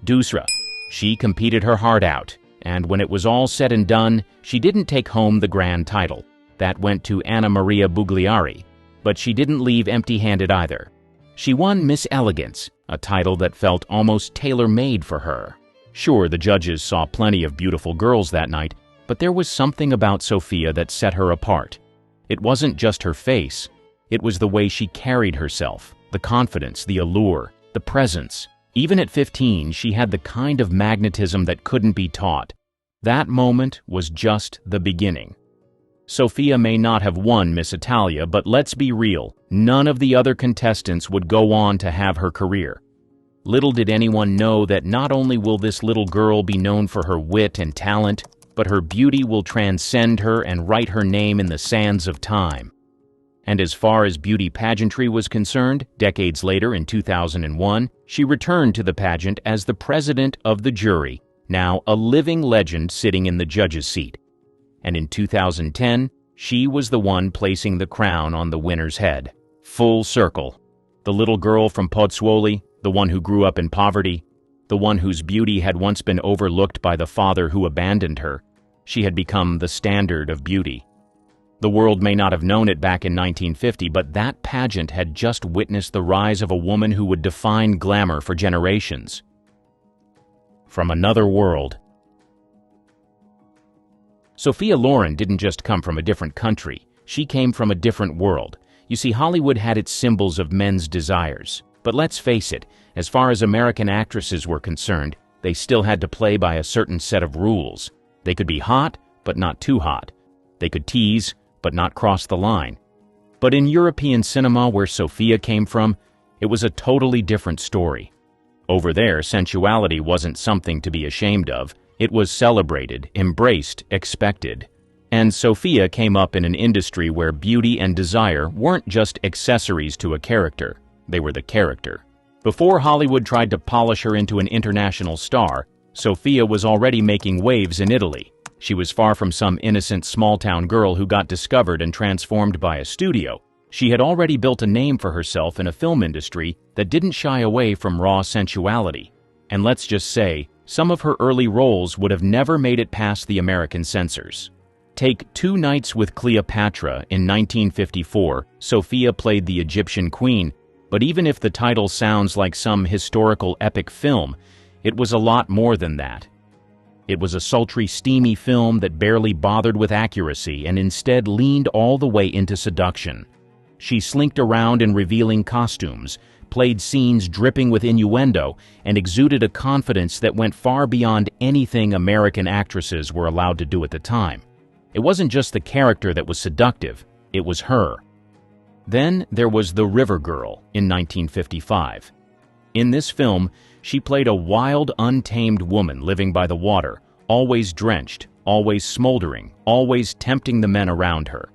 Dusra. She competed her heart out, and when it was all said and done, she didn't take home the grand title. That went to Anna Maria Bugliari, but she didn't leave empty-handed either. She won Miss Elegance, a title that felt almost tailor-made for her. Sure, the judges saw plenty of beautiful girls that night, but there was something about Sophia that set her apart. It wasn't just her face, it was the way she carried herself, the confidence, the allure, the presence. Even at 15, she had the kind of magnetism that couldn't be taught. That moment was just the beginning. Sophia may not have won Miss Italia, but let's be real, none of the other contestants would go on to have her career. Little did anyone know that not only will this little girl be known for her wit and talent, but her beauty will transcend her and write her name in the sands of time. And as far as beauty pageantry was concerned, decades later in 2001, she returned to the pageant as the president of the jury, now a living legend sitting in the judge's seat. And in 2010, she was the one placing the crown on the winner's head. Full circle. The little girl from Pozzuoli, the one who grew up in poverty, the one whose beauty had once been overlooked by the father who abandoned her. She had become the standard of beauty. The world may not have known it back in 1950, but that pageant had just witnessed the rise of a woman who would define glamour for generations. From another world. Sophia Loren didn't just come from a different country. She came from a different world. You see, Hollywood had its symbols of men's desires. But let's face it, as far as American actresses were concerned, they still had to play by a certain set of rules. They could be hot, but not too hot. They could tease, but not cross the line. But in European cinema, where Sophia came from, it was a totally different story. Over there, sensuality wasn't something to be ashamed of. It was celebrated, embraced, expected. And Sophia came up in an industry where beauty and desire weren't just accessories to a character, they were the character. Before Hollywood tried to polish her into an international star, Sophia was already making waves in Italy. She was far from some innocent small-town girl who got discovered and transformed by a studio. She had already built a name for herself in a film industry that didn't shy away from raw sensuality. And let's just say, some of her early roles would have never made it past the American censors. Take Two Nights with Cleopatra in 1954, Sophia played the Egyptian queen, but even if the title sounds like some historical epic film, it was a lot more than that. It was a sultry, steamy film that barely bothered with accuracy and instead leaned all the way into seduction. She slinked around in revealing costumes, played scenes dripping with innuendo, and exuded a confidence that went far beyond anything American actresses were allowed to do at the time. It wasn't just the character that was seductive, it was her. Then there was The River Girl in 1955. In this film, she played a wild, untamed woman living by the water, always drenched, always smoldering, always tempting the men around her.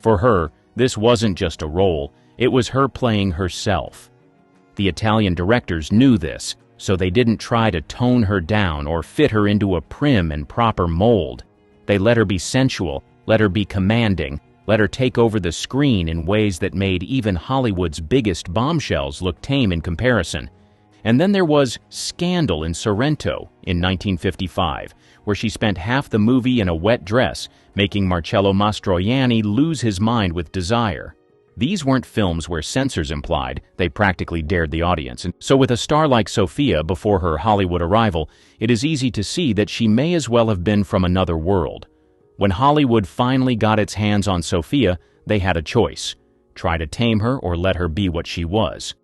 For her, this wasn't just a role, it was her playing herself. The Italian directors knew this, so they didn't try to tone her down or fit her into a prim and proper mold. They let her be sensual, let her be commanding, let her take over the screen in ways that made even Hollywood's biggest bombshells look tame in comparison. And then there was Scandal in Sorrento in 1955, where she spent half the movie in a wet dress, making Marcello Mastroianni lose his mind with desire. These weren't films where censors implied, they practically dared the audience. And so with a star like Sophia before her Hollywood arrival, it is easy to see that she may as well have been from another world. When Hollywood finally got its hands on Sophia, they had a choice: try to tame her or let her be what she was.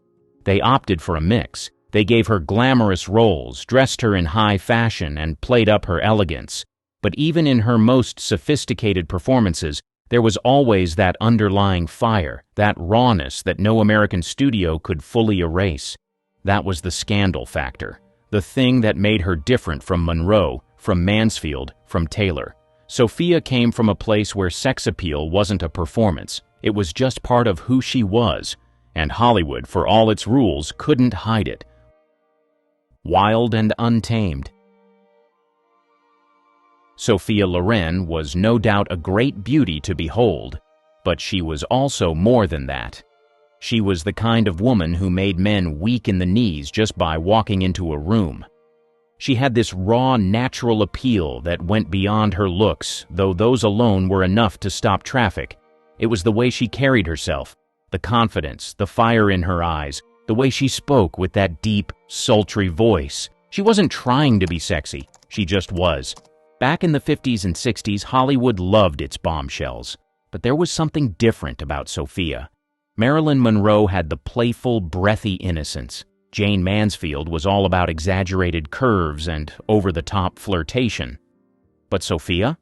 They opted for a mix. They gave her glamorous roles, dressed her in high fashion, and played up her elegance. But even in her most sophisticated performances, there was always that underlying fire, that rawness that no American studio could fully erase. That was the scandal factor, the thing that made her different from Monroe, from Mansfield, from Taylor. Sophia came from a place where sex appeal wasn't a performance. It was just part of who she was, and Hollywood, for all its rules, couldn't hide it. Wild and untamed. Sophia Loren was no doubt a great beauty to behold, but she was also more than that. She was the kind of woman who made men weak in the knees just by walking into a room. She had this raw, natural appeal that went beyond her looks, though those alone were enough to stop traffic. It was the way she carried herself, the confidence, the fire in her eyes, the way she spoke with that deep, sultry voice. She wasn't trying to be sexy, she just was. Back in the 50s and 60s, Hollywood loved its bombshells, but there was something different about Sophia. Marilyn Monroe had the playful, breathy innocence. Jane Mansfield was all about exaggerated curves and over-the-top flirtation. But Sophia?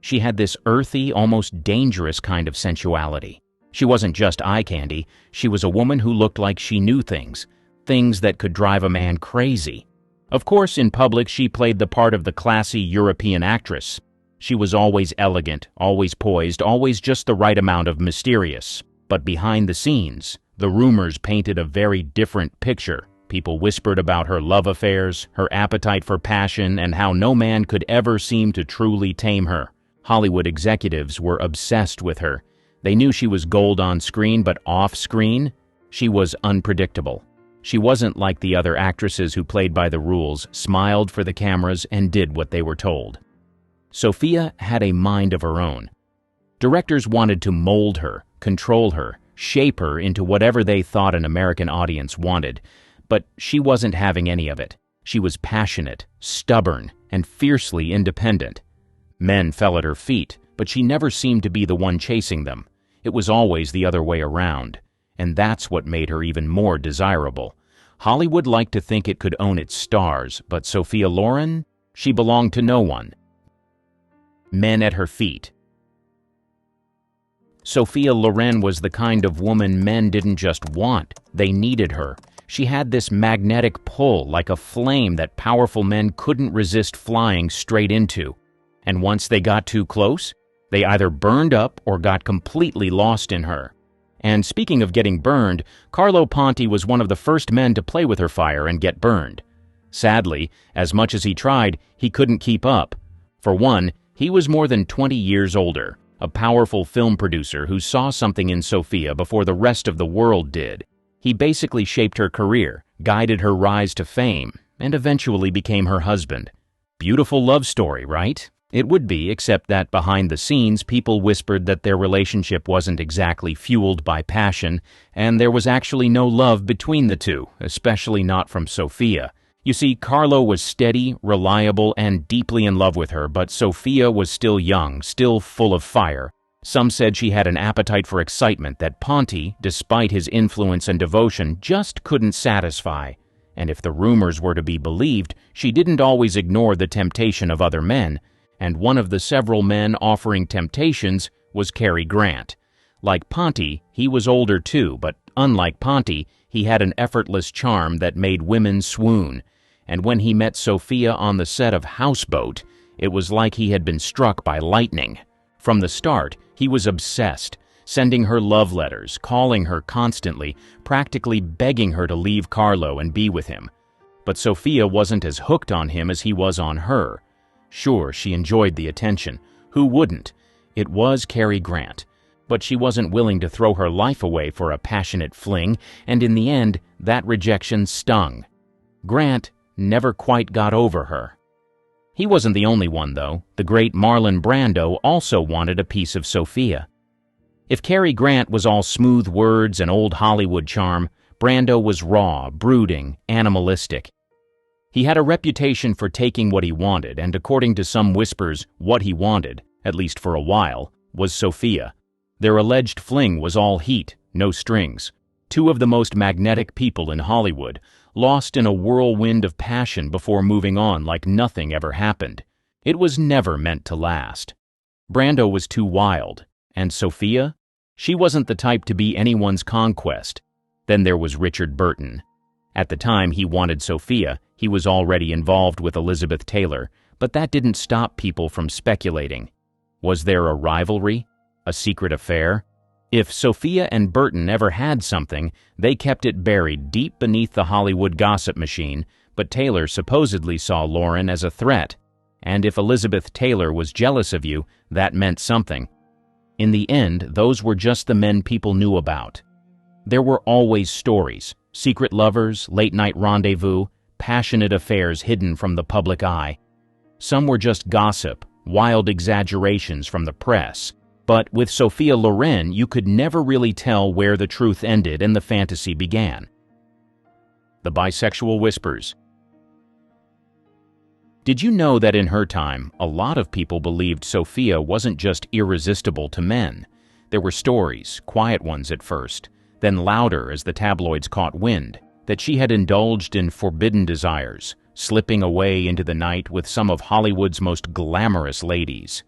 She had this earthy, almost dangerous kind of sensuality. She wasn't just eye candy, she was a woman who looked like she knew things that could drive a man crazy. Of course, in public, she played the part of the classy European actress. She was always elegant, always poised, always just the right amount of mysterious. But behind the scenes, the rumors painted a very different picture. People whispered about her love affairs, her appetite for passion, and how no man could ever seem to truly tame her. Hollywood executives were obsessed with her. They knew she was gold on screen, but off screen, she was unpredictable. She wasn't like the other actresses who played by the rules, smiled for the cameras, and did what they were told. Sophia had a mind of her own. Directors wanted to mold her, control her, shape her into whatever they thought an American audience wanted, but she wasn't having any of it. She was passionate, stubborn, and fiercely independent. Men fell at her feet, but she never seemed to be the one chasing them. It was always the other way around, and that's what made her even more desirable. Hollywood liked to think it could own its stars, but Sophia Loren, she belonged to no one. Men at her feet. Sophia Loren was the kind of woman men didn't just want, they needed her. She had this magnetic pull, like a flame that powerful men couldn't resist flying straight into. And once they got too close, they either burned up or got completely lost in her. And speaking of getting burned, Carlo Ponti was one of the first men to play with her fire and get burned. Sadly, as much as he tried, he couldn't keep up. For one, he was more than 20 years older, a powerful film producer who saw something in Sophia before the rest of the world did. He basically shaped her career, guided her rise to fame, and eventually became her husband. Beautiful love story, right? It would be, except that behind the scenes, people whispered that their relationship wasn't exactly fueled by passion, and there was actually no love between the two, especially not from Sophia. You see, Carlo was steady, reliable, and deeply in love with her, but Sophia was still young, still full of fire. Some said she had an appetite for excitement that Ponti, despite his influence and devotion, just couldn't satisfy. And if the rumors were to be believed, she didn't always ignore the temptation of other men, and one of the several men offering temptations was Cary Grant. Like Ponti, he was older too, but unlike Ponti, he had an effortless charm that made women swoon. And when he met Sophia on the set of Houseboat, it was like he had been struck by lightning. From the start, he was obsessed, sending her love letters, calling her constantly, practically begging her to leave Carlo and be with him. But Sophia wasn't as hooked on him as he was on her. Sure, she enjoyed the attention. Who wouldn't? It was Cary Grant. But she wasn't willing to throw her life away for a passionate fling, and in the end, that rejection stung. Grant never quite got over her. He wasn't the only one, though. The great Marlon Brando also wanted a piece of Sophia. If Cary Grant was all smooth words and old Hollywood charm, Brando was raw, brooding, animalistic. He had a reputation for taking what he wanted, and according to some whispers, what he wanted, at least for a while, was Sophia. Their alleged fling was all heat, no strings. Two of the most magnetic people in Hollywood, lost in a whirlwind of passion before moving on like nothing ever happened. It was never meant to last. Brando was too wild, and Sophia? She wasn't the type to be anyone's conquest. Then there was Richard Burton. At the time he wanted Sophia, he was already involved with Elizabeth Taylor, but that didn't stop people from speculating. Was there a rivalry? A secret affair? If Sophia and Burton ever had something, they kept it buried deep beneath the Hollywood gossip machine, but Taylor supposedly saw Loren as a threat. And if Elizabeth Taylor was jealous of you, that meant something. In the end, those were just the men people knew about. There were always stories, secret lovers, late-night rendezvous, passionate affairs hidden from the public eye. Some were just gossip, wild exaggerations from the press. But with Sophia Loren, you could never really tell where the truth ended and the fantasy began. The bisexual whispers. Did you know that in her time, a lot of people believed Sophia wasn't just irresistible to men? There were stories, quiet ones at first, then louder as the tabloids caught wind, that she had indulged in forbidden desires, slipping away into the night with some of Hollywood's most glamorous ladies.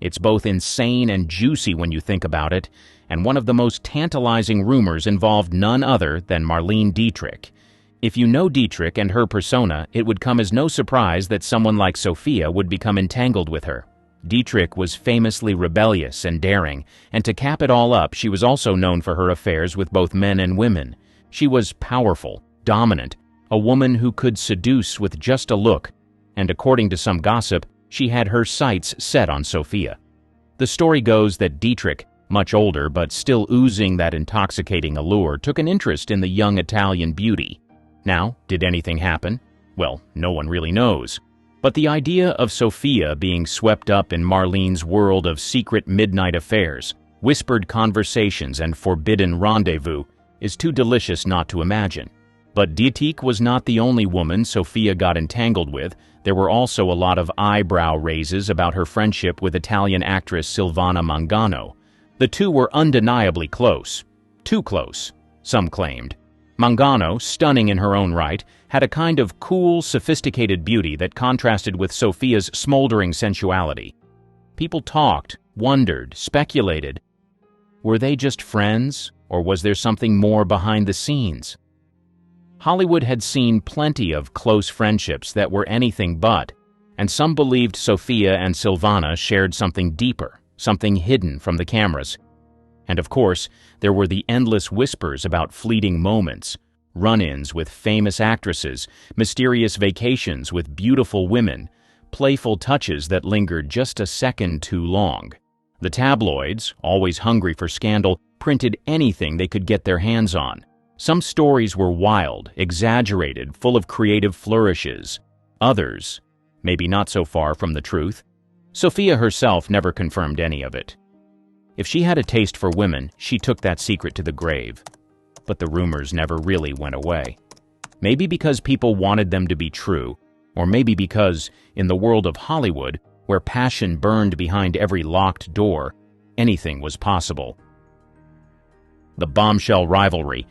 It's both insane and juicy when you think about it, and one of the most tantalizing rumors involved none other than Marlene Dietrich. If you know Dietrich and her persona, it would come as no surprise that someone like Sophia would become entangled with her. Dietrich was famously rebellious and daring, and to cap it all up, she was also known for her affairs with both men and women. She was powerful, dominant, a woman who could seduce with just a look, and according to some gossip, she had her sights set on Sophia. The story goes that Dietrich, much older but still oozing that intoxicating allure, took an interest in the young Italian beauty. Now, did anything happen? Well, no one really knows. But the idea of Sophia being swept up in Marlene's world of secret midnight affairs, whispered conversations, and forbidden rendezvous is too delicious not to imagine. But Dietrich was not the only woman Sophia got entangled with. There were also a lot of eyebrow raises about her friendship with Italian actress Silvana Mangano. The two were undeniably close. Too close, some claimed. Mangano, stunning in her own right, had a kind of cool, sophisticated beauty that contrasted with Sophia's smoldering sensuality. People talked, wondered, speculated. Were they just friends, or was there something more behind the scenes? Hollywood had seen plenty of close friendships that were anything but, and some believed Sophia and Silvana shared something deeper, something hidden from the cameras. And of course, there were the endless whispers about fleeting moments, run-ins with famous actresses, mysterious vacations with beautiful women, playful touches that lingered just a second too long. The tabloids, always hungry for scandal, printed anything they could get their hands on. Some stories were wild, exaggerated, full of creative flourishes. Others, maybe not so far from the truth. Sophia herself never confirmed any of it. If she had a taste for women, she took that secret to the grave. But the rumors never really went away. Maybe because people wanted them to be true, or maybe because, in the world of Hollywood, where passion burned behind every locked door, anything was possible. The Bombshell rivalry.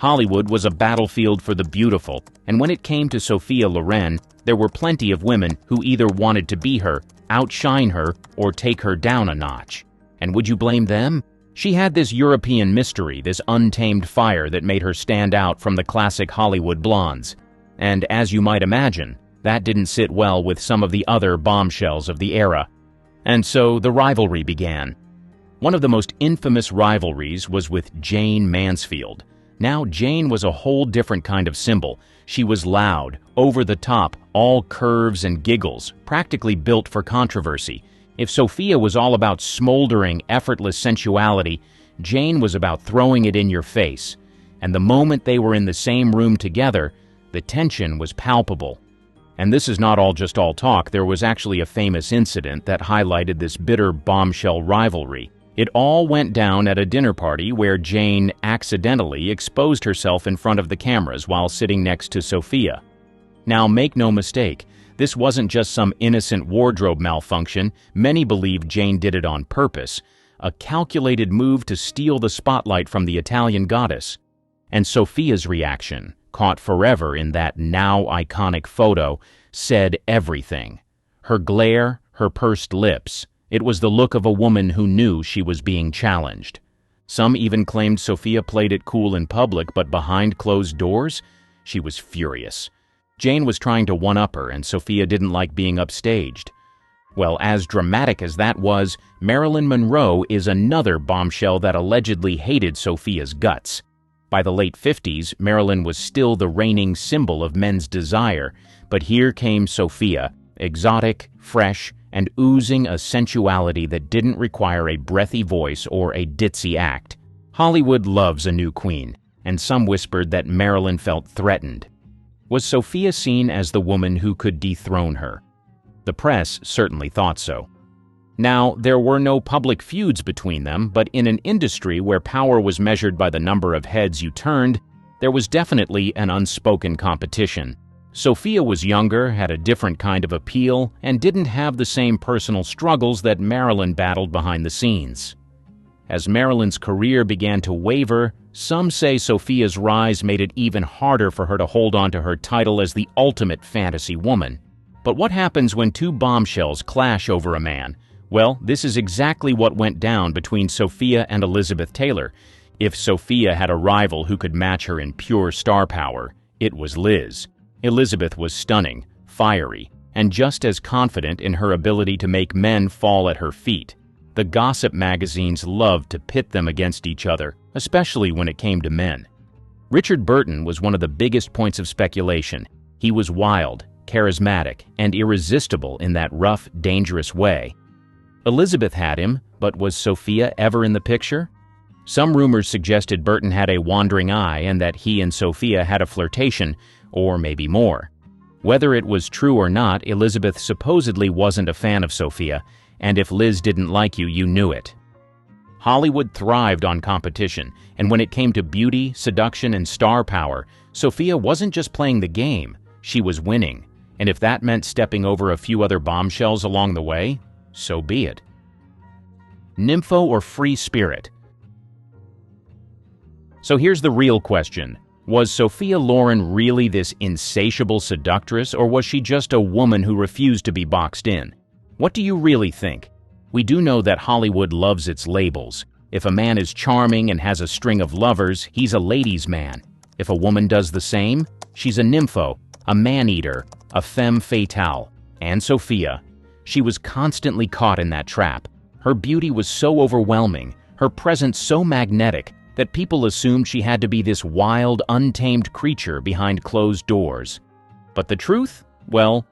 Hollywood was a battlefield for the beautiful, and when it came to Sophia Loren, there were plenty of women who either wanted to be her, outshine her, or take her down a notch. And would you blame them? She had this European mystery, this untamed fire that made her stand out from the classic Hollywood blondes. And as you might imagine, that didn't sit well with some of the other bombshells of the era. And so the rivalry began. One of the most infamous rivalries was with Jane Mansfield. Now, Jane was a whole different kind of symbol. She was loud, over the top, all curves and giggles, practically built for controversy. If Sophia was all about smoldering, effortless sensuality, Jane was about throwing it in your face. And the moment they were in the same room together, the tension was palpable. And this is not all just all talk. There was actually a famous incident that highlighted this bitter bombshell rivalry. It all went down at a dinner party where Jane accidentally exposed herself in front of the cameras while sitting next to Sophia. Now, make no mistake, this wasn't just some innocent wardrobe malfunction. Many believe Jane did it on purpose, a calculated move to steal the spotlight from the Italian goddess. And Sophia's reaction, caught forever in that now iconic photo, said everything. Her glare, her pursed lips. It was the look of a woman who knew she was being challenged. Some even claimed Sophia played it cool in public, but behind closed doors, she was furious. Jane was trying to one-up her, and Sophia didn't like being upstaged. Well, as dramatic as that was, Marilyn Monroe is another bombshell that allegedly hated Sophia's guts. By the late 50s, Marilyn was still the reigning symbol of men's desire, but here came Sophia, exotic, fresh, and oozing a sensuality that didn't require a breathy voice or a ditzy act. Hollywood loves a new queen, and some whispered that Marilyn felt threatened. Was Sophia seen as the woman who could dethrone her? The press certainly thought so. Now, there were no public feuds between them, but in an industry where power was measured by the number of heads you turned, there was definitely an unspoken competition. Sophia was younger, had a different kind of appeal, and didn't have the same personal struggles that Marilyn battled behind the scenes. As Marilyn's career began to waver, some say Sophia's rise made it even harder for her to hold on to her title as the ultimate fantasy woman. But what happens when two bombshells clash over a man? Well, this is exactly what went down between Sophia and Elizabeth Taylor. If Sophia had a rival who could match her in pure star power, it was Liz. Elizabeth was stunning, fiery, and just as confident in her ability to make men fall at her feet. The gossip magazines loved to pit them against each other, especially when it came to men. Richard Burton was one of the biggest points of speculation. He was wild, charismatic, and irresistible in that rough, dangerous way. Elizabeth had him, but was Sophia ever in the picture? Some rumors suggested Burton had a wandering eye and that he and Sophia had a flirtation, or maybe more. Whether it was true or not, Elizabeth supposedly wasn't a fan of Sophia, and if Liz didn't like you, you knew it. Hollywood thrived on competition, and when it came to beauty, seduction, and star power, Sophia wasn't just playing the game, she was winning. And if that meant stepping over a few other bombshells along the way, so be it. Nympho or free spirit? So here's the real question. Was Sophia Loren really this insatiable seductress, or was she just a woman who refused to be boxed in? What do you really think? We do know that Hollywood loves its labels. If a man is charming and has a string of lovers, he's a ladies' man. If a woman does the same, she's a nympho, a man-eater, a femme fatale. And Sophia. She was constantly caught in that trap. Her beauty was so overwhelming, her presence so magnetic, that people assumed she had to be this wild, untamed creature behind closed doors. But the truth? Well,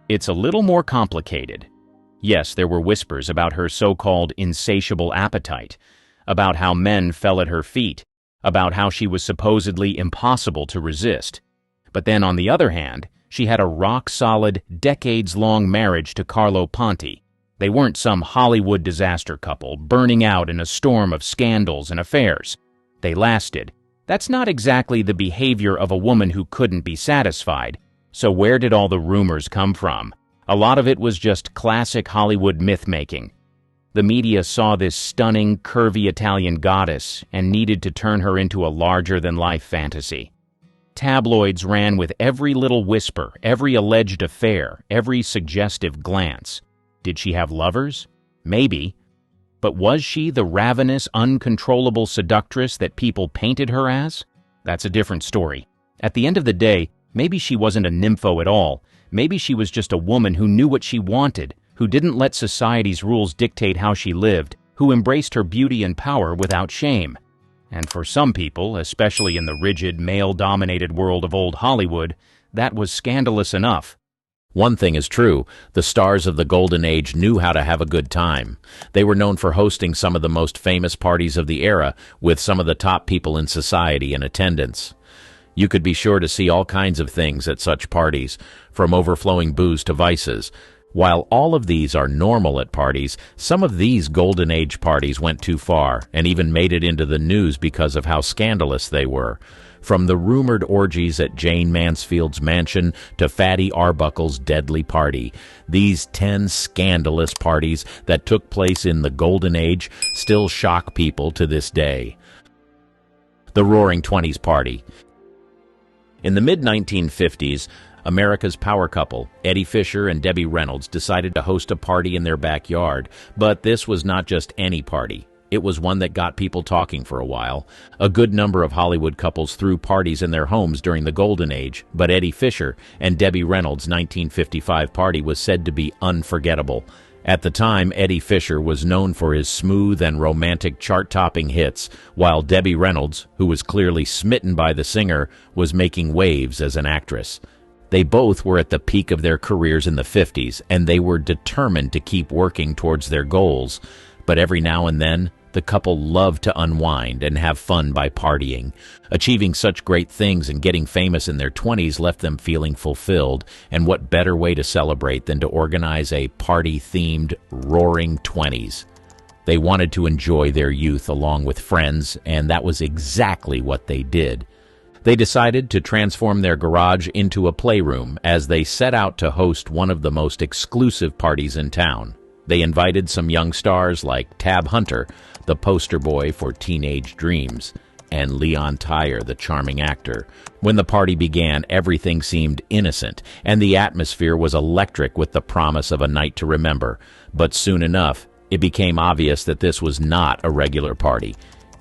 it's a little more complicated. Yes, there were whispers about her so-called insatiable appetite, about how men fell at her feet, about how she was supposedly impossible to resist. But then, on the other hand, she had a rock-solid, decades-long marriage to Carlo Ponti. They weren't some Hollywood disaster couple burning out in a storm of scandals and affairs. They lasted. That's not exactly the behavior of a woman who couldn't be satisfied. So where did all the rumors come from? A lot of it was just classic Hollywood myth-making. The media saw this stunning, curvy Italian goddess and needed to turn her into a larger-than-life fantasy. Tabloids ran with every little whisper, every alleged affair, every suggestive glance. Did she have lovers? Maybe. But was she the ravenous, uncontrollable seductress that people painted her as? That's a different story. At the end of the day, maybe she wasn't a nympho at all. Maybe she was just a woman who knew what she wanted, who didn't let society's rules dictate how she lived, who embraced her beauty and power without shame. And for some people, especially in the rigid, male-dominated world of old Hollywood, that was scandalous enough. One thing is true, the stars of the Golden Age knew how to have a good time. They were known for hosting some of the most famous parties of the era, with some of the top people in society in attendance. You could be sure to see all kinds of things at such parties, from overflowing booze to vices. While all of these are normal at parties, some of these Golden Age parties went too far, and even made it into the news because of how scandalous they were. From the rumored orgies at Jane Mansfield's mansion to Fatty Arbuckle's deadly party, these 10 scandalous parties that took place in the Golden Age still shock people to this day. The Roaring Twenties Party. In the mid-1950s, America's power couple, Eddie Fisher and Debbie Reynolds, decided to host a party in their backyard. But this was not just any party. It was one that got people talking for a while. A good number of Hollywood couples threw parties in their homes during the Golden Age, but Eddie Fisher and Debbie Reynolds' 1955 party was said to be unforgettable. At the time, Eddie Fisher was known for his smooth and romantic chart-topping hits, while Debbie Reynolds, who was clearly smitten by the singer, was making waves as an actress. They both were at the peak of their careers in the 50s, and they were determined to keep working towards their goals. But every now and then, the couple loved to unwind and have fun by partying. Achieving such great things and getting famous in their 20s left them feeling fulfilled, and what better way to celebrate than to organize a party-themed Roaring Twenties? They wanted to enjoy their youth along with friends, and that was exactly what they did. They decided to transform their garage into a playroom as they set out to host one of the most exclusive parties in town. They invited some young stars like Tab Hunter, the poster boy for Teenage Dreams, and Leon Tyre, the charming actor. When the party began, everything seemed innocent, and the atmosphere was electric with the promise of a night to remember. But soon enough, it became obvious that this was not a regular party.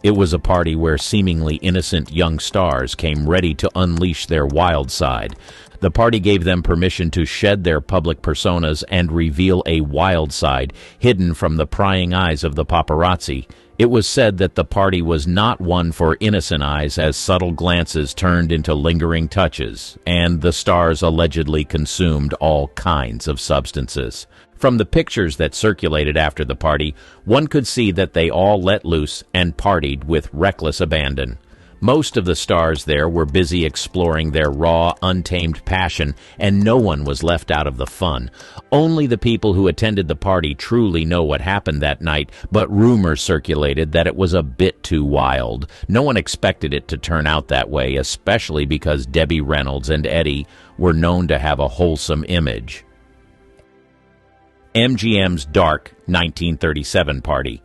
It was a party where seemingly innocent young stars came ready to unleash their wild side. The party gave them permission to shed their public personas and reveal a wild side hidden from the prying eyes of the paparazzi. It was said that the party was not one for innocent eyes, as subtle glances turned into lingering touches, and the stars allegedly consumed all kinds of substances. From the pictures that circulated after the party, one could see that they all let loose and partied with reckless abandon. Most of the stars there were busy exploring their raw, untamed passion, and no one was left out of the fun. Only the people who attended the party truly know what happened that night, but rumors circulated that it was a bit too wild. No one expected it to turn out that way, especially because Debbie Reynolds and Eddie were known to have a wholesome image. MGM's Dark 1937 Party.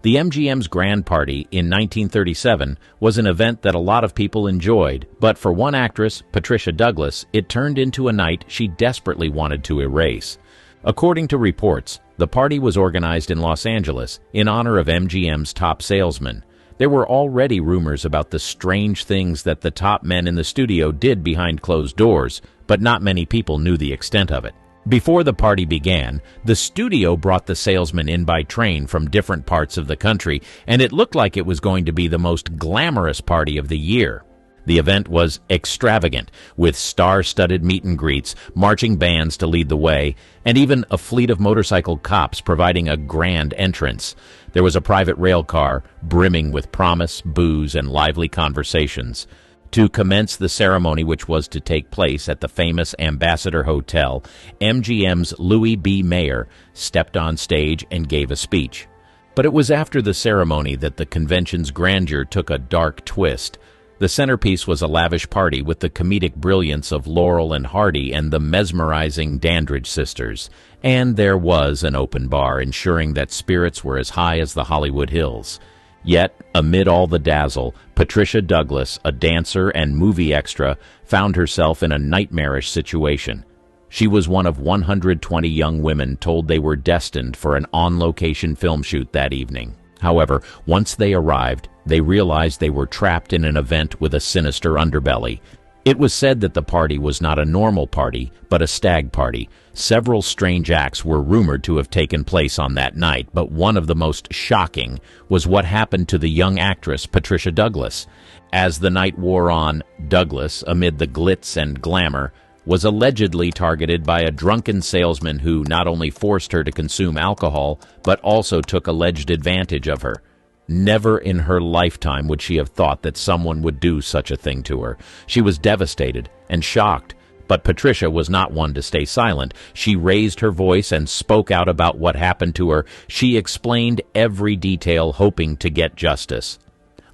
The MGM's Grand Party in 1937 was an event that a lot of people enjoyed, but for one actress, Patricia Douglas, it turned into a night she desperately wanted to erase. According to reports, The party was organized in Los Angeles in honor of MGM's top salesman. There were already rumors about the strange things that the top men in the studio did behind closed doors, but not many people knew the extent of it. Before the party began, the studio brought the salesman in by train from different parts of the country, and it looked like it was going to be the most glamorous party of the year. The event was extravagant, with star-studded meet and greets, marching bands to lead the way, and even a fleet of motorcycle cops providing a grand entrance. There was a private rail car, brimming with promise, booze, and lively conversations. To commence the ceremony, which was to take place at the famous Ambassador Hotel, MGM's Louis B. Mayer stepped on stage and gave a speech. But it was after the ceremony that the convention's grandeur took a dark twist. The centerpiece was a lavish party with the comedic brilliance of Laurel and Hardy and the mesmerizing Dandridge sisters. And there was an open bar, ensuring that spirits were as high as the Hollywood Hills. Yet, amid all the dazzle, Patricia Douglas, a dancer and movie extra, found herself in a nightmarish situation. She was one of 120 young women told they were destined for an on-location film shoot that evening. However, once they arrived, they realized they were trapped in an event with a sinister underbelly. It was said that the party was not a normal party, but a stag party. Several strange acts were rumored to have taken place on that night, but one of the most shocking was what happened to the young actress Patricia Douglas. As the night wore on, Douglas, amid the glitz and glamour, was allegedly targeted by a drunken salesman who not only forced her to consume alcohol, but also took alleged advantage of her. Never in her lifetime would she have thought that someone would do such a thing to her. She was devastated and shocked, but Patricia was not one to stay silent. She raised her voice and spoke out about what happened to her. She explained every detail, hoping to get justice.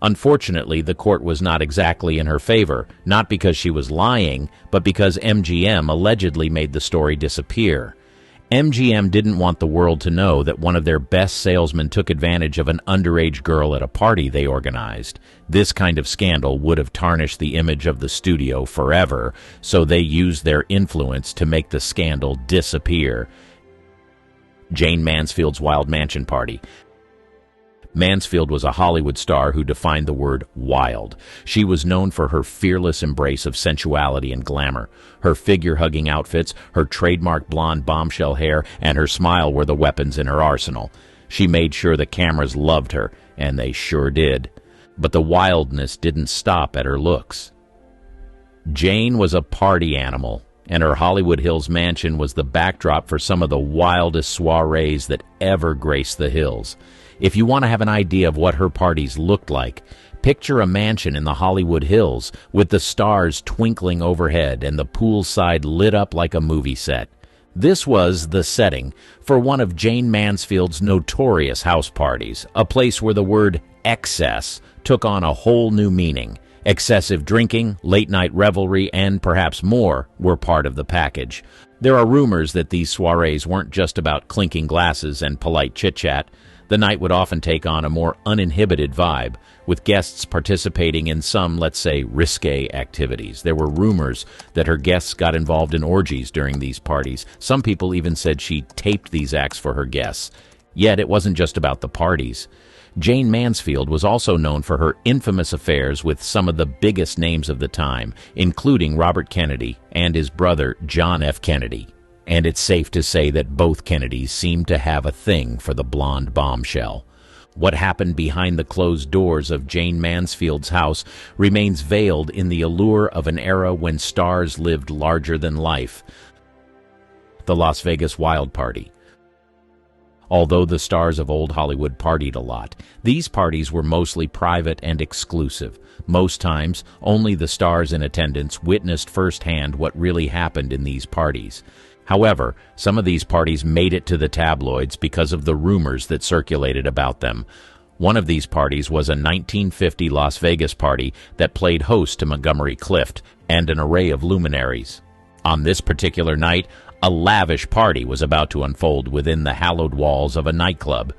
Unfortunately, the court was not exactly in her favor, not because she was lying, but because MGM allegedly made the story disappear. MGM didn't want the world to know that one of their best salesmen took advantage of an underage girl at a party they organized. This kind of scandal would have tarnished the image of the studio forever, so they used their influence to make the scandal disappear. Jayne Mansfield's Wild Mansion Party. Mansfield was a Hollywood star who defined the word wild. She was known for her fearless embrace of sensuality and glamour. Her figure-hugging outfits, her trademark blonde bombshell hair, and her smile were the weapons in her arsenal. She made sure the cameras loved her, and they sure did. But the wildness didn't stop at her looks. Jayne was a party animal, and her Hollywood Hills mansion was the backdrop for some of the wildest soirees that ever graced the hills. If you want to have an idea of what her parties looked like, picture a mansion in the Hollywood Hills with the stars twinkling overhead and the poolside lit up like a movie set. This was the setting for one of Jayne Mansfield's notorious house parties, a place where the word excess took on a whole new meaning. Excessive drinking, late-night revelry, and perhaps more were part of the package. There are rumors that these soirees weren't just about clinking glasses and polite chit-chat. The night would often take on a more uninhibited vibe, with guests participating in some, let's say, risque activities. There were rumors that her guests got involved in orgies during these parties. Some people even said she taped these acts for her guests. Yet it wasn't just about the parties. Jayne Mansfield was also known for her infamous affairs with some of the biggest names of the time, including Robert Kennedy and his brother John F. Kennedy. And it's safe to say that both Kennedys seemed to have a thing for the blonde bombshell. What happened behind the closed doors of Jayne Mansfield's house remains veiled in the allure of an era when stars lived larger than life. The Las Vegas Wild Party. Although the stars of old Hollywood partied a lot, these parties were mostly private and exclusive. Most times, only the stars in attendance witnessed firsthand what really happened in these parties. However, some of these parties made it to the tabloids because of the rumors that circulated about them. One of these parties was a 1950 Las Vegas party that played host to Montgomery Clift and an array of luminaries. On this particular night, a lavish party was about to unfold within the hallowed walls of a nightclub.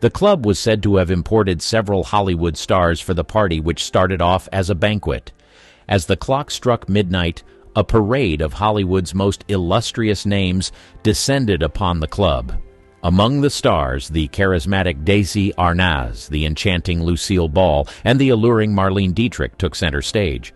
The club was said to have imported several Hollywood stars for the party, which started off as a banquet. As the clock struck midnight, a parade of Hollywood's most illustrious names descended upon the club. Among the stars, the charismatic Daisy Arnaz, the enchanting Lucille Ball, and the alluring Marlene Dietrich took center stage.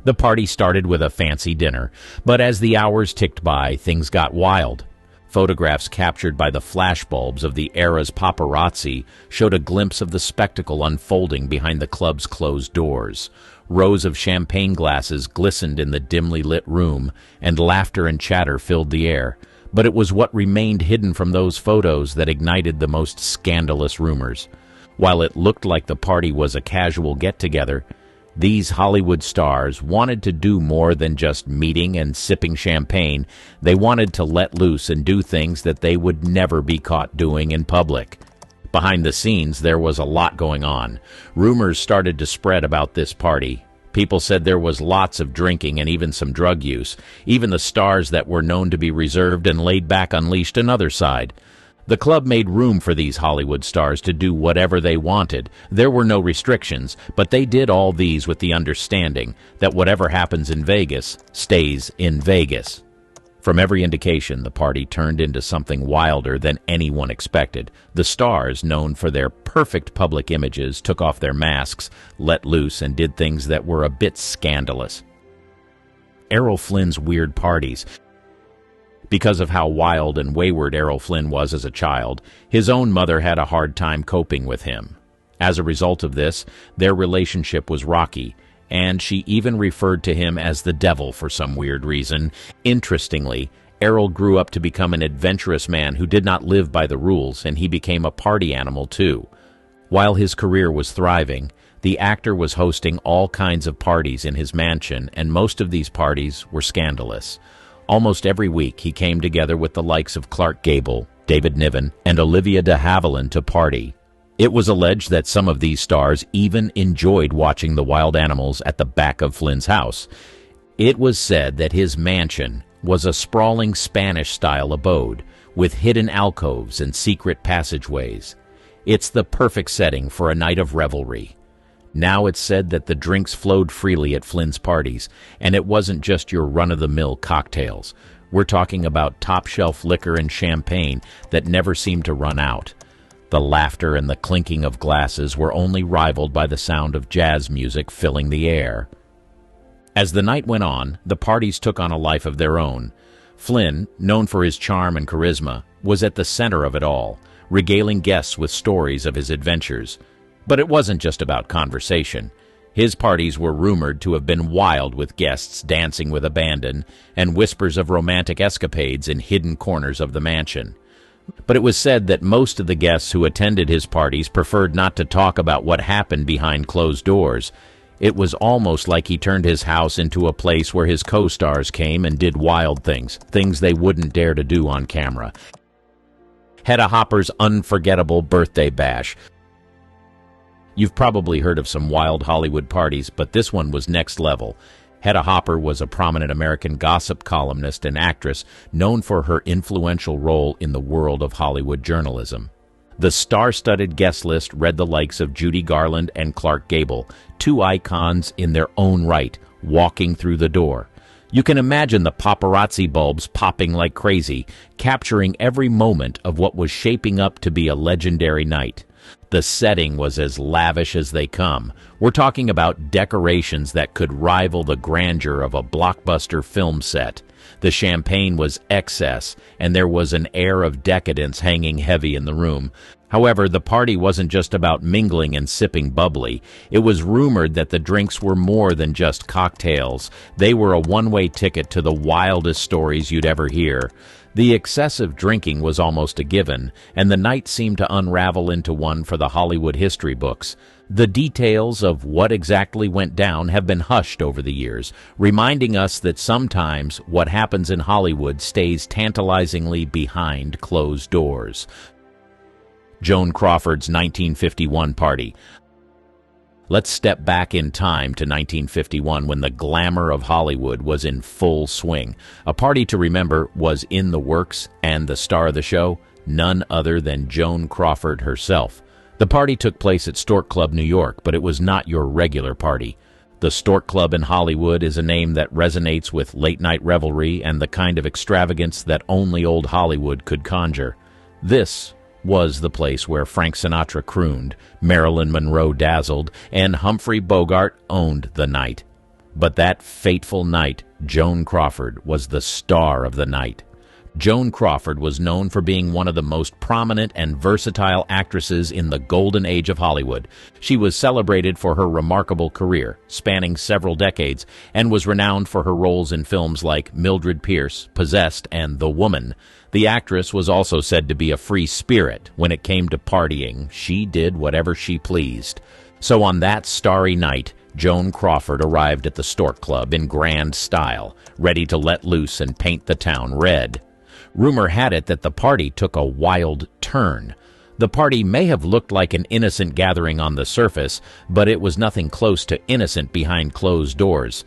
The party started with a fancy dinner, but as the hours ticked by, things got wild. Photographs captured by the flashbulbs of the era's paparazzi showed a glimpse of the spectacle unfolding behind the club's closed doors. Rows of champagne glasses glistened in the dimly lit room, and laughter and chatter filled the air. But it was what remained hidden from those photos that ignited the most scandalous rumors. While it looked like the party was a casual get-together, these Hollywood stars wanted to do more than just meeting and sipping champagne. They wanted to let loose and do things that they would never be caught doing in public. Behind the scenes, there was a lot going on. Rumors started to spread about this party. People said there was lots of drinking and even some drug use. Even the stars that were known to be reserved and laid back unleashed another side. The club made room for these Hollywood stars to do whatever they wanted. There were no restrictions, but they did all these with the understanding that whatever happens in Vegas stays in Vegas. From every indication, the party turned into something wilder than anyone expected. The stars, known for their perfect public images, took off their masks, let loose, and did things that were a bit scandalous. Errol Flynn's weird parties. Because of how wild and wayward Errol Flynn was as a child, his own mother had a hard time coping with him. As a result of this, their relationship was rocky, and she even referred to him as the devil for some weird reason. Interestingly, Errol grew up to become an adventurous man who did not live by the rules, and he became a party animal too. While his career was thriving, the actor was hosting all kinds of parties in his mansion, and most of these parties were scandalous. Almost every week he came together with the likes of Clark Gable, David Niven, and Olivia de Havilland to party. It was alleged that some of these stars even enjoyed watching the wild animals at the back of Flynn's house. It was said that his mansion was a sprawling Spanish-style abode with hidden alcoves and secret passageways. It's the perfect setting for a night of revelry. Now it's said that the drinks flowed freely at Flynn's parties, and it wasn't just your run-of-the-mill cocktails. We're talking about top-shelf liquor and champagne that never seemed to run out. The laughter and the clinking of glasses were only rivaled by the sound of jazz music filling the air. As the night went on, the parties took on a life of their own. Flynn, known for his charm and charisma, was at the center of it all, regaling guests with stories of his adventures. But it wasn't just about conversation. His parties were rumored to have been wild, with guests dancing with abandon and whispers of romantic escapades in hidden corners of the mansion. But it was said that most of the guests who attended his parties preferred not to talk about what happened behind closed doors. It was almost like he turned his house into a place where his co-stars came and did wild things they wouldn't dare to do on camera. Hedda Hopper's unforgettable birthday bash. You've probably heard of some wild Hollywood parties, but this one was next level. Hedda Hopper was a prominent American gossip columnist and actress known for her influential role in the world of Hollywood journalism. The star-studded guest list read the likes of Judy Garland and Clark Gable, two icons in their own right, walking through the door. You can imagine the paparazzi bulbs popping like crazy, capturing every moment of what was shaping up to be a legendary night. The setting was as lavish as they come. We're talking about decorations that could rival the grandeur of a blockbuster film set. The champagne was excess, and there was an air of decadence hanging heavy in the room. However, the party wasn't just about mingling and sipping bubbly. It was rumored that the drinks were more than just cocktails. They were a one-way ticket to the wildest stories you'd ever hear. The excessive drinking was almost a given, and the night seemed to unravel into one for the Hollywood history books. The details of what exactly went down have been hushed over the years, reminding us that sometimes what happens in Hollywood stays tantalizingly behind closed doors. Joan Crawford's 1951 party. Let's step back in time to 1951 when the glamour of Hollywood was in full swing. A party to remember was in the works, and the star of the show, none other than Joan Crawford herself. The party took place at Stork Club, New York, but it was not your regular party. The Stork Club in Hollywood is a name that resonates with late-night revelry and the kind of extravagance that only old Hollywood could conjure. This was the place where Frank Sinatra crooned, Marilyn Monroe dazzled, and Humphrey Bogart owned the night. But that fateful night, Joan Crawford was the star of the night. Joan Crawford was known for being one of the most prominent and versatile actresses in the golden age of Hollywood. She was celebrated for her remarkable career, spanning several decades, and was renowned for her roles in films like Mildred Pierce, Possessed, and The Woman. The actress was also said to be a free spirit. When it came to partying, she did whatever she pleased. So on that starry night, Joan Crawford arrived at the Stork Club in grand style, ready to let loose and paint the town red. Rumor had it that the party took a wild turn. The party may have looked like an innocent gathering on the surface, but it was nothing close to innocent behind closed doors.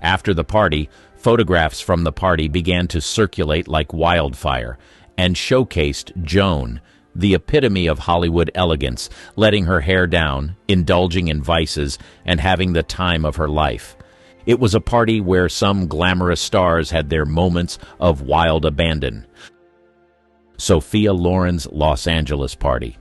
After the party, photographs from the party began to circulate like wildfire and showcased Joan, the epitome of Hollywood elegance, letting her hair down, indulging in vices, and having the time of her life. It was a party where some glamorous stars had their moments of wild abandon. Sophia Loren's Los Angeles party.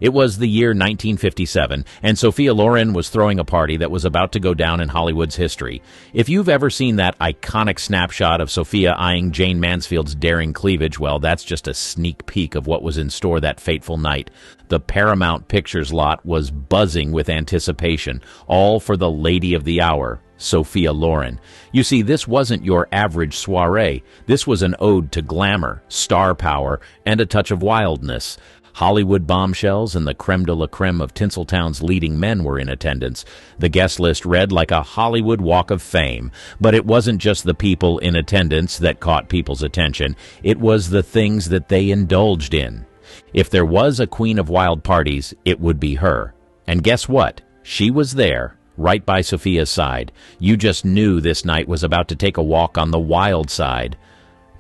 It was the year 1957, and Sophia Loren was throwing a party that was about to go down in Hollywood's history. If you've ever seen that iconic snapshot of Sophia eyeing Jane Mansfield's daring cleavage, well, that's just a sneak peek of what was in store that fateful night. The Paramount Pictures lot was buzzing with anticipation, all for the lady of the hour, Sophia Loren. You see, this wasn't your average soiree. This was an ode to glamour, star power, and a touch of wildness. Hollywood bombshells and the creme de la creme of Tinseltown's leading men were in attendance. The guest list read like a Hollywood Walk of Fame. But it wasn't just the people in attendance that caught people's attention. It was the things that they indulged in. If there was a queen of wild parties, it would be her. And guess what? She was there, right by Sophia's side. You just knew this night was about to take a walk on the wild side.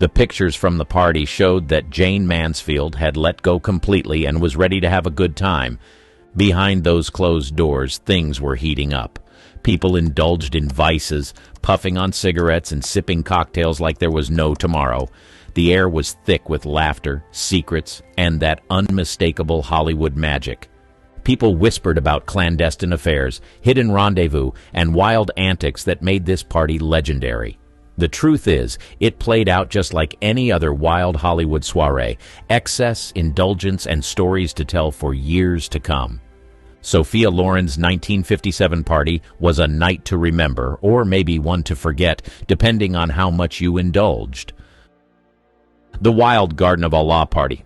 The pictures from the party showed that Jane Mansfield had let go completely and was ready to have a good time. Behind those closed doors, things were heating up. People indulged in vices, puffing on cigarettes and sipping cocktails like there was no tomorrow. The air was thick with laughter, secrets, and that unmistakable Hollywood magic. People whispered about clandestine affairs, hidden rendezvous, and wild antics that made this party legendary. The truth is, it played out just like any other wild Hollywood soiree, excess, indulgence, and stories to tell for years to come. Sophia Loren's 1957 party was a night to remember, or maybe one to forget, depending on how much you indulged. The Wild Garden of Allah party.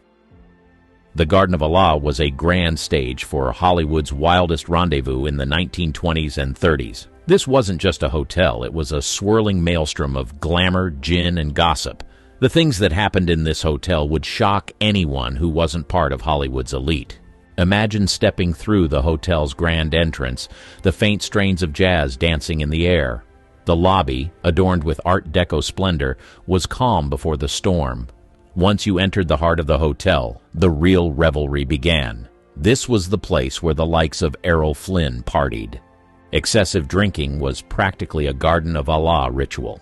The Garden of Allah was a grand stage for Hollywood's wildest rendezvous in the 1920s and 30s. This wasn't just a hotel, it was a swirling maelstrom of glamour, gin, and gossip. The things that happened in this hotel would shock anyone who wasn't part of Hollywood's elite. Imagine stepping through the hotel's grand entrance, the faint strains of jazz dancing in the air. The lobby, adorned with Art Deco splendor, was calm before the storm. Once you entered the heart of the hotel, the real revelry began. This was the place where the likes of Errol Flynn partied. Excessive drinking was practically a Garden of Allah ritual.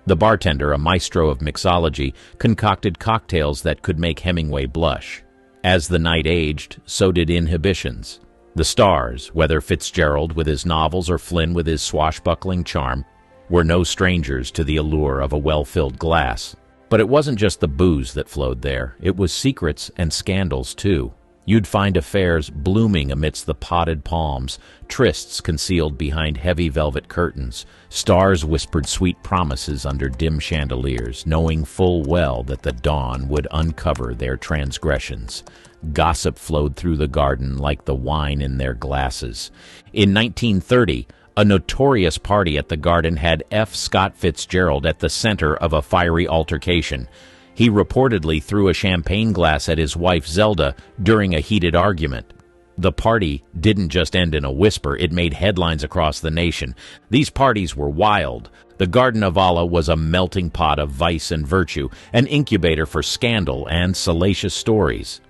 The bartender, a maestro of mixology, concocted cocktails that could make Hemingway blush. As the night aged, so did inhibitions. The stars, whether Fitzgerald with his novels or Flynn with his swashbuckling charm, were no strangers to the allure of a well-filled glass. But it wasn't just the booze that flowed there. It was secrets and scandals, too. You'd find affairs blooming amidst the potted palms, trysts concealed behind heavy velvet curtains. Stars whispered sweet promises under dim chandeliers, knowing full well that the dawn would uncover their transgressions. Gossip flowed through the garden like the wine in their glasses. In 1930, a notorious party at the Garden had F. Scott Fitzgerald at the center of a fiery altercation. He reportedly threw a champagne glass at his wife Zelda during a heated argument. The party didn't just end in a whisper, it made headlines across the nation. These parties were wild. The Garden of Allah was a melting pot of vice and virtue, an incubator for scandal and salacious stories.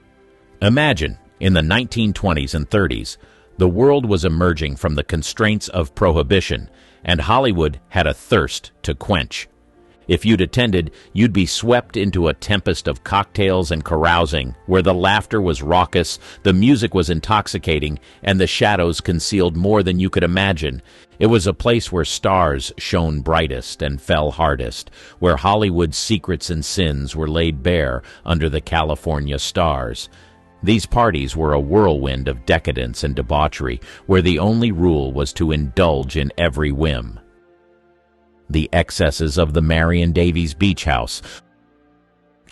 Imagine, in the 1920s and 30s, the world was emerging from the constraints of prohibition, and Hollywood had a thirst to quench. If you'd attended, you'd be swept into a tempest of cocktails and carousing, where the laughter was raucous, the music was intoxicating, and the shadows concealed more than you could imagine. It was a place where stars shone brightest and fell hardest, where Hollywood's secrets and sins were laid bare under the California stars. These parties were a whirlwind of decadence and debauchery, where the only rule was to indulge in every whim. The excesses of the Marion Davies Beach House.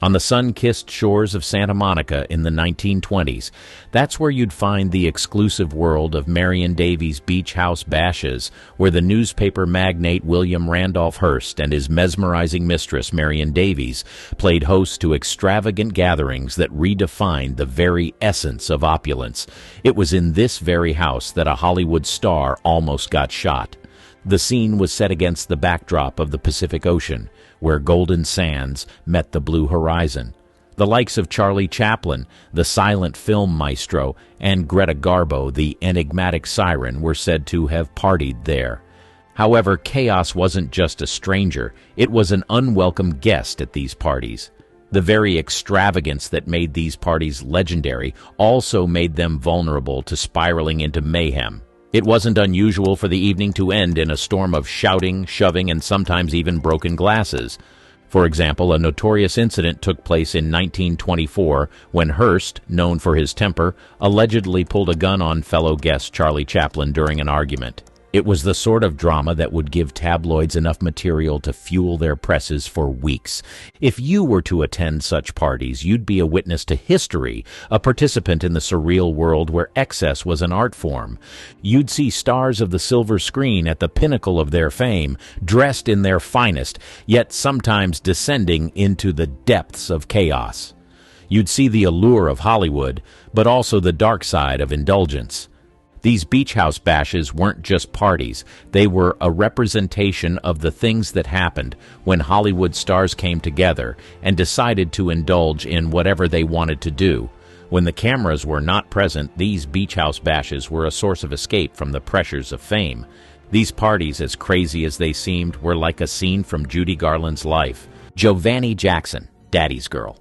On the sun-kissed shores of Santa Monica in the 1920s, that's where you'd find the exclusive world of Marion Davies Beach House bashes, where the newspaper magnate William Randolph Hearst and his mesmerizing mistress Marion Davies played host to extravagant gatherings that redefined the very essence of opulence. It was in this very house that a Hollywood star almost got shot. The scene was set against the backdrop of the Pacific Ocean, where golden sands met the blue horizon. The likes of Charlie Chaplin, the silent film maestro, and Greta Garbo, the enigmatic siren, were said to have partied there. However, chaos wasn't just a stranger, it was an unwelcome guest at these parties. The very extravagance that made these parties legendary also made them vulnerable to spiraling into mayhem. It wasn't unusual for the evening to end in a storm of shouting, shoving, and sometimes even broken glasses. For example, a notorious incident took place in 1924 when Hearst, known for his temper, allegedly pulled a gun on fellow guest Charlie Chaplin during an argument. It was the sort of drama that would give tabloids enough material to fuel their presses for weeks. If you were to attend such parties, you'd be a witness to history, a participant in the surreal world where excess was an art form. You'd see stars of the silver screen at the pinnacle of their fame, dressed in their finest, yet sometimes descending into the depths of chaos. You'd see the allure of Hollywood, but also the dark side of indulgence. These beach house bashes weren't just parties, they were a representation of the things that happened when Hollywood stars came together and decided to indulge in whatever they wanted to do. When the cameras were not present, these beach house bashes were a source of escape from the pressures of fame. These parties, as crazy as they seemed, were like a scene from Judy Garland's life. Giovanni Jackson, Daddy's Girl,